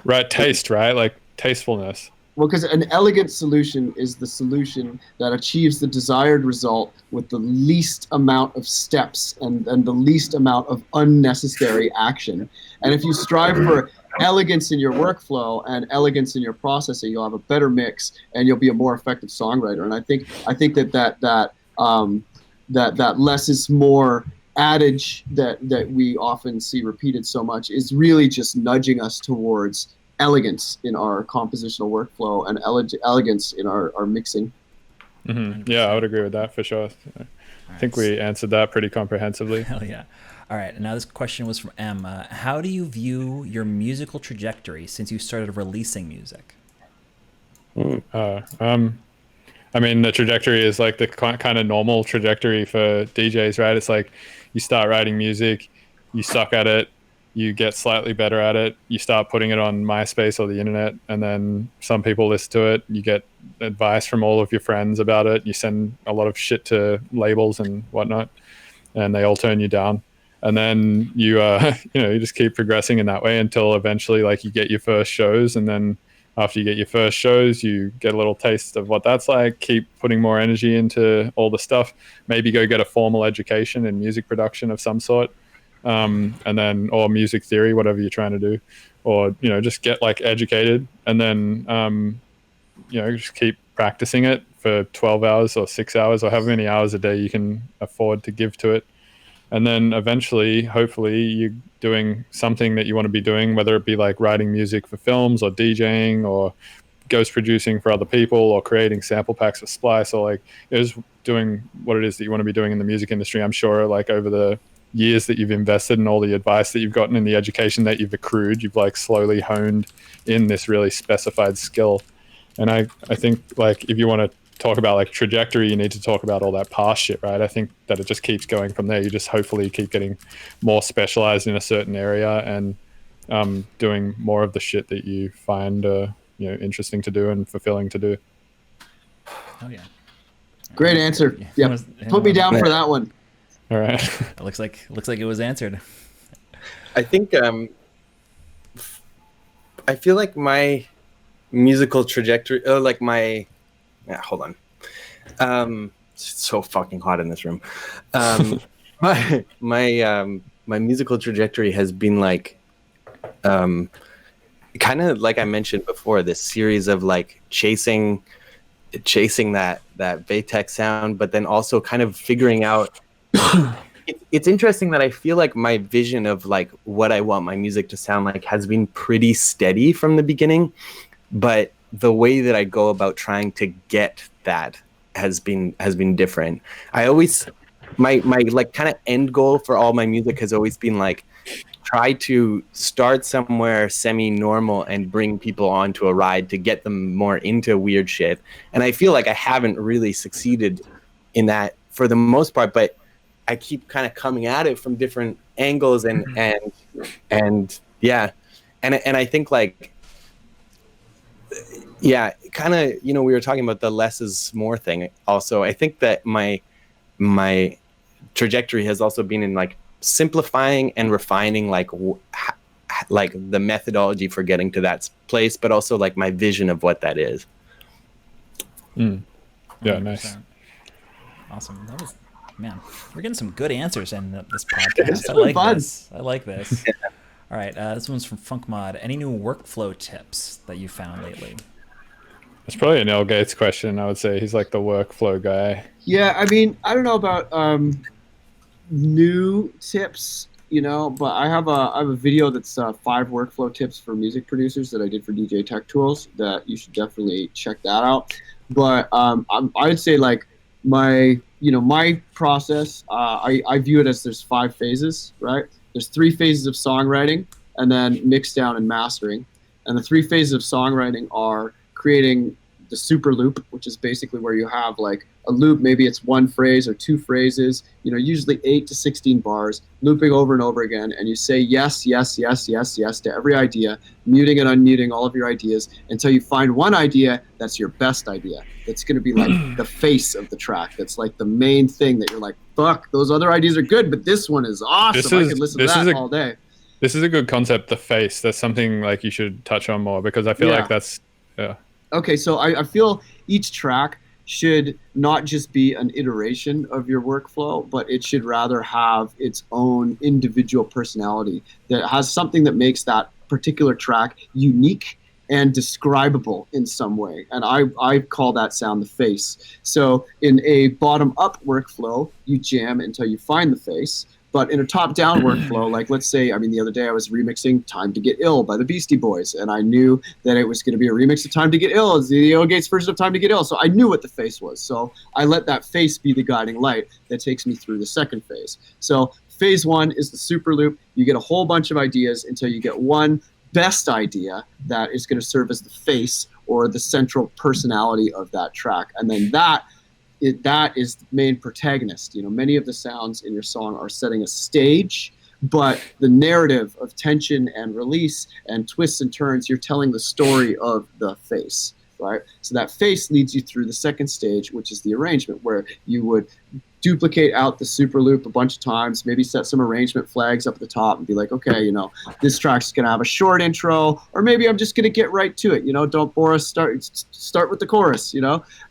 Right, taste, right? Like tastefulness. Well, because an elegant solution is the solution that achieves the desired result with the least amount of steps and the least amount of unnecessary action. And if you strive for elegance in your workflow and elegance in your processing, you'll have a better mix and you'll be a more effective songwriter. And I think that less is more adage that we often see repeated so much is really just nudging us towards elegance in our compositional workflow and elegance in our mixing. Mm-hmm. Yeah, I would agree with that for sure. I think we answered that pretty comprehensively. Hell yeah. All right, now this question was from M. How do you view your musical trajectory since you started releasing music? I mean, the trajectory is like the kind of normal trajectory for DJs, right? It's like you start writing music, you suck at it, you get slightly better at it, you start putting it on MySpace or the internet, and then some people listen to it, you get advice from all of your friends about it, you send a lot of shit to labels and whatnot, and they all turn you down. And then you you just keep progressing in that way until eventually like you get your first shows, and then after you get your first shows, you get a little taste of what that's like, keep putting more energy into all the stuff, maybe go get a formal education in music production of some sort, and then, or music theory, whatever you're trying to do, or, just get like educated, and then, just keep practicing it for 12 hours or 6 hours or however many hours a day you can afford to give to it. And then eventually, hopefully, you're doing something that you want to be doing, whether it be like writing music for films or DJing or ghost producing for other people or creating sample packs for Splice, or like just doing what it is that you want to be doing in the music industry. I'm sure like over the years that you've invested in all the advice that you've gotten and the education that you've accrued, you've like slowly honed in this really specified skill. And I think like if you want to talk about like trajectory, you need to talk about all that past shit, right? I think that it just keeps going from there. You just hopefully keep getting more specialized in a certain area and doing more of the shit that you find interesting to do and fulfilling to do. Oh yeah, great answer. Yeah, put me down for that one. All right. It looks like it was answered. I think I feel like my musical trajectory, hold on. It's so fucking hot in this room. My musical trajectory has been like, kind of like I mentioned before, this series of like chasing that Vatex sound, but then also kind of figuring out. It's interesting that I feel like my vision of like what I want my music to sound like has been pretty steady from the beginning, but the way that I go about trying to get that has been different. I always my like kind of end goal for all my music has always been like try to start somewhere semi-normal and bring people onto a ride to get them more into weird shit. And I feel like I haven't really succeeded in that for the most part, but I keep kind of coming at it from different angles and yeah. And I think like, yeah, kind of, we were talking about the less is more thing. Also, I think that my trajectory has also been in like simplifying and refining like like the methodology for getting to that place, but also like my vision of what that is. Yeah, nice. Awesome. That was, man, we're getting some good answers in this podcast. I really like fun. this. I like this. All right, this one's from FunkMod. Any new workflow tips that you found lately? It's probably an Al Gates question, I would say. He's like the workflow guy. Yeah, I mean, I don't know about new tips, but I have a video that's 5 workflow tips for music producers that I did for DJ Tech Tools that you should definitely check that out. But I'd say like my process, I view it as there's 5 phases, right? There's 3 phases of songwriting and then mix down and mastering. And the 3 phases of songwriting are creating the super loop, which is basically where you have like a loop, maybe it's 1 phrase or 2 phrases, usually 8 to 16 bars, looping over and over again, and you say yes, yes, yes, yes, yes to every idea, muting and unmuting all of your ideas until you find one idea that's your best idea. That's going to be like the face of the track. That's like the main thing that you're like, fuck, those other ideas are good, but this one is awesome. I could listen to that all day. This is a good concept, the face. That's something like you should touch on more, because I feel like that's, yeah. Okay, so I feel each track should not just be an iteration of your workflow, but it should rather have its own individual personality that has something that makes that particular track unique and describable in some way. And I call that sound the face. So in a bottom-up workflow, you jam until you find the face. But in a top-down workflow, like let's say, the other day I was remixing Time to Get Ill by the Beastie Boys, and I knew that it was going to be a remix of Time to Get Ill. It's the Al Gates version of Time to Get Ill. So I knew what the face was. So I let that face be the guiding light that takes me through the second phase. So phase 1 is the super loop. You get a whole bunch of ideas until you get one best idea that is going to serve as the face or the central personality of that track. And then that is the main protagonist. Many of the sounds in your song are setting a stage, but the narrative of tension and release and twists and turns, you're telling the story of the face, right? So that face leads you through the second stage, which is the arrangement, where you would duplicate out the super loop a bunch of times, maybe set some arrangement flags up at the top and be like, okay, this track's going to have a short intro, or maybe I'm just going to get right to it. Don't bore us, start with the chorus,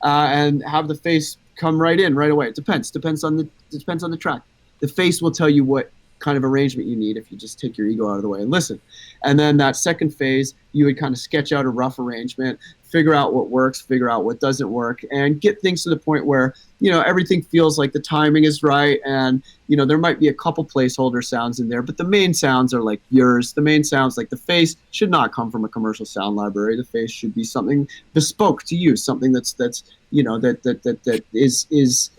and have the face come right in right away. It depends on the track. The face will tell you what kind of arrangement you need if you just take your ego out of the way and listen. And then that second phase, you would kind of sketch out a rough arrangement, figure out what works, figure out what doesn't work, and get things to the point where, everything feels like the timing is right, and, there might be a couple placeholder sounds in there, but the main sounds are like yours. The main sounds, like the face, should not come from a commercial sound library. The face should be something bespoke to you, something that is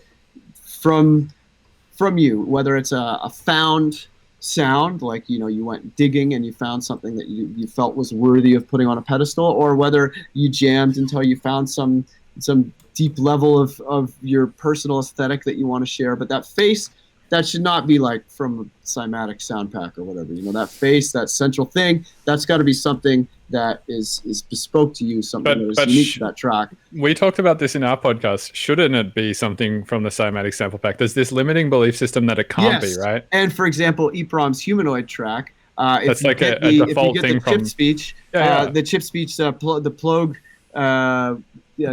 from you, whether it's a found sound, like you went digging and you found something that you felt was worthy of putting on a pedestal, or whether you jammed until you found some deep level of your personal aesthetic that you want to share. But that face, that should not be like from a Cymatic sound pack or whatever. That face, that central thing, that's got to be something that is bespoke to you, something that is unique to that track. We talked about this in our podcast. Shouldn't it be something from the Cymatic sample pack? There's this limiting belief system that it can't be, right? And for example, EEPROM's Humanoid track, that's like a default thing from chip speech, the chip speech, the plug,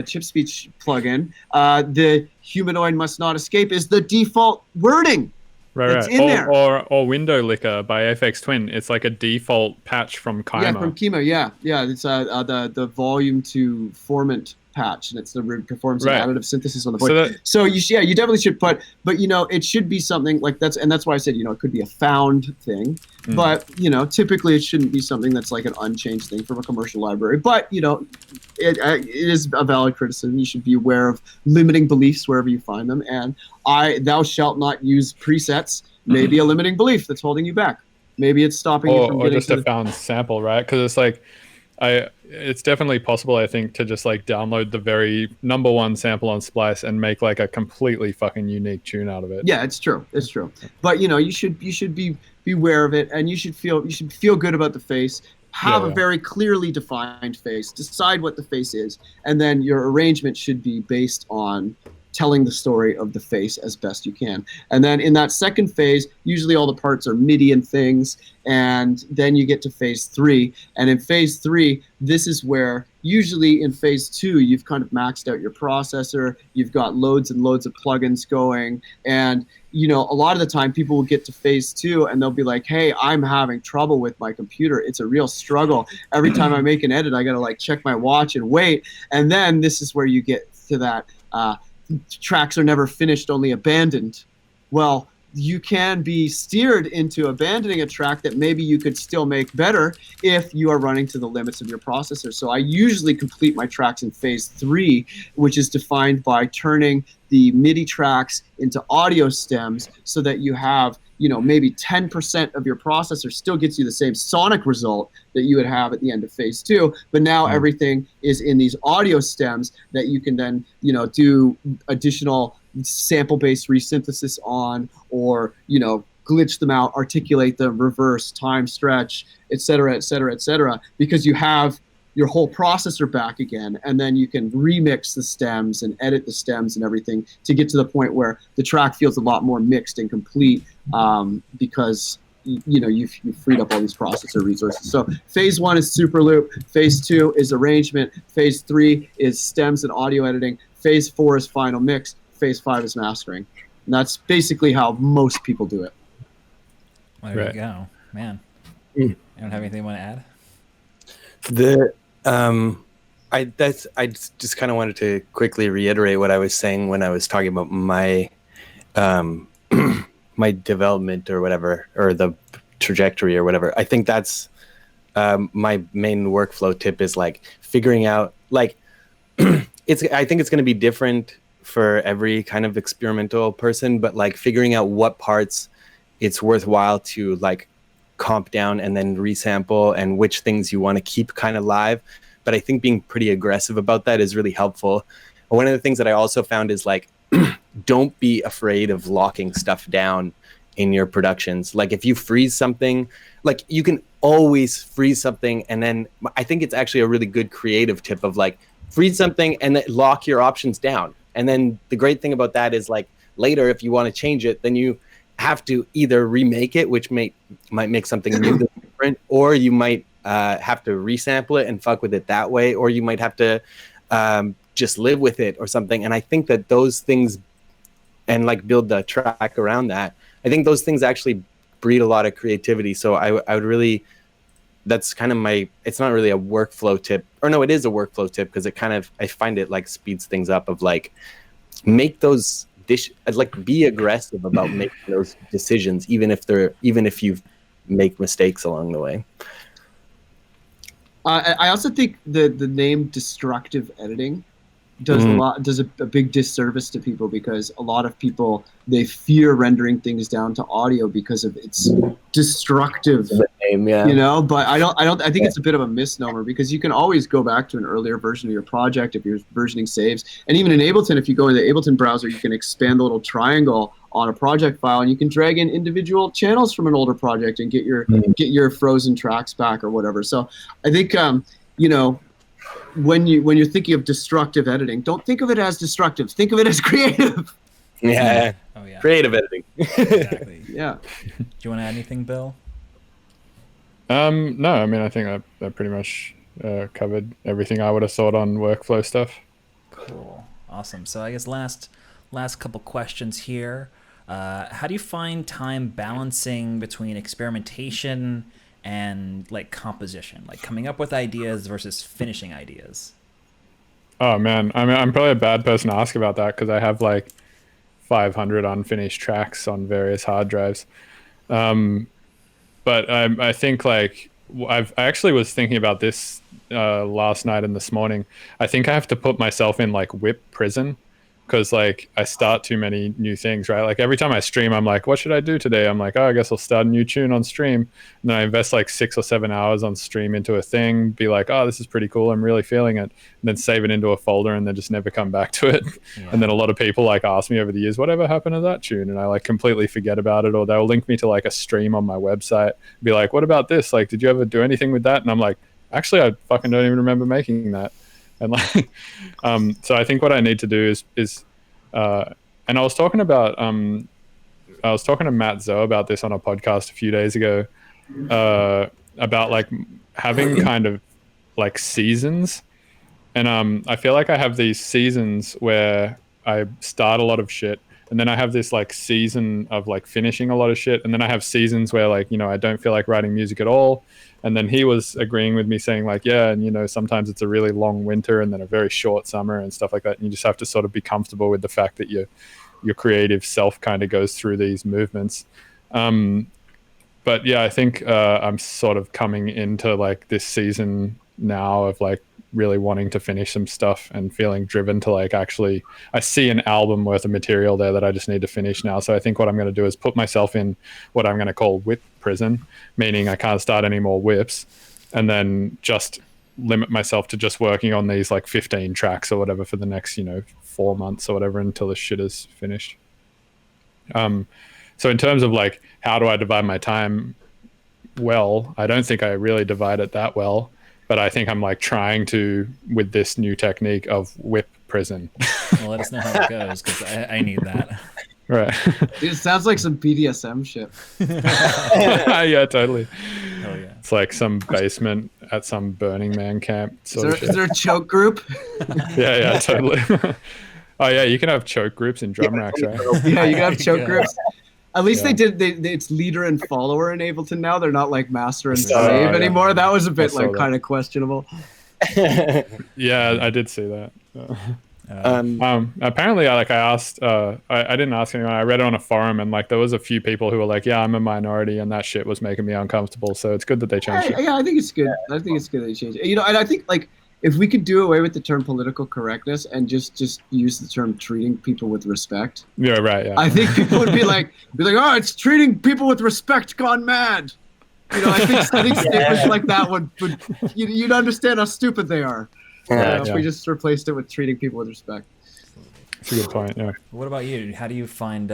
chip speech plugin, the humanoid must not escape is the default wording. Right. In there. Or Window Licker by FX Twin. It's like a default patch from Kima. Yeah, from Kima. Yeah. It's the volume to formant patch, and it's the performs an additive synthesis on the voice. So you definitely should put, but it should be something like that's why I said it could be a found thing, but typically it shouldn't be something that's like an unchanged thing from a commercial library. But it is a valid criticism. You should be aware of limiting beliefs wherever you find them, and thou shalt not use presets. Maybe a limiting belief that's holding you back. Maybe it's stopping you from getting just a found sample, right? Because it's like it's definitely possible, I think, to just like download the very number one sample on Splice and make like a completely fucking unique tune out of it. Yeah, it's true. But you should be aware of it, and you should feel good about the face. Have a very clearly defined face. Decide what the face is, and then your arrangement should be based on telling the story of the face as best you can. And then in that second phase, usually all the parts are MIDI and things, and then you get to phase 3. And in phase 3, this is where usually in phase 2, you've kind of maxed out your processor, you've got loads and loads of plugins going, and a lot of the time people will get to phase 2 and they'll be like, hey, I'm having trouble with my computer. It's a real struggle. Every time I make an edit, I got to like check my watch and wait. And then this is where you get to that tracks are never finished, only abandoned. Well, you can be steered into abandoning a track that maybe you could still make better if you are running to the limits of your processor. So I usually complete my tracks in phase 3, which is defined by turning the MIDI tracks into audio stems so that you have, maybe 10% of your processor still gets you the same sonic result that you would have at the end of phase 2, but now everything is in these audio stems that you can then, do additional sample-based resynthesis on, or glitch them out, articulate them, reverse, time stretch, et cetera, because you have your whole processor back again, and then you can remix the stems and edit the stems and everything to get to the point where the track feels a lot more mixed and complete, because you've freed up all these processor resources. So phase 1 is super loop, phase 2 is arrangement, phase 3 is stems and audio editing, phase 4 is final mix, phase 5 is mastering. And that's basically how most people do it. Well, there you go, man. Mm. You don't have anything you want to add? I just kind of wanted to quickly reiterate what I was saying when I was talking about my my development or whatever, or the trajectory or whatever. I think that's my main workflow tip is like figuring out like I think it's going to be different for every kind of experimental person, but like figuring out what parts it's worthwhile to like comp down and then resample, and which things you want to keep kind of live. But I think being pretty aggressive about that is really helpful. One of the things that I also found is like, don't be afraid of locking stuff down in your productions. Like if you freeze something, like you can always freeze something. And then I think it's actually a really good creative tip of like freeze something and then lock your options down. And then the great thing about that is like later, if you want to change it, then you have to either remake it, which might make something new that's different, or you might have to resample it and fuck with it that way, or you might have to just live with it or something. And I think that those things, and like build the track around that, I think those things actually breed a lot of creativity. So I would really, that's kind of it's not really a workflow tip, or no, it is a workflow tip, because it kind of, I find it like speeds things up of like, make those like be aggressive about making those decisions, even if you make mistakes along the way. I also think the name destructive editing does a big disservice to people, because a lot of people, they fear rendering things down to audio because of its destructive name, yeah. But I think it's a bit of a misnomer, because you can always go back to an earlier version of your project if your versioning saves. And even in Ableton, if you go into the Ableton browser, you can expand the little triangle on a project file, and you can drag in individual channels from an older project and get your frozen tracks back or whatever. So I think when you're thinking of destructive editing, don't think of it as destructive. Think of it as creative. Yeah. Oh yeah. Creative editing. Exactly. Yeah. Do you want to add anything, Bill? No, I mean, I think I pretty much covered everything I would have thought on workflow stuff. Cool. Awesome. So I guess last couple questions here. How do you find time balancing between experimentation and like composition, like coming up with ideas versus finishing ideas? Oh man, I mean, I'm probably a bad person to ask about that, because I have like 500 unfinished tracks on various hard drives. But I think like I actually was thinking about this last night and this morning. I think I have to put myself in like whip prison, because like I start too many new things, right? Like every time I stream, I'm like, what should I do today? I'm like, oh, I guess I'll start a new tune on stream. And then I invest like 6 or 7 hours on stream into a thing, be like, oh, this is pretty cool, I'm really feeling it. And then save it into a folder and then just never come back to it. Yeah. And then a lot of people like ask me over the years, whatever happened to that tune? And I like completely forget about it, or they'll link me to like a stream on my website, be like, what about this? Like, did you ever do anything with that? And I'm like, actually, I fucking don't even remember making that. And like, so I think what I need to do is And I was talking to Matt Zoe about this on a podcast a few days ago, about like having kind of like seasons. And I feel like I have these seasons where I start a lot of shit, and then I have this like season of like finishing a lot of shit, and then I have seasons where like, you know, I don't feel like writing music at all. And then he was agreeing with me saying like, yeah, and you know, sometimes it's a really long winter and then a very short summer and stuff like that. And you just have to sort of be comfortable with the fact that your creative self kind of goes through these movements. But yeah, I think I'm sort of coming into like this season now of like really wanting to finish some stuff and feeling driven to like, actually, I see an album worth of material there that I just need to finish now. So I think what I'm going to do is put myself in what I'm going to call whip prison, meaning I can't start any more whips, and then just limit myself to just working on these like 15 tracks or whatever for the next, you know, 4 months or whatever until the shit is finished. So in terms of like, how do I divide my time? Well, I don't think I really divide it that well, but I think I'm like trying to with this new technique of whip prison. Well, let us know how it goes, because I need that. Right. It sounds like some BDSM shit. Yeah, totally. Hell yeah. It's like some basement at some Burning Man camp. Is there a choke group? Yeah, totally. Oh yeah, you can have choke groups in drum racks, right? Yeah, you can have choke Yeah. groups. At least Yeah. it's leader and follower in Ableton now. They're not like master and Oh, slave yeah. anymore. That was a bit I saw like that. kind of questionable. Yeah, I did see that. Apparently, I asked. I didn't ask anyone. I read it on a forum, and like there was a few people who were like, "Yeah, I'm a minority," and that shit was making me uncomfortable. So it's good that they changed it. Yeah, I think it's good. I think it's good they change it. You know, and I think like if we could do away with the term political correctness and just use the term treating people with respect, Yeah, right. Yeah. I think people would be like, oh, it's treating people with respect gone mad. You know, I think statements like that would you'd understand how stupid they are. Yeah. If we just replaced it with treating people with respect. That's a good point. Yeah. What about you? How do you find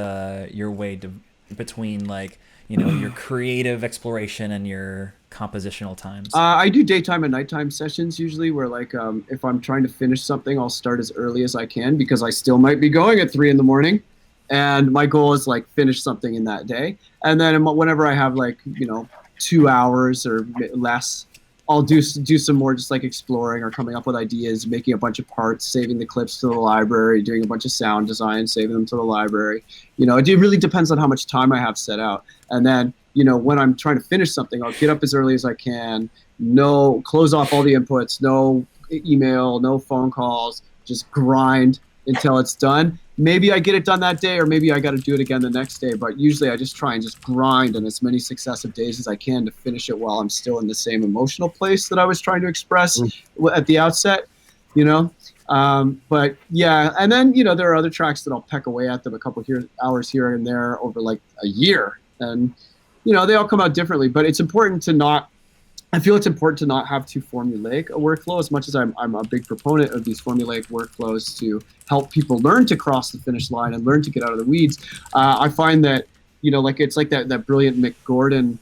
your way to between like, you know, your creative exploration and your compositional times? I do daytime and nighttime sessions usually, where like if I'm trying to finish something, I'll start as early as I can because I still might be going at 3 a.m. And my goal is like finish something in that day. And then whenever I have like, you know, 2 hours or less, I'll do some more just like exploring or coming up with ideas, making a bunch of parts, saving the clips to the library, doing a bunch of sound design, saving them to the library. You know, it really depends on how much time I have set out. And then, you know, when I'm trying to finish something, I'll get up as early as I can, close off all the inputs, no email, no phone calls, just grind until it's done. Maybe I get it done that day, or maybe I got to do it again the next day. But usually I just try and just grind on as many successive days as I can to finish it while I'm still in the same emotional place that I was trying to express at the outset, you know? But yeah, and then, you know, there are other tracks that I'll peck away at them a couple hours here and there over like a year. And, you know, they all come out differently, but it's important to not, I feel it's important to not have too formulaic a workflow, as much as I'm a big proponent of these formulaic workflows to help people learn to cross the finish line and learn to get out of the weeds. I find that, you know, like it's like that brilliant Mick Gordon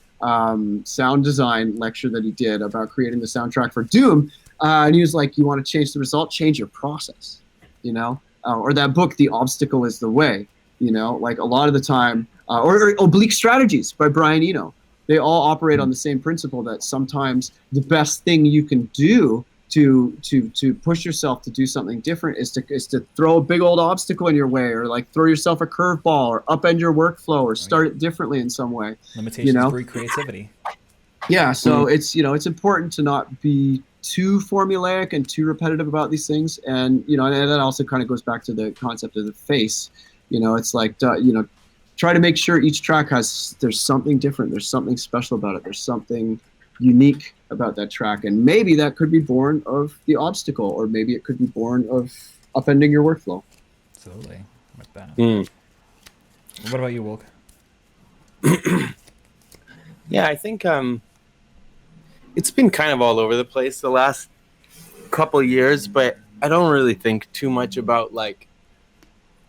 sound design lecture that he did about creating the soundtrack for Doom. And he was like, you want to change the result, change your process, you know? Or that book, The Obstacle is the Way, you know? Like a lot of the time, or Oblique Strategies by Brian Eno. They all operate on the same principle that sometimes the best thing you can do to push yourself to do something different is to throw a big old obstacle in your way, or like throw yourself a curveball, or upend your workflow, or start it differently in some way. Limitations breed creativity. Yeah, so it's, you know, it's important to not be too formulaic and too repetitive about these things, and you know, and that also kind of goes back to the concept of the face. You know, it's like you know, try to make sure each track there's something different, there's something special about it, there's something unique about that track, and maybe that could be born of the obstacle, or maybe it could be born of upending your workflow. Absolutely, like that. What about you, Woulg? Yeah, I think it's been kind of all over the place the last couple years, but I don't really think too much about like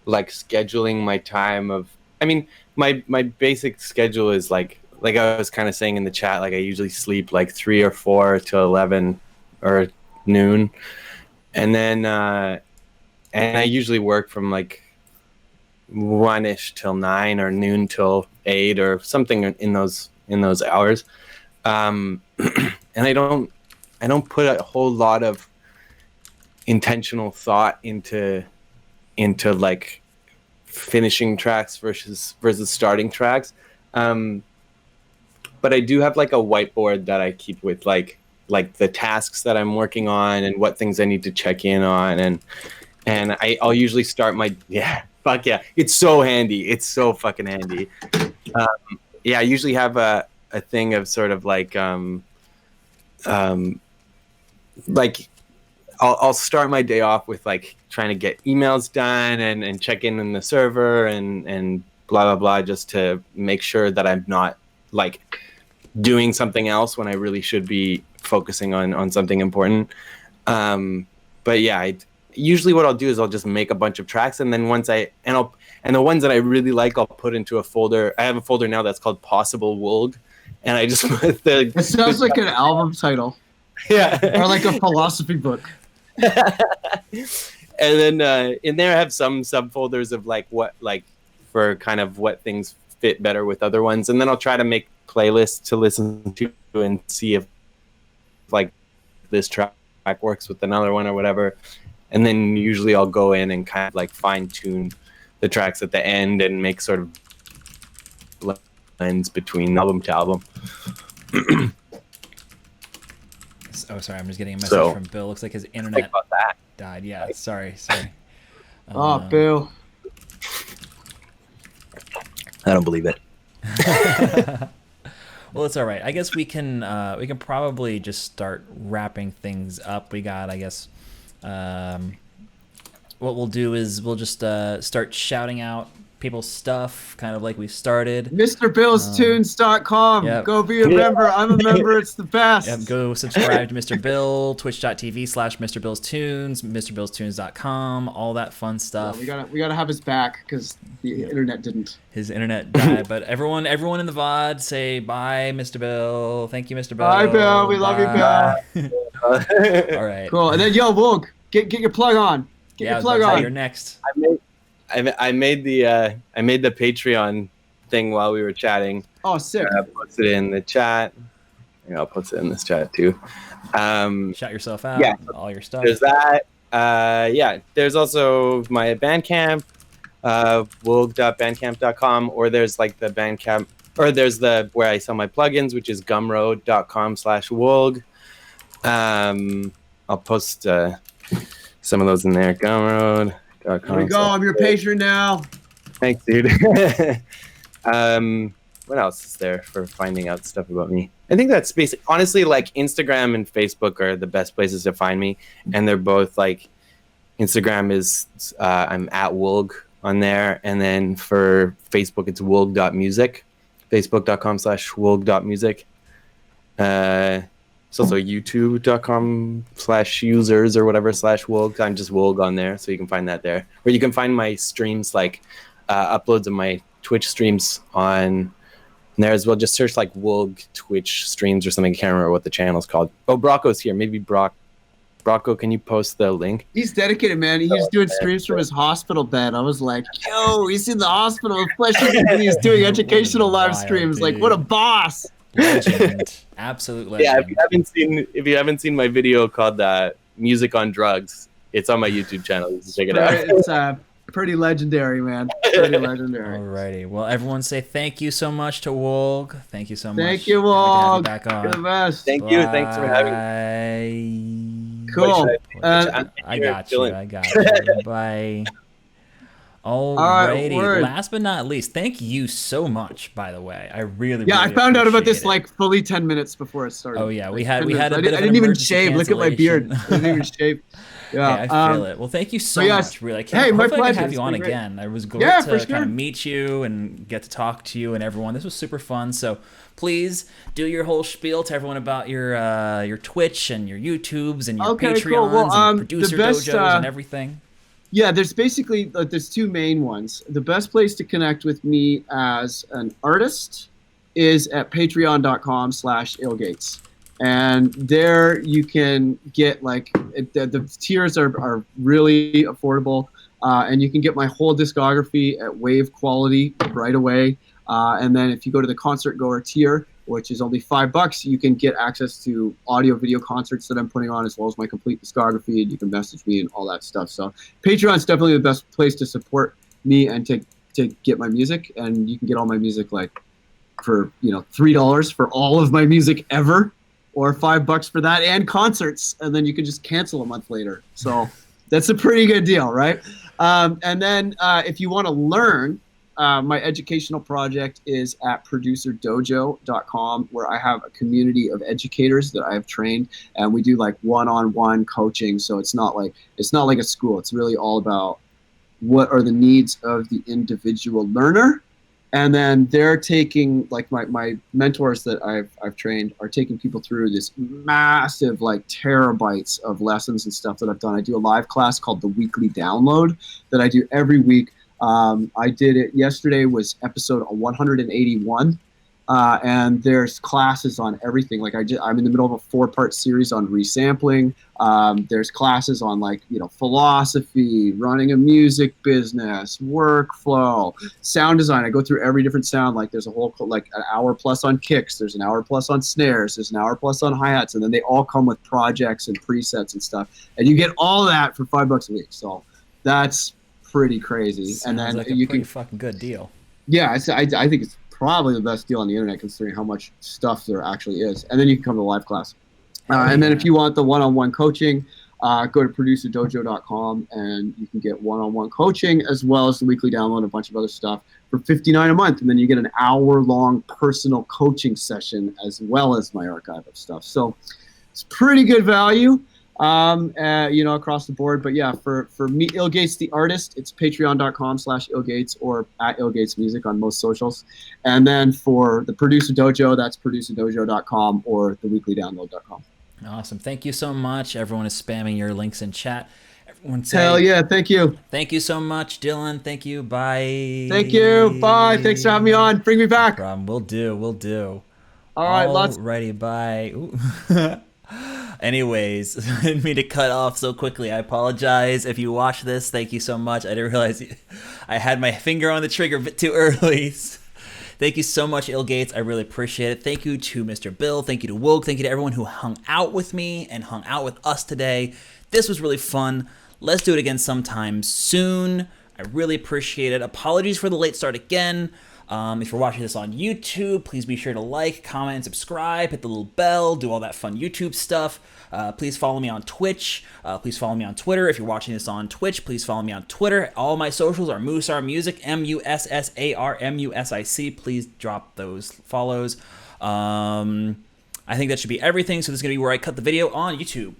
scheduling my time of. I mean, my basic schedule is like I was kind of saying in the chat, like I usually sleep like 3 or 4 till 11 or noon, and then and I usually work from like 1-ish till 9 or noon till 8 or something in those hours. And I don't put a whole lot of intentional thought into like finishing tracks versus starting tracks. But I do have like a whiteboard that I keep with like the tasks that I'm working on and what things I need to check in on, and I'll usually start my fuck yeah, it's so handy, it's so fucking handy. I usually have a thing of sort of like I'll start my day off with like trying to get emails done and check in the server and blah blah blah, just to make sure that I'm not like doing something else when I really should be focusing on something important. But yeah, usually what I'll do is I'll just make a bunch of tracks, and then and the ones that I really like, I'll put into a folder. I have a folder now that's called Possible Woulg, and I just put the. It sounds like an album title. Yeah. Or like a philosophy book. And then in there I have some subfolders of like for kind of what things fit better with other ones, and then I'll try to make playlists to listen to and see if like this track works with another one or whatever. And then usually I'll go in and kind of like fine tune the tracks at the end and make sort of blends between album to album. Oh, sorry, I'm just getting a message from Bill. Looks like his internet died. Yeah, sorry. Oh, Bill. I don't believe it. Well, it's all right. I guess we can probably just start wrapping things up. We got, I guess, what we'll do is we'll just start shouting out people's stuff, kind of like we started. MrBillsTunes.com. Yep. Go be a member. I'm a member. It's the best. Yep, go subscribe to Mr. Bill, twitch.tv/MrBillsTunes, MrBillsTunes.com, all that fun stuff. Yeah, we gotta have his back because the internet didn't. His internet died, but everyone in the VOD say bye, Mr. Bill. Thank you, Mr. Bill. Bye, Bill. We love you, Bill. All right. Cool. And then Woulg, get your plug on. Get your plug on. You're next. I made the Patreon thing while we were chatting. Oh, sick. Posted it in the chat. I'll post it in this chat too. Shout yourself out. Yeah, all your stuff. There's that. There's also my Bandcamp, woulg.bandcamp.com, or there's like the Bandcamp, or there's the where I sell my plugins, which is gumroad.com/woulg. I'll post some of those in there. Gumroad.com. There we go. I'm your patron now. Thanks, dude. What else is there for finding out stuff about me? I think that's basic. Honestly, like Instagram and Facebook are the best places to find me, and they're both like Instagram is I'm at Woulg on there, and then for Facebook it's woulg.music, facebook.com/woulg.music. It's also youtube.com/users or whatever /Woulg. I'm just Woulg on there, so you can find that there. Or you can find my streams, like uploads of my Twitch streams on there as well. Just search like Woulg Twitch streams or something. I can't remember what the channel's called. Oh, Brocco's here. Maybe Brocco, can you post the link? He's dedicated, man. He's doing streams from his hospital bed. I was like, yo, he's in the hospital with flesh and he's doing educational live streams. Like, what a boss. Legend. Absolute legend. Yeah, if you haven't seen my video called Music on Drugs, it's on my YouTube channel. You can check it out. It's pretty legendary, man. Pretty legendary. Alrighty. Well, everyone say thank you so much to Woulg. Thank you so much. Thank you, Woulg. Back on. You're the best. Thank you. Thanks for having me. Cool. I got you. Bye. Alrighty. Right, last but not least, thank you so much. By the way, I really I found out about this like fully 10 minutes before it started. Oh yeah, we had a bit of I didn't even shave. Look at my beard. I didn't even shave. Yeah, hey, I feel it. Well, thank you so much. Really, my pleasure. I can have you it's on great. again. I was glad to kind of meet you and get to talk to you and everyone. This was super fun. So please do your whole spiel to everyone about your Twitch and your YouTubes and your Patreons and producer dojos and everything. Yeah, there's basically there's two main ones. The best place to connect with me as an artist is at patreon.com/illgates. And there you can get like the tiers are really affordable. and you can get my whole discography at wave quality right away. And then if you go to the concert goer tier, which is only $5, you can get access to audio video concerts that I'm putting on, as well as my complete discography, and you can message me and all that stuff. So Patreon's definitely the best place to support me and to get my music. And you can get all my music like for $3 for all of my music ever, or $5 for that and concerts, and then you can just cancel a month later. So that's a pretty good deal, right? And then if you want to learn, my educational project is at producerdojo.com, where I have a community of educators that I have trained, and we do like one-on-one coaching. So it's not like a school. It's really all about what are the needs of the individual learner. And then they're taking, like my mentors that I've trained are taking people through this massive, like terabytes of lessons and stuff that I've done. I do a live class called the Weekly Download that I do every week. I did it yesterday, was episode 181. And there's classes on everything. Like I'm in the middle of a 4-part series on resampling. There's classes on philosophy, running a music business, workflow, sound design. I go through every different sound. Like there's a whole like an hour plus on kicks. There's an hour plus on snares. There's an hour plus on hi-hats. And then they all come with projects and presets and stuff. And you get all that for $5 a week. So that's pretty crazy. Sounds and then like a pretty fucking good deal. Yeah, I think it's probably the best deal on the internet, considering how much stuff there actually is. And then you can come to live class. And then if you want the one-on-one coaching, go to producerdojo.com and you can get one-on-one coaching, as well as the weekly download and a bunch of other stuff for $59 a month. And then you get an hour-long personal coaching session, as well as my archive of stuff. So it's pretty good value, across the board. But yeah, for me, Illgates the artist, it's patreon.com/Illgates or at Illgates Music on most socials. And then for the Producer Dojo, that's producerdojo.com or theweeklydownload.com. Awesome. Thank you so much. Everyone is spamming your links in chat. Everyone say, hell yeah, thank you. Thank you so much, Dylan. Thank you. Bye. Thank you. Bye. Thanks for having me on. Bring me back. No problem. We'll do. All right, lots. Alrighty, bye. Anyways, I didn't mean to cut off so quickly. I apologize if you watch this. Thank you so much. I didn't realize I had my finger on the trigger a bit too early. Thank you so much, Illgates. I really appreciate it. Thank you to Mr. Bill. Thank you to Woulg. Thank you to everyone who hung out with me and hung out with us today. This was really fun. Let's do it again sometime soon. I really appreciate it. Apologies for the late start again. If you're watching this on YouTube, please be sure to like, comment, and subscribe. Hit the little bell. Do all that fun YouTube stuff. Please follow me on Twitch. Please follow me on Twitter. If you're watching this on Twitch, please follow me on Twitter. All my socials are Musar Music, MUSSARMUSIC. Please drop those follows. I think that should be everything. So this is going to be where I cut the video on YouTube.